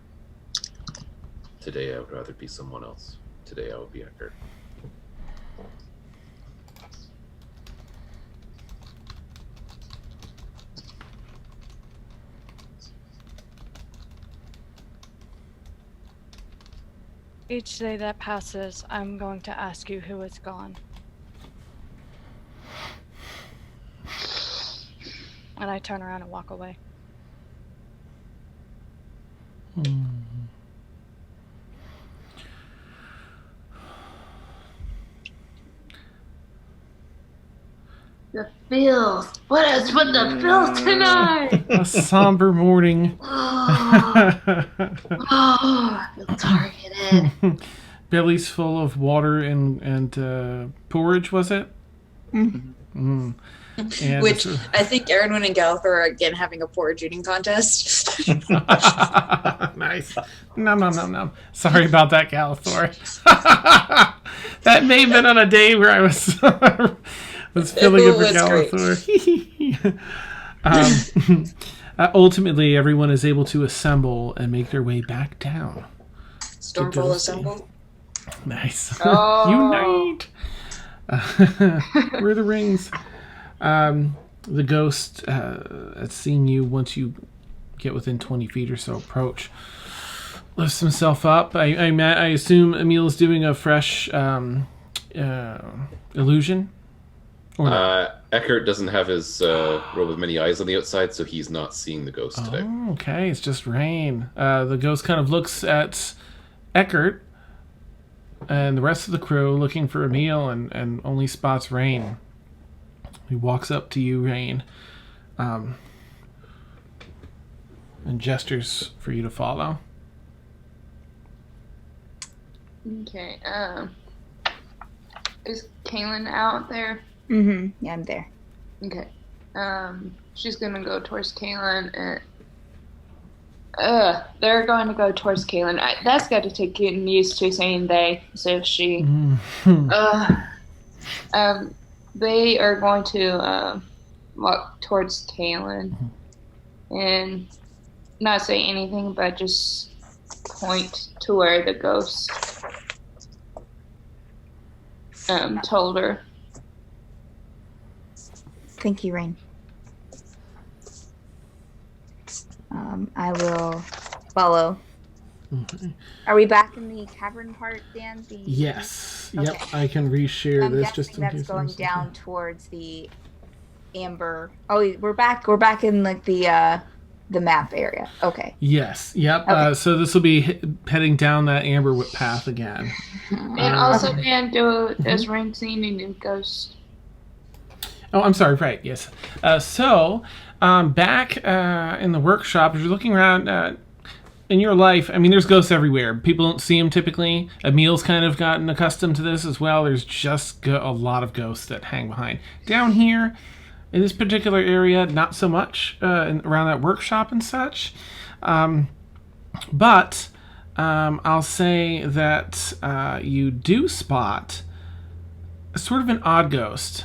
Today I would rather be someone else. Today I will be Eckert. Each day that passes, I'm going to ask you who is gone. And I turn around and walk away. The filth. What is with the filth tonight? A somber morning. I feel targeted. Belly's full of water and porridge, was it? Mm. And Which I think Erwin and Galathor are again having a porridge eating contest. Nice. Nom. Sorry about that, Galathor. That may have been on a day where I was That's filling It up was Galithor. Ultimately, everyone is able to assemble and make their way back down. Stormfall assembled. Nice. Oh. Unite! Where are the rings? The ghost, at seeing you once you get within 20 feet or so approach, lifts himself up. I assume Emil is doing a fresh illusion? Or no? Eckert doesn't have his robe of many eyes on the outside, so he's not seeing the ghost today. Oh, okay. It's just Rain. The ghost kind of looks at Eckert and the rest of the crew looking for Emil and only spots Rain. He walks up to you, Rain, and gestures for you to follow. Okay. Is Caelynn out there? Mm-hmm. Yeah, I'm there. Okay. She's gonna go towards Caelynn and they're going to go towards Caelynn. That's got to take getting used to saying they. So she they are going to walk towards Caelynn and not say anything, but just point to where the ghost told her. Thank you, Rain. I will follow. Okay. Are we back in the cavern part, Dan? Yes. Okay. Yep. I can reshare I'm this guessing just in that's case. going down towards the amber. Oh, we're back. We're back in like the map area. Okay. Yes. Yep. Okay. So this will be heading down that amber whip path again. And also, Dan, does Rain see any new ghosts? Oh, I'm sorry. Right. Yes. Back in the workshop, as you're looking around in your life, I mean, there's ghosts everywhere. People don't see them typically. Emil's kind of gotten accustomed to this as well. There's just a lot of ghosts that hang behind. Down here, in this particular area, not so much around that workshop and such. But I'll say that you do spot sort of an odd ghost.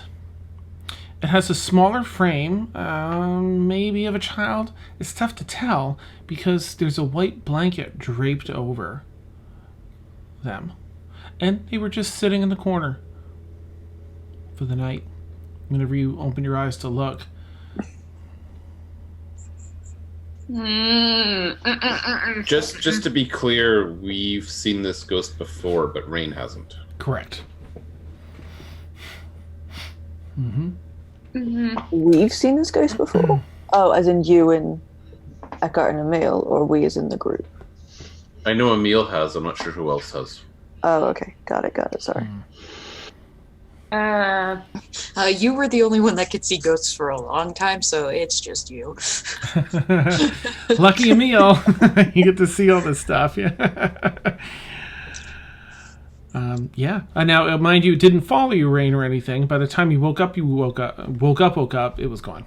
It has a smaller frame, maybe of a child. It's tough to tell because there's a white blanket draped over them. And they were just sitting in the corner for the night whenever you open your eyes to look. Just to be clear, we've seen this ghost before, but Rain hasn't. Correct. Mm-hmm. We've seen this ghost before? Oh, as in you and Eckart and Emil, or we as in the group? I know Emil has. I'm not sure who else has. Oh, okay. Got it. Sorry. You were the only one that could see ghosts for a long time, so it's just you. Lucky Emil. You get to see all this stuff. Yeah. Yeah. Now, mind you, it didn't follow you, Rain, or anything. By the time you woke up, it was gone.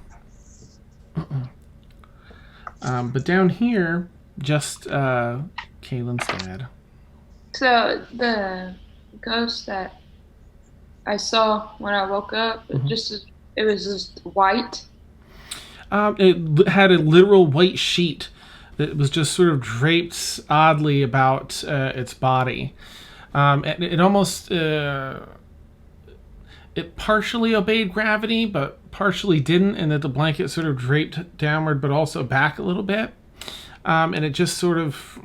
But down here, just Caelynn's dad. So the ghost that I saw when I woke up, it was just white. It had a literal white sheet that was just sort of draped oddly about its body. It almost it partially obeyed gravity, but partially didn't, and that the blanket sort of draped downward, but also back a little bit, and it just sort of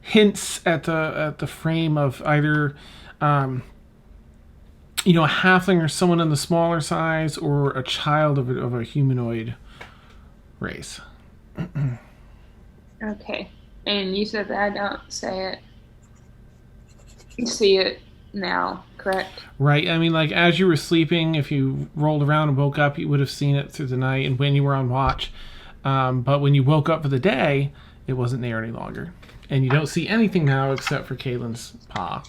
hints at the frame of either a halfling or someone in the smaller size, or a child of a humanoid race. Okay, and you said that I don't say it. You see it now, correct? Right. I mean, like, as you were sleeping, if you rolled around and woke up, you would have seen it through the night and when you were on watch. But when you woke up for the day, it wasn't there any longer. And you don't see anything now except for Caelynn's paw.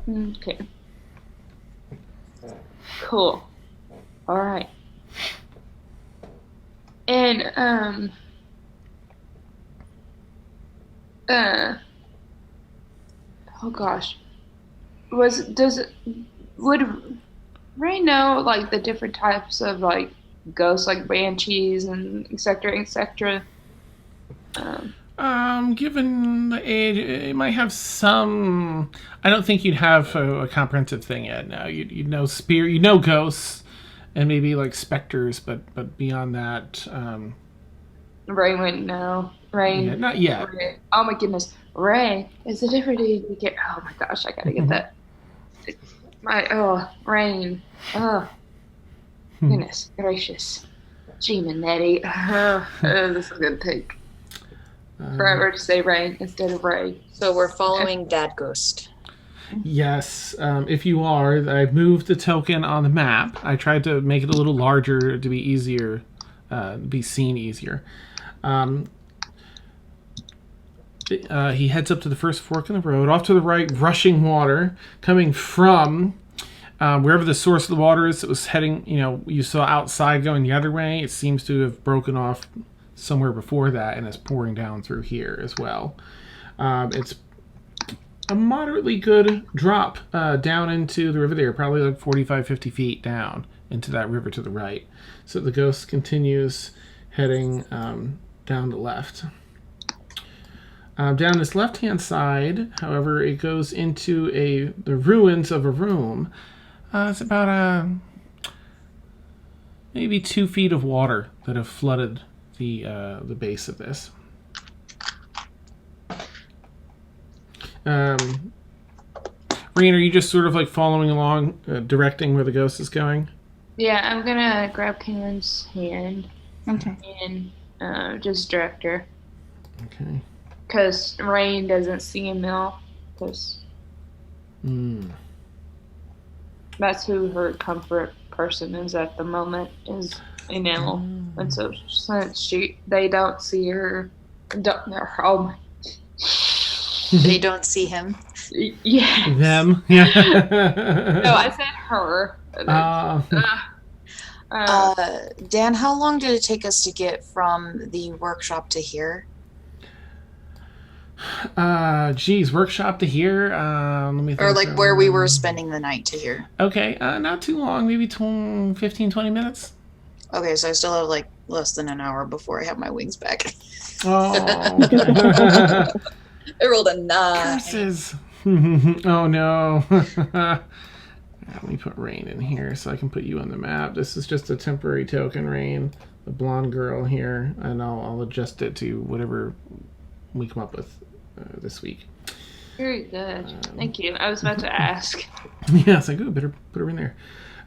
Okay. Cool. All right. And, oh gosh. would Ray know like the different types of like ghosts, like banshees and etc. etc.? Given the age, it might have some. I don't think you'd have a comprehensive thing yet. No, you'd know ghosts, and maybe like specters, but beyond that, Ray wouldn't know. Ray, yeah, not yet. Ray, oh my goodness, Ray is the difference you get. Oh my gosh, I gotta get that. Rain. Oh, goodness gracious, Demon Nettie. This is gonna take forever to say Rain instead of Ray. So we're following Dad Ghost. Yes, if you are, I've moved the token on the map. I tried to make it a little larger to be easier, be seen easier. He heads up to the first fork in the road. Off to the right, rushing water coming from wherever the source of the water is. It was heading, you saw outside going the other way. It seems to have broken off somewhere before that and is pouring down through here as well. It's a moderately good drop down into the river there, probably like 45, 50 feet down into that river to the right. So the ghost continues heading down the left. Down this left-hand side, however, it goes into the ruins of a room. It's about maybe 2 feet of water that have flooded the base of this. Rain, are you just sort of like following along, directing where the ghost is going? Yeah, I'm gonna grab Caelynn's hand. Okay. And just direct her. Okay. Because Rain doesn't see him now. Because that's who her comfort person is at the moment, is Enel. And so since they don't see her, They don't see him. Yeah. Them? Yeah. No, I said her. Dan, how long did it take us to get from the workshop to here? Workshop to here. Let me think. Or like where we were spending the night to here. Okay, not too long, maybe 15, 20 minutes. Okay, so I still have like less than an hour before I have my wings back. Oh. I rolled a 9. Curses. Oh no. Let me put Rain in here so I can put you on the map. This is just a temporary token, Rain, the blonde girl here, and I'll adjust it to whatever we come up with this week. Very good. Thank you. I was about to ask. Yeah, it's like, ooh, better put her in there.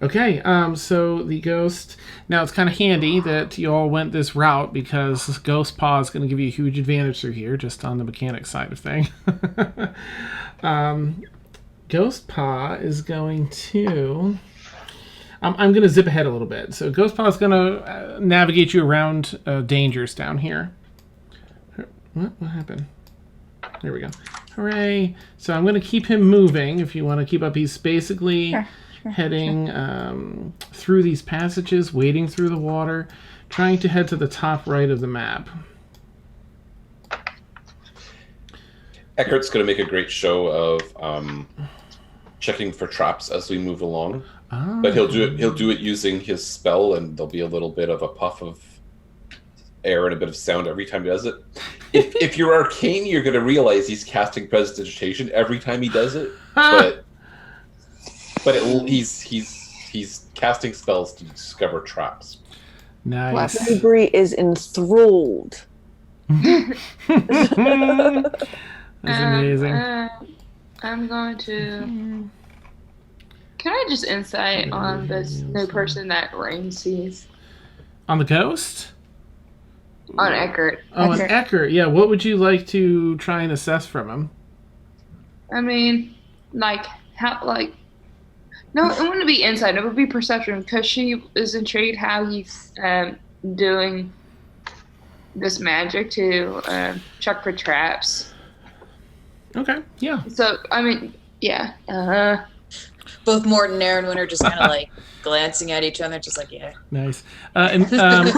Okay, so the ghost. Now, it's kind of handy that you all went this route because Ghost Paw is going to give you a huge advantage through here, just on the mechanic side of thing. Ghost Paw is going to... I'm going to zip ahead a little bit. So Ghost Paw is going to navigate you around dangers down here. What happened? There we go. Hooray. So I'm going to keep him moving if you want to keep up. He's basically heading through these passages, wading through the water, trying to head to the top right of the map. Eckert's going to make a great show of checking for traps as we move along. Oh. But he'll do it using his spell, and there'll be a little bit of a puff of air and a bit of sound every time he does it. If you're arcane, you're going to realize he's casting prestidigitation every time he does it. But he's casting spells to discover traps. Nice. Homebrew is enthralled. That's amazing. I'm going to... Can I just insight on this new person that Rain sees? On the ghost? On Eckert. Oh, on Eckert. Yeah, what would you like to try and assess from him? I mean, no, it wouldn't be insight. It would be perception, because she is intrigued how he's doing this magic to check for traps. Okay, yeah. So, I mean, yeah. Both Morton and Aaron are just kind of like glancing at each other, just like, yeah. Nice. And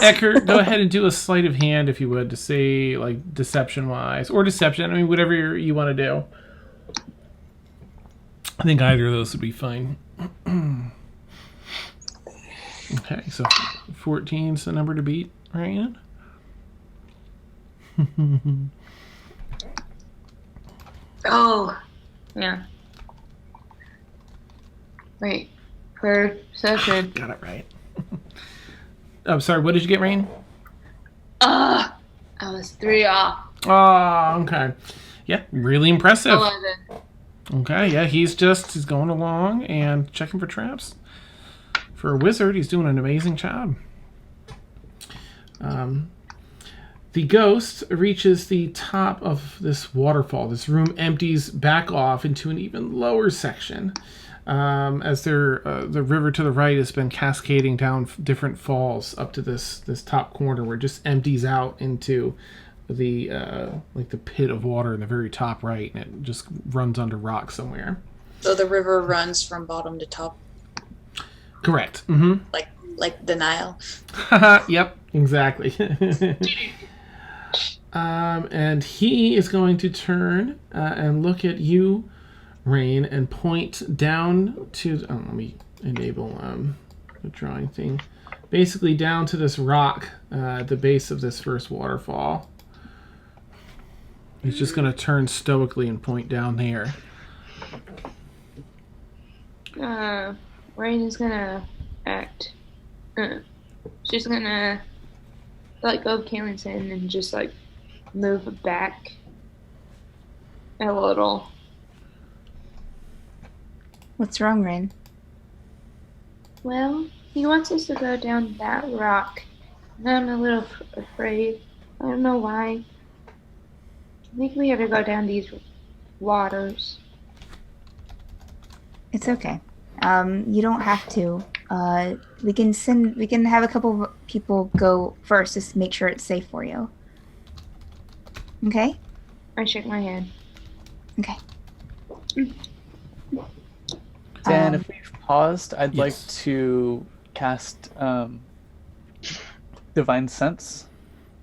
Eckert, go ahead and do a sleight of hand, if you would, to say, like, deception-wise. Or deception, I mean, whatever you want to do. I think either of those would be fine. Okay, so 14 is the number to beat, right? Oh, yeah. Wait, perception. Got it right. I'm sorry, what did you get, Rain? I was 3 off. Oh, okay. Yeah, really impressive. 11. Okay, yeah, he's going along and checking for traps. For a wizard, he's doing an amazing job. The ghost reaches the top of this waterfall. This room empties back off into an even lower section, as the river to the right has been cascading down different falls up to this top corner, where it just empties out into the like the pit of water in the very top right, and it just runs under rock somewhere. So the river runs from bottom to top. Correct. Mm-hmm. Like the Nile. Yep, exactly. And he is going to turn and look at you, Rain, and point down to. Oh, let me enable the drawing thing. Basically, down to this rock at the base of this first waterfall. He's just going to turn stoically and point down there. Rain is gonna act. She's gonna let go of Caelyn's hand and just like move back a little. What's wrong, Rain? Well, he wants us to go down that rock. And I'm a little afraid. I don't know why. I think we have to go down these waters. It's okay. You don't have to. We can have a couple of people go first just to make sure it's safe for you. Okay? I shake my head. Okay. Dan, if we've paused, I'd Yes. like to cast Divine Sense.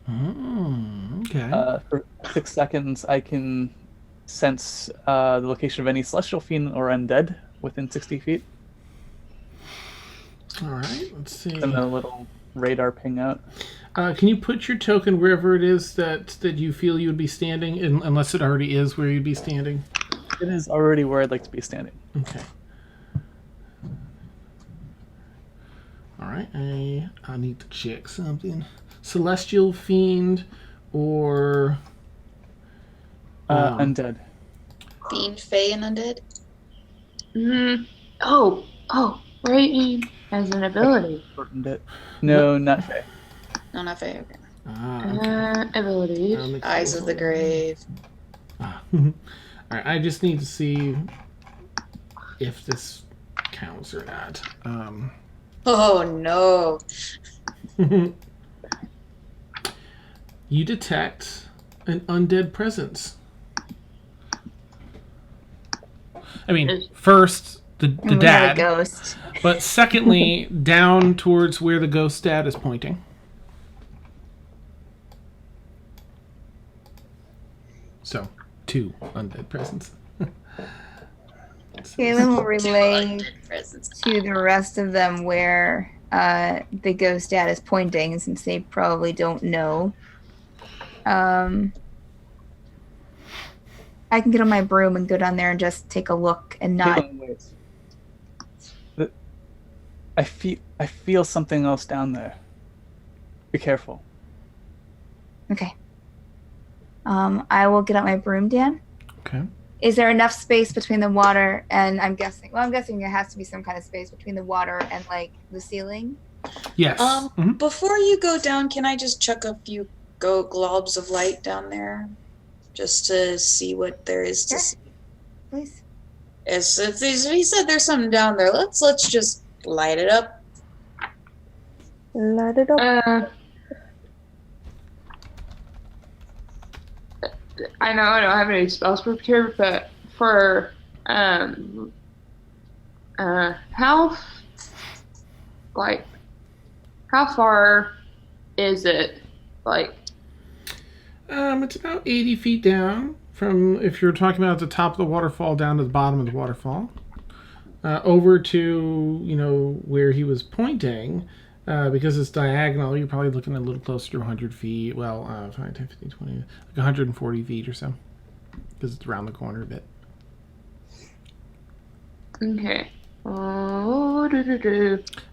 Okay. For 6 seconds, I can sense the location of any celestial fiend or undead within 60 feet. All right, let's see. And a little radar ping out. Can you put your token wherever it is that you feel you would be standing, unless it already is where you'd be standing? It is already where I'd like to be standing. Okay. All right, I need to check something. Celestial fiend or undead. Fiend, Fae, and undead. Oh, Rain has an ability. Shortened it. No, not Fae. No, not Fae. Okay. Okay. Abilities. Eyes of the Grave. All right, I just need to see if this counts or not. Oh no. You detect an undead presence. I mean, first the We have a dad, ghost. but secondly, down towards where the ghost dad is pointing. So, 2 undead presence. Caelynn will relay Undead presence. to the rest of them where the ghost dad is pointing, since they probably don't know. I can get on my broom and go down there and just take a look and not. Wait. I feel something else down there. Be careful. Okay. I will get out my broom, Dan. Okay. Is there enough space between the water and I'm guessing there has to be some kind of space between the water and like the ceiling? Yes. Mhm. Before you go down, can I just chuck a few globs of light down there, just to see what there is to Sure. see? Please. If he said there's something down there, let's just light it up. Light it up. I know I don't have any spells prepared, but for how far is it? Like, It's about 80 feet down from, if you're talking about the top of the waterfall down to the bottom of the waterfall. over to, where he was pointing, because it's diagonal, you're probably looking at a little closer to 100 feet. Well, 5, 10, 15, 20, like 140 feet or so, because it's around the corner a bit. Okay.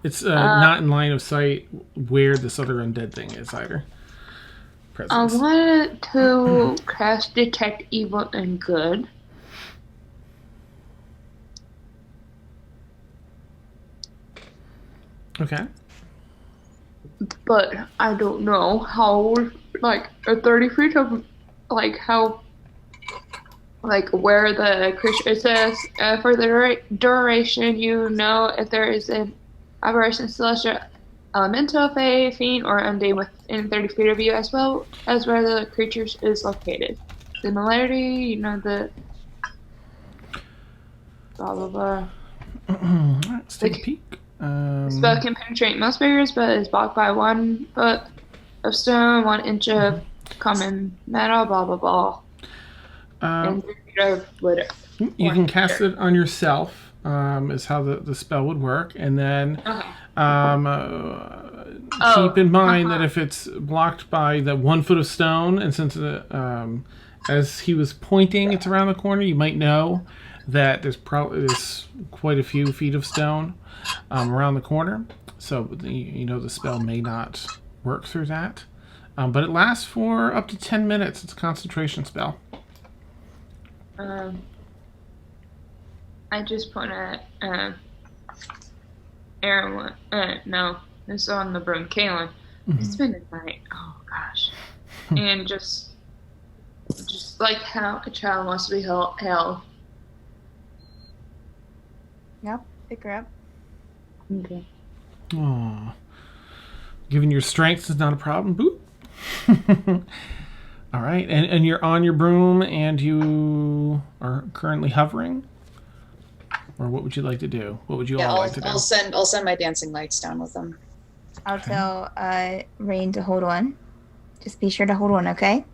It's not in line of sight where this other undead thing is either. Presence. I wanted to cast Detect Evil and Good. Okay. But I don't know how, like, 30 feet of, like, how, like, where the creature, it says, for the duration, if there is an aberration, celestial, elemental, fae, fiend, or undead within 30 feet of you, as well as where the creature is located. Similarity, the blah, blah, blah. Let's take a peek. Spell can penetrate most barriers, but is blocked by 1 foot of stone, 1 inch of common metal, blah, blah, blah. And 3 feet of wood. You can cast it on yourself, is how the spell would work. And then keep in mind that if it's blocked by the 1 foot of stone, and since as he was pointing, it's around the corner, you might know that there's quite a few feet of stone around the corner. So, the spell may not work through that. But it lasts for up to 10 minutes. It's a concentration spell. I just put Aaron. No, this is on the broom. Caelynn. It's been a night. Oh gosh. And just like how a child wants to be held. Yep, pick her up. Okay. Aww. Given your strength is not a problem. Boop. All right, and you're on your broom, and you are currently hovering, or what would you like to do? What would you all like to do? I'll send my dancing lights down with them. I'll tell Rain to hold on. Just be sure to hold on, okay?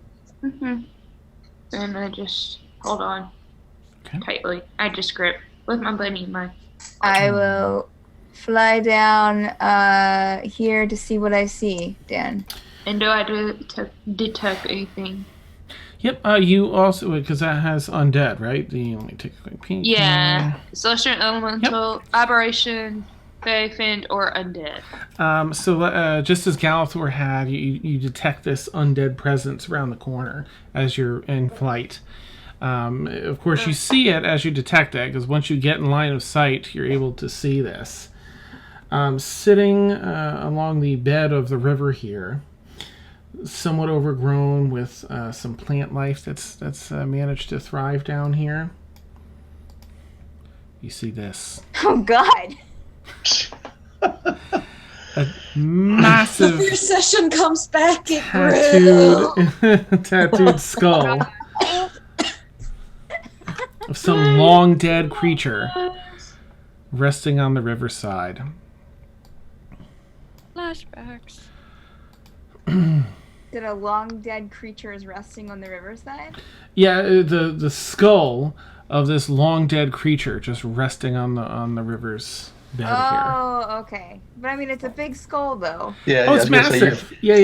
And I just hold on tightly. I just grip with my bunny in my. I will fly down here to see what I see, Dan. And do I detect anything? Yep, you also, because that has undead, right? Let me take a quick peek. Yeah. Celestial, elemental, aberration, fae, fiend, or undead. So just as Galathor had, you detect this undead presence around the corner as you're in flight. Of course, you see it as you detect it, because once you get in line of sight, you're able to see this. Sitting along the bed of the river here, somewhat overgrown with some plant life that's managed to thrive down here. You see this. Oh God! A massive Your session comes back. tattooed skull of some long dead creature resting on the riverside. Flashbacks. That a long dead creature is resting on the riverside? Yeah, the skull of this long dead creature just resting on the river's bed here. Oh, okay. But I mean, it's a big skull, though. Yeah, oh, it's massive. Yeah.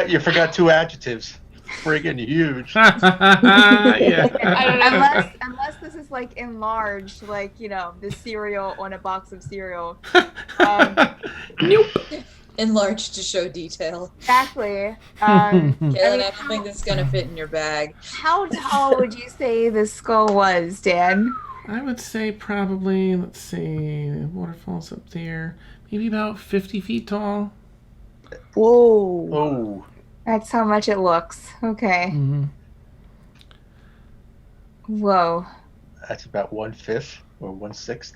You forgot 2 adjectives. Friggin' huge. Yeah. Unless this is like enlarged, like the cereal on a box of cereal. Nope. Enlarged to show detail. Exactly. Caelynn, I don't think that's gonna fit in your bag. How tall would you say the skull was, Dan? I would say probably, let's see, the waterfall's up there, maybe about 50 feet tall. Whoa. Oh. That's how much it looks. Okay. Mm-hmm. Whoa. That's about 1/5 or 1/6.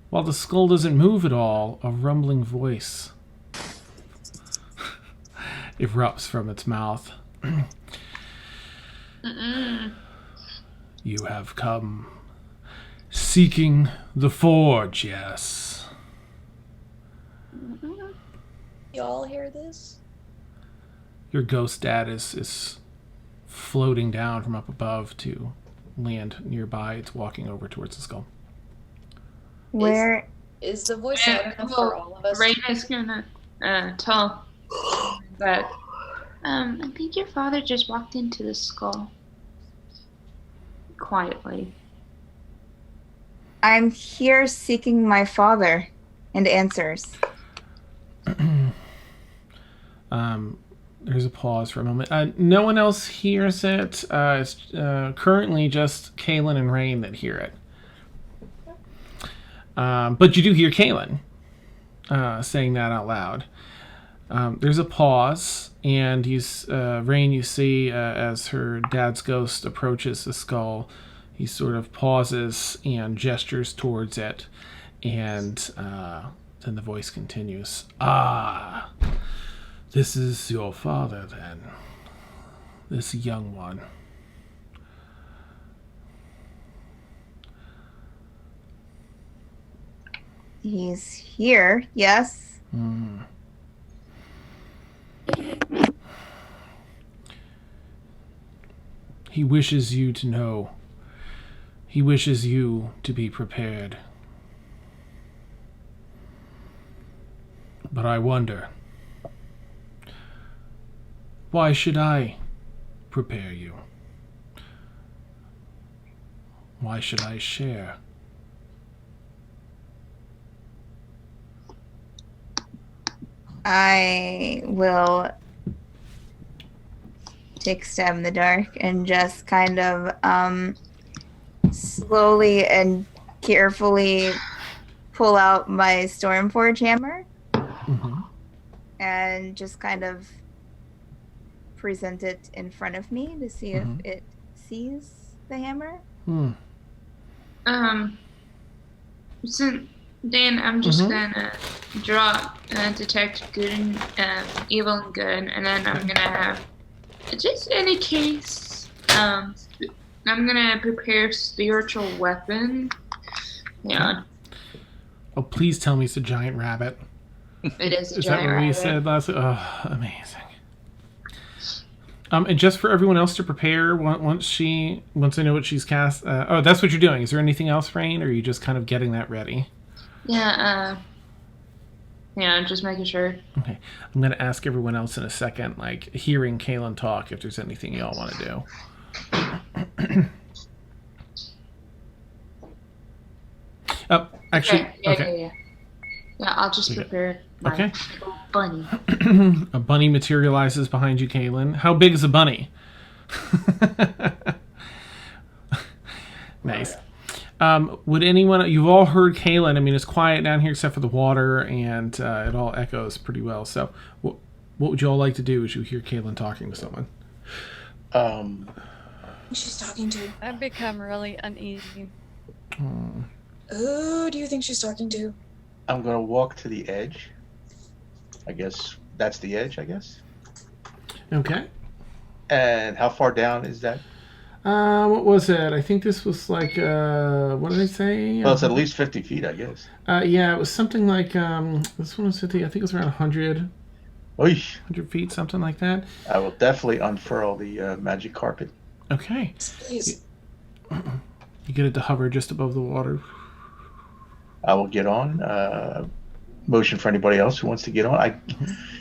While the skull doesn't move at all, a rumbling voice erupts from its mouth. You have come seeking the forge, yes. Y'all hear this? Your ghost dad is floating down from up above to land nearby. It's walking over towards the skull. Where is the voice loud enough for all of us? Raina's gonna tell that. I think your father just walked into the skull quietly. I'm here seeking my father and answers. There's a pause for a moment. No one else hears it. It's currently just Caelynn and Rain that hear it. But you do hear Caelynn saying that out loud. There's a pause, and Rain, you see as her dad's ghost approaches the skull, he sort of pauses and gestures towards it, and then the voice continues. Ah, this is your father, then. This young one. He's here, yes. He wishes you to know. He wishes you to be prepared. But I wonder, why should I prepare you? Why should I share? I will take a stab in the dark and just kind of slowly and carefully pull out my Stormforge hammer and just kind of present it in front of me to see if it sees the hammer. So Dan, I'm just gonna draw detect good and evil and good, and then I'm gonna have just in case. I'm gonna prepare spiritual weapon. Yeah. Oh, please tell me it's a giant rabbit. It is a Is giant that what rabbit. we said last? Oh, amazing. And just for everyone else to prepare, once I know what she's cast. Oh, that's what you're doing. Is there anything else, Rain, or are you just kind of getting that ready? Yeah. Just making sure. Okay, I'm gonna ask everyone else in a second, like hearing Caelynn talk, if there's anything y'all want to do. Oh, actually, Yeah, I'll just prepare my little bunny. A bunny materializes behind you, Caelynn. How big is a bunny? Nice. Would anyone... You've all heard Caelynn. I mean, it's quiet down here except for the water, and it all echoes pretty well. So what would you all like to do as you hear Caelynn talking to someone? She's talking to? I've become really uneasy. Who do you think she's talking to? I'm going to walk to the edge. I guess that's the edge, I guess. Okay. And how far down is that? What was it? I think this was like, what did I say? Well, it's at least 50 feet, I guess. Yeah, it was something like, this one was 50, I think it was around 100 feet, something like that. I will definitely unfurl the magic carpet. Okay. Please. You get it to hover just above the water. I will get on. Motion for anybody else who wants to get on. I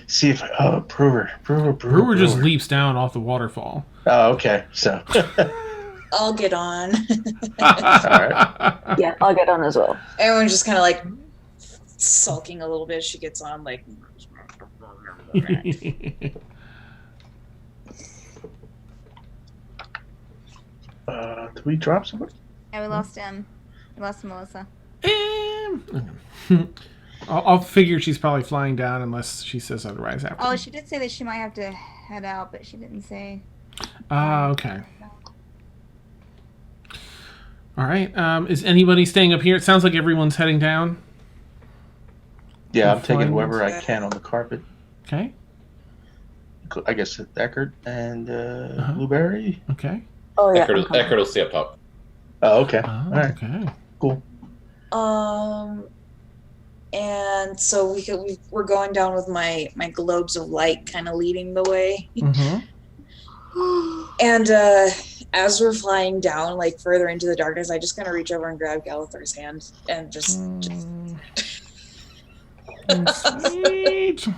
see if Brewer just leaps down off the waterfall. Oh, okay. So I'll get on. all right. Yeah, I'll get on as well. Everyone's just kind of like sulking a little bit. She gets on like. Did we drop somebody? Yeah, we lost him. We lost Melissa. I'll figure she's probably flying down unless she says otherwise after. Oh, she did say that she might have to head out, but she didn't say. Okay. All right. Is anybody staying up here? It sounds like everyone's heading down. Yeah, I'm taking whoever I can on the carpet. Okay. I guess Eckert and Blueberry. Okay. Oh yeah. Eckert will stay up top. Oh, okay. Oh, All right. Okay. Cool. And so we're going down with my globes of light kind of leading the way. Mm-hmm. And as we're flying down, like further into the darkness, I just kind of reach over and grab Gallagher's hand and just. Sweet.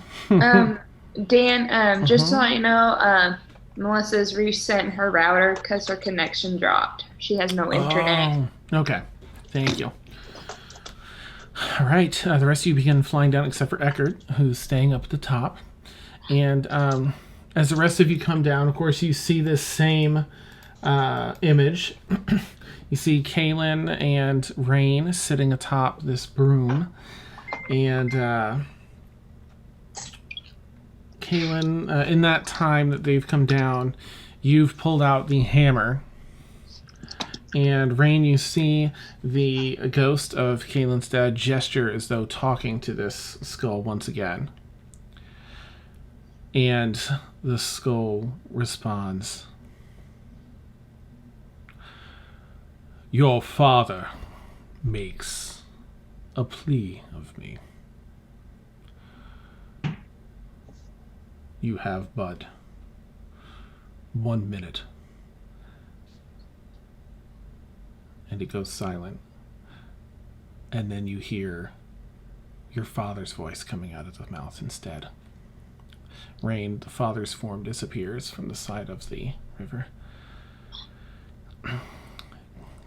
Dan, just to let you know, Melissa's resetting her router because her connection dropped. She has no internet. Oh, okay. Thank you. All right. The rest of you begin flying down except for Eckert, who's staying up at the top. And as the rest of you come down, of course, you see this same image. You see Caelynn and Rain sitting atop this broom. And Caelynn, in that time that they've come down, you've pulled out the hammer. And Rain, you see the ghost of Caelynn's dad gesture as though talking to this skull once again. And the skull responds, "Your father makes a plea of me. You have but 1 minute." And it goes silent. And then you hear your father's voice coming out of the mouth instead. Rain, the father's form disappears from the side of the river.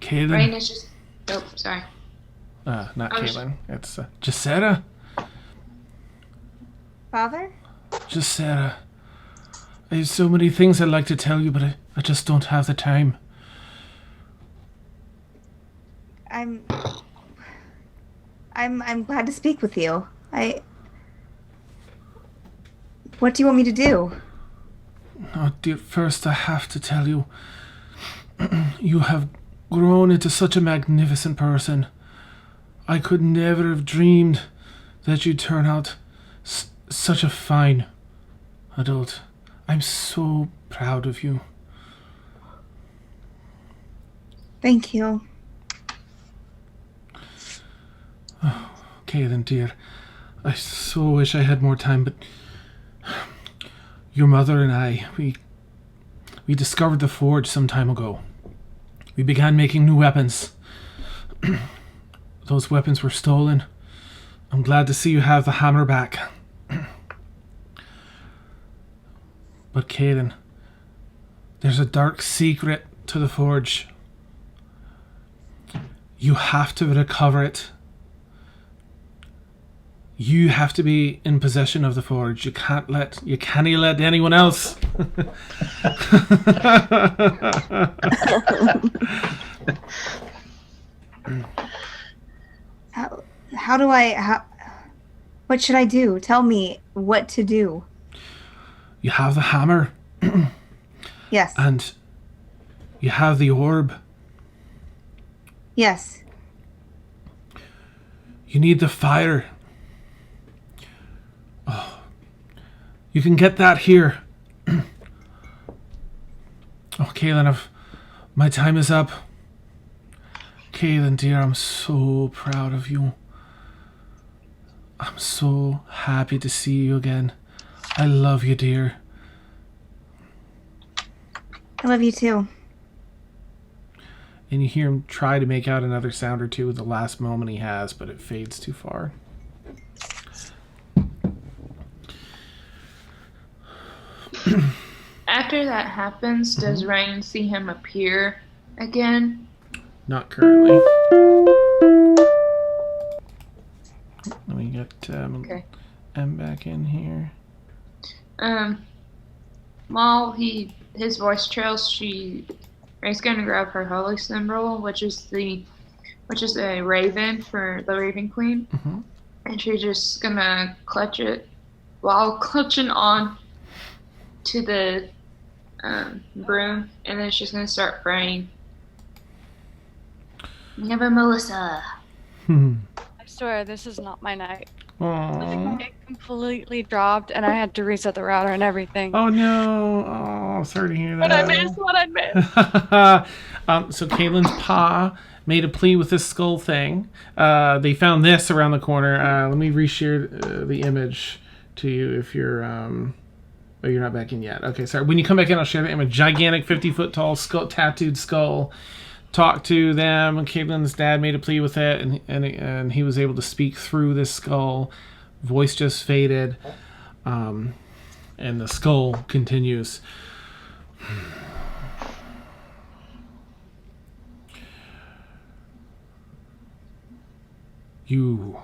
Caelynn. Rain is just. Oh, sorry. Not Caelynn. It's Jacera. Father? Jacera. I have so many things I'd like to tell you, but I just don't have the time. I'm glad to speak with you. What do you want me to do? Oh, dear, first I have to tell you, you have grown into such a magnificent person. I could never have dreamed that you'd turn out such a fine adult. I'm so proud of you. Thank you. Oh, Caelynn, dear, I so wish I had more time, but your mother and I, we discovered the forge some time ago. We began making new weapons. Those weapons were stolen. I'm glad to see you have the hammer back. But Caelynn, there's a dark secret to the forge. You have to recover it. You have to be in possession of the forge. You can't let anyone else. What should I do? Tell me what to do. You have the hammer. Yes. And you have the orb. Yes. You need the fire. Oh, you can get that here. Oh, Caelynn, my time is up. Caelynn, dear, I'm so proud of you. I'm so happy to see you again. I love you, dear. I love you too. And you hear him try to make out another sound or two at the last moment he has, but it fades too far. After that happens, does Rain see him appear again? Not currently. Let me get M back in here. While his voice trails, Ray's gonna grab her holy symbol, which is a raven for the Raven Queen, and she's just gonna clutch it while clutching on to the broom, and then she's gonna start praying. Never Melissa. I swear, this is not my night. Aww. It completely dropped, and I had to reset the router and everything. Oh no! Oh, sorry to hear that. What I missed. So Caelynn's pa made a plea with this skull thing. They found this around the corner. Let me reshare the image to you if you're Oh, you're not back in yet. Okay, sorry. When you come back in, I'll share that. I'm a gigantic 50-foot tall skull, tattooed skull. Talked to them, and Caelynn's dad made a plea with it, and he was able to speak through this skull. Voice just faded, and the skull continues. You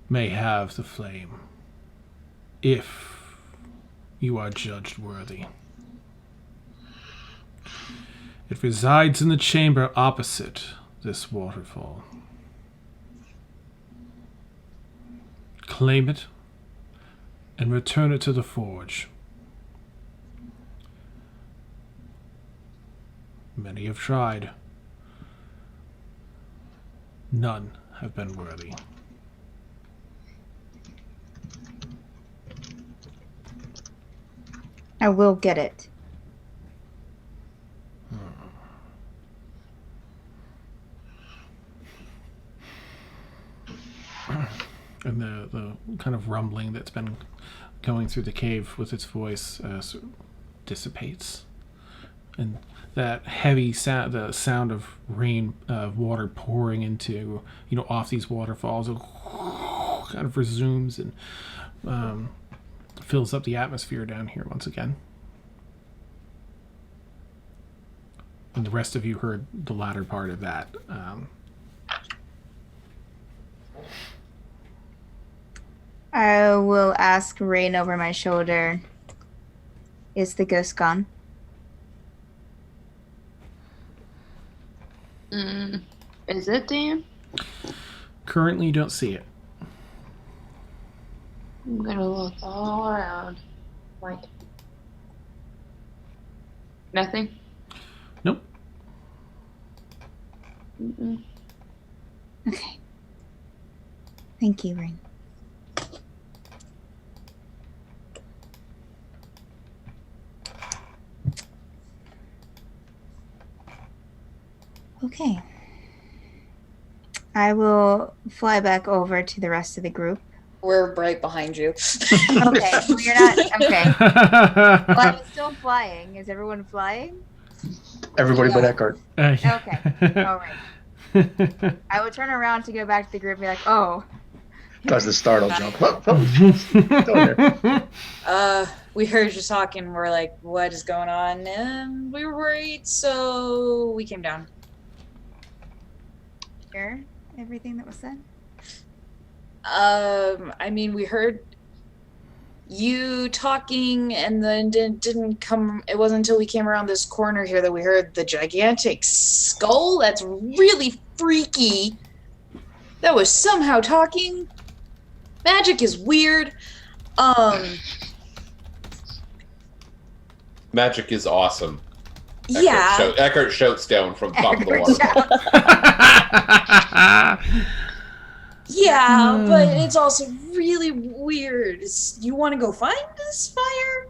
may have the flame if you are judged worthy. It resides in the chamber opposite this waterfall. Claim it and return it to the forge. Many have tried. None have been worthy. I will get it. And the kind of rumbling that's been going through the cave with its voice dissipates. And that heavy sound, the sound of rain, water pouring into, off these waterfalls, kind of resumes and fills up the atmosphere down here once again. And the rest of you heard the latter part of that. I will ask Rain over my shoulder, is the ghost gone? Is it, Dan? Currently, you don't see it. I'm gonna look all around. Like, nothing? Nope. Mm-mm. Okay. Thank you, Rain. Okay. I will fly back over to the rest of the group. We're right behind you. Okay, well, you're not. Okay. Well, I'm still flying. Is everyone flying? Everybody but Eckhart. Okay. All right. I will turn around to go back to the group and be like, oh. Cause the startle jump. We heard you talking. We're like, what is going on? And we were worried, so we came down. Hear everything that was said? I mean, we heard you talking, and then didn't come. It wasn't until we came around this corner here that we heard the gigantic skull. That's really freaky. That was somehow talking. Magic is weird. Magic is awesome. Yeah. Eckhart shouts down from top of the waterfall. Yeah, but it's also really weird. You want to go find this fire?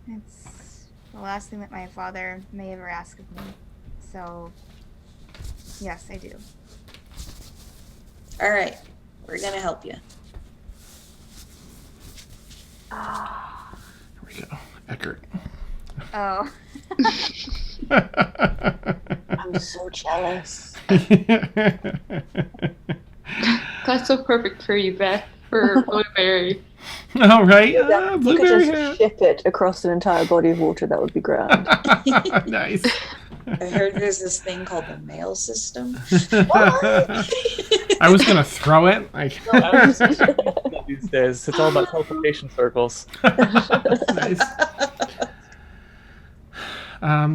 It's the last thing that my father may ever ask of me. So, yes, I do. All right, we're gonna help you. Here we go. Eckhart. Oh. I'm so jealous. That's so perfect for you, Beth, for Blueberry. All right. You could Blueberry just hat. ship it across an entire body of water. That would be grand. Nice. I heard there's this thing called the mail system. I was going to throw it. These days, it's all about teleportation circles. Nice.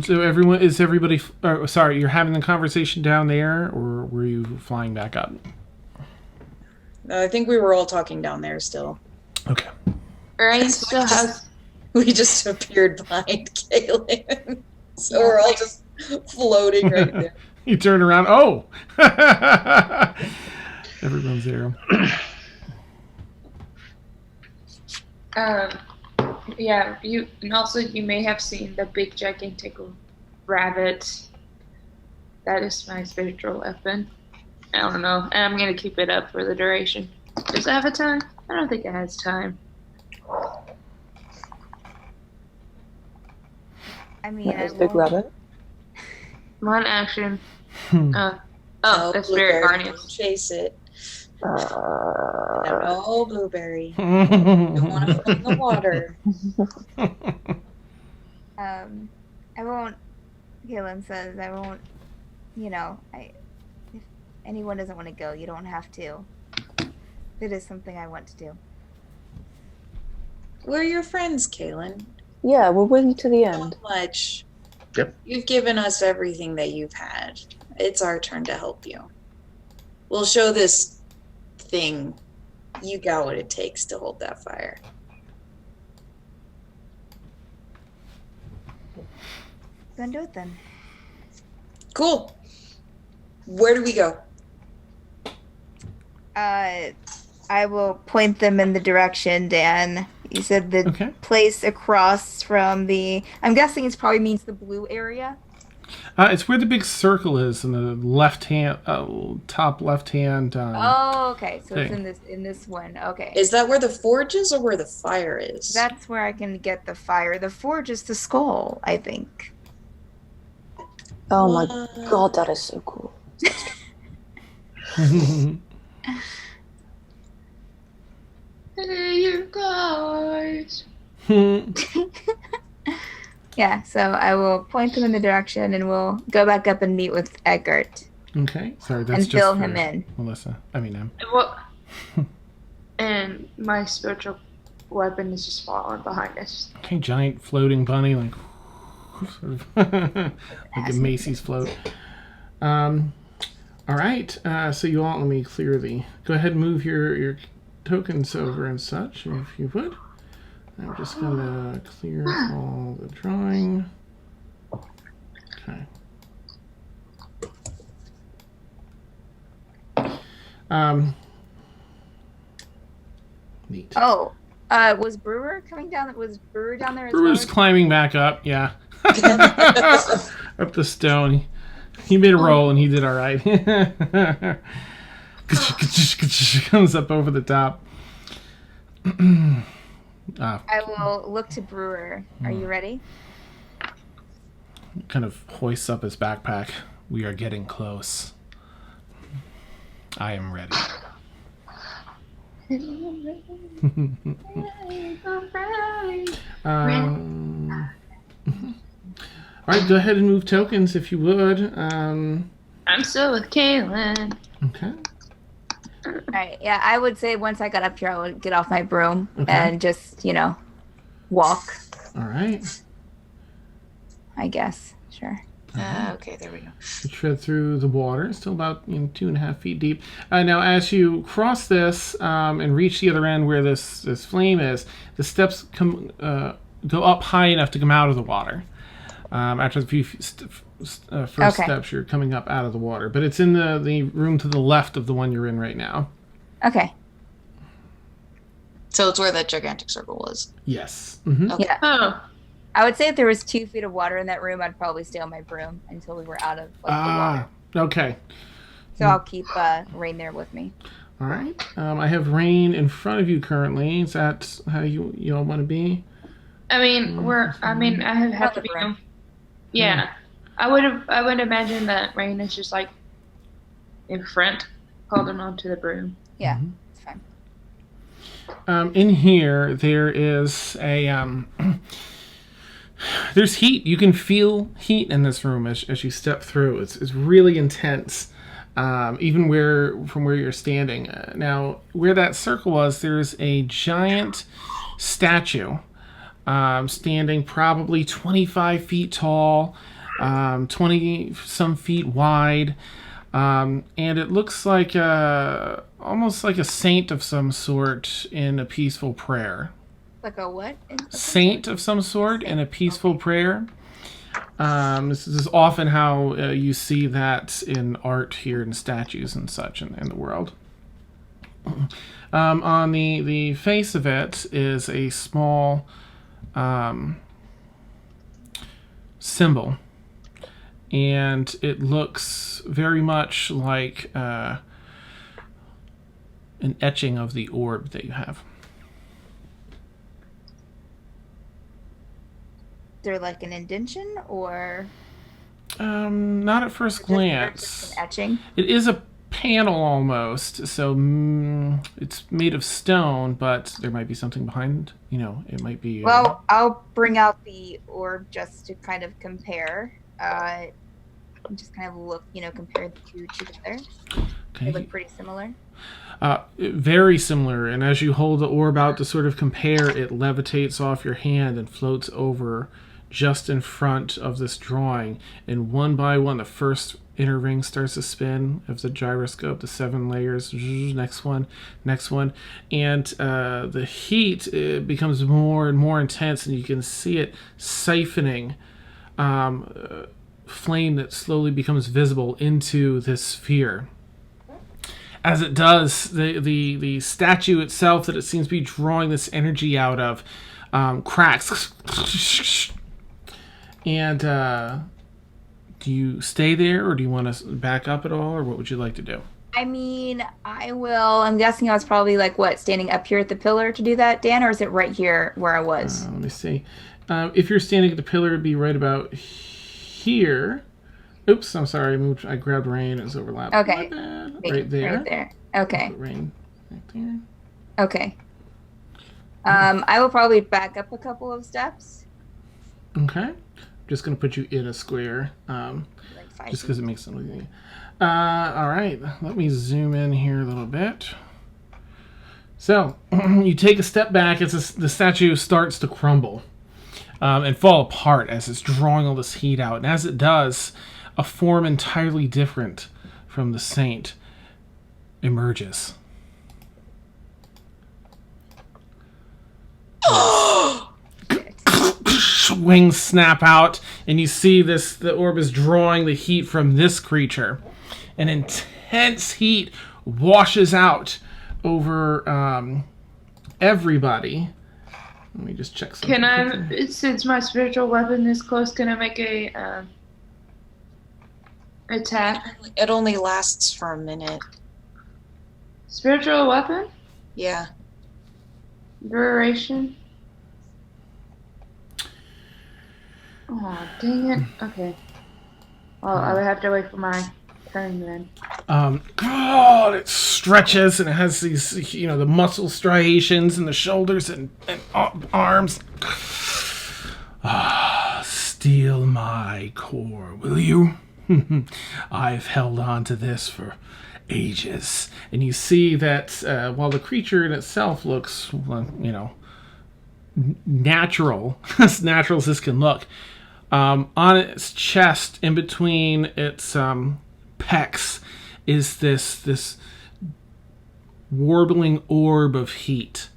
So everybody, sorry, you're having the conversation down there, or were you flying back up? I think we were all talking down there still. Okay. Rain still has. We just appeared behind Caelynn. So we're all just floating right there. You turn around. Oh! Everyone's there. Yeah, you may have seen the big gigantic rabbit. That is my spiritual weapon. I don't know. And I'm going to keep it up for the duration. Does it have a time? I don't think it has time. I mean, I Big won't. rabbit. One action. No, That's very Blueberry, Barney. don't chase it. Uh, No, Blueberry. Don't want to float in the water. I won't. Caelynn says, I won't. If anyone doesn't want to go, you don't have to. It is something I want to do. We're your friends, Caelynn. yeah, we're with you to the end. So much. Yep. You've given us everything that you've had. It's our turn to help you. We'll show this thing. You got what it takes to hold that fire. Go and do it then. Cool. Where do we go? I will point them in the direction, Dan. You said the Okay. place across from the. I'm guessing it probably means the blue area. It's where the big circle is in the left hand, top left hand. Oh, okay. So thing. it's in this one. Okay. Is that where the forge is or where the fire is? That's where I can get the fire. The forge is the skull, I think. Oh my What? god, that is so cool. Hey, you guys. Yeah, so I will point them in the direction and we'll go back up and meet with Eggert Okay, sorry, that's and just fill for him in. Melissa. I mean, Well, and my spiritual weapon is just falling behind us. okay, giant floating bunny, like sort of like a Macy's float. All right, so you all let me clear the. Go ahead and move your tokens over and such, if you would. I'm just gonna clear all the drawing. Okay. Neat. Oh, was Brewer coming down? Was Brewer down there as Brewer's well? climbing back up, yeah. Up the stone. He made a roll and he did all right. Comes up over the top. I will look to Brewer. Are you ready? Kind of hoists up his backpack. We are getting close. I am ready. All right, go ahead and move tokens if you would. I'm still with Caelynn. Okay. All right. Yeah, I would say once I got up here, I would get off my broom Okay. and just, walk, All right. I guess. Sure. Okay, there we go. You tread through the water, still about 2.5 feet deep. Now, as you cross this and reach the other end where this flame is, the steps go up high enough to come out of the water. After the few first steps, you're coming up out of the water. But it's in the room to the left of the one you're in right now. Okay. So it's where that gigantic circle was. Yes. Mm-hmm. Okay. Yeah. Oh, I would say if there was 2 feet of water in that room, I'd probably stay on my broom until we were out of the water. Okay. So I'll keep Rain there with me. All right. I have Rain in front of you currently. Is that how you all want to be? I mean, I have to be. Room. Yeah, I would imagine that Rain is just like in front, holding on to the broom. Yeah, Mm-hmm. it's fine. In here, there is a there's heat. You can feel heat in this room as you step through. It's really intense, even from where you're standing. Now, where that circle was, there's a giant statue standing, probably 25 feet tall, 20 some feet wide, and it looks like almost like a saint of some sort in a peaceful prayer. Like a what? Saint of some sort in a peaceful prayer. This is often how you see that in art here and statues and such in the world. On the face of it is a small symbol, and it looks very much like an etching of the orb that you have. Is there like an indentation or? Not at first glance. Just an etching? It is a panel almost, so it's made of stone, but there might be something behind. It might be. Well, I'll bring out the orb just to kind of compare. And just kind of look, compare the two together. Okay. They look pretty similar. Very similar, and as you hold the orb out to sort of compare, it levitates off your hand and floats over just in front of this drawing, and one by one the first inner ring starts to spin of the gyroscope, the 7 layers, next one, and the heat becomes more and more intense, and you can see it siphoning flame that slowly becomes visible into this sphere. As it does, the statue itself that it seems to be drawing this energy out of cracks. And do you stay there, or do you want to back up at all, or what would you like to do? I mean, I will. I'm guessing I was probably standing up here at the pillar to do that, Dan, or is it right here where I was? Let me see. If you're standing at the pillar, it'd be right about here. Oops, I'm sorry. I grabbed rain. It's overlapped. Okay. Right there. Right there. Okay. Rain right there. Okay. I will probably back up a couple of steps. Okay. Just going to put you in a square. Just because it makes it easy. All right. Let me zoom in here a little bit. So, you take a step back as the statue starts to crumble and fall apart as it's drawing all this heat out. And as it does, a form entirely different from the saint emerges. Wings snap out, and you see the orb is drawing the heat from this creature. An intense heat washes out over everybody. Let me just check something. Can I, since my spiritual weapon is close, can I make a attack? It only lasts for a minute. Spiritual weapon? Yeah. Duration? Oh, dang it. Okay. Well, I would have to wait for my turn then. God, it stretches and it has these, the muscle striations in the shoulders and arms. Steal my core, will you? I've held on to this for ages. And you see that while the creature in itself looks, natural, as natural as this can look, on its chest, in between its pecs, is this warbling orb of heat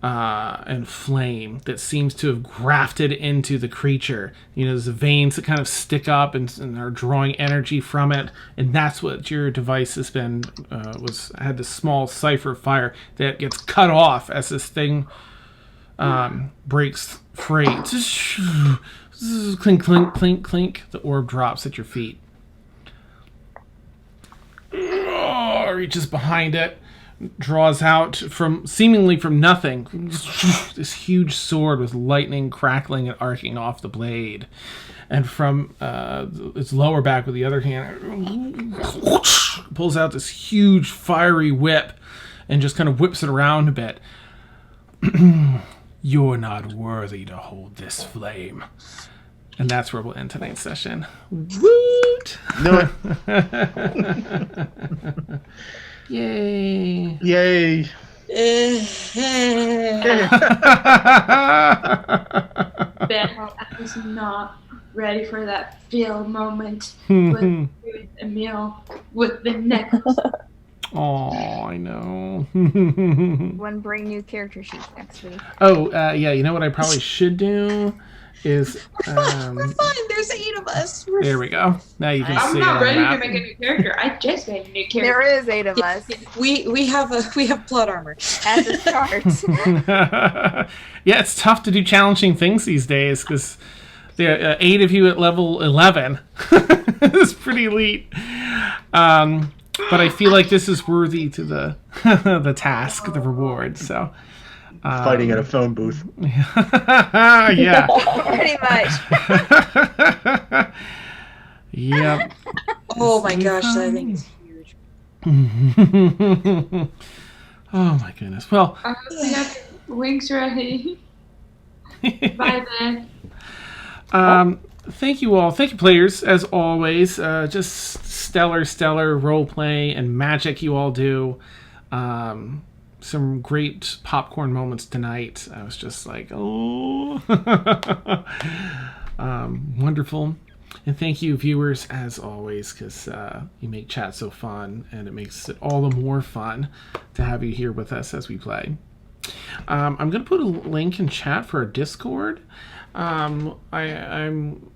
and flame that seems to have grafted into the creature. There's the veins that kind of stick up and are drawing energy from it, and that's what your device has been had this small cipher fire that gets cut off as this thing breaks free. Clink, clink, clink, clink. The orb drops at your feet. Reaches behind it, draws out seemingly from nothing this huge sword with lightning crackling and arcing off the blade, and from its lower back with the other hand pulls out this huge fiery whip and just kind of whips it around a bit. You're not worthy to hold this flame. And that's where we'll end tonight's session. Woot! No. Yay! Yay! Bet I was not ready for that feel moment with Emil with the necklace. Oh, I know. One bring new character sheets next week. Oh, yeah. You know what I probably should do is. We're fine. There's 8 of us. There we go. Now you can I'm see not it on the ready map. to make a new character. I just made a new character. There is 8 of us. We have plot armor. As a start. Yeah, it's tough to do challenging things these days because There, 8 of you at level 11. It's pretty elite. But I feel like this is worthy to the the task, the reward. So fighting at a phone booth. Yeah. Pretty much. Yep. Oh my gosh, that thing is huge. Oh my goodness. Well, I hope you have your wings ready. By then. Thank you all. Thank you, players, as always. Just stellar role play and magic you all do. Some great popcorn moments tonight. I was just like, oh. Wonderful. And thank you, viewers, as always, because you make chat so fun, and it makes it all the more fun to have you here with us as we play. I'm going to put a link in chat for our Discord. I'm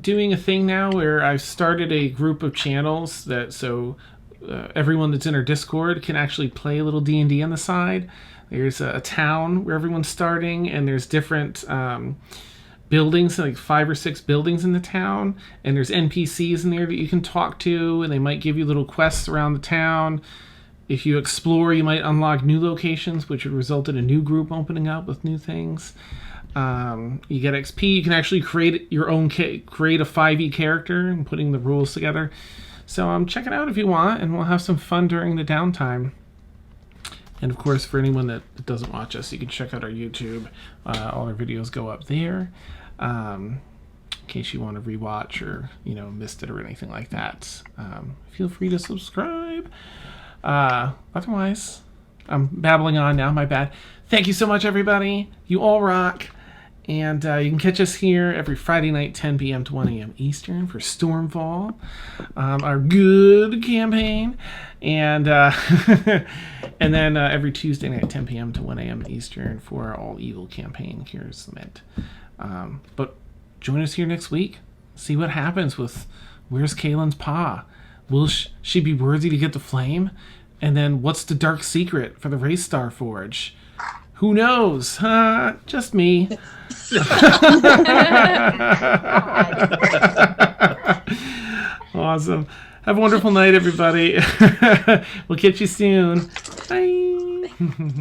doing a thing now where I've started a group of channels that everyone that's in our Discord can actually play a little D&D on the side. There's a town where everyone's starting, and there's different buildings, like 5 or 6 buildings in the town, and there's NPCs in there that you can talk to, and they might give you little quests around the town. If you explore, you might unlock new locations, which would result in a new group opening up with new things. You get XP. You can actually create your own create a 5e character and putting the rules together. So check it out if you want, and we'll have some fun during the downtime. And of course, for anyone that doesn't watch us, you can check out our YouTube. All our videos go up there, in case you want to rewatch or missed it or anything like that. Feel free to subscribe. Otherwise, I'm babbling on now. My bad. Thank you so much, everybody. You all rock. And you can catch us here every Friday night, 10 p.m. to 1 a.m. Eastern for Stormfall, our good campaign. And and then every Tuesday night, 10 p.m. to 1 a.m. Eastern for our All Evil campaign. Here's the Mint. But join us here next week. See what happens with where's Caelynn's paw? Will she be worthy to get the flame? And then what's the dark secret for the Race Star Forge? Who knows? Just me. Awesome. Have a wonderful night, everybody. We'll catch you soon. Bye.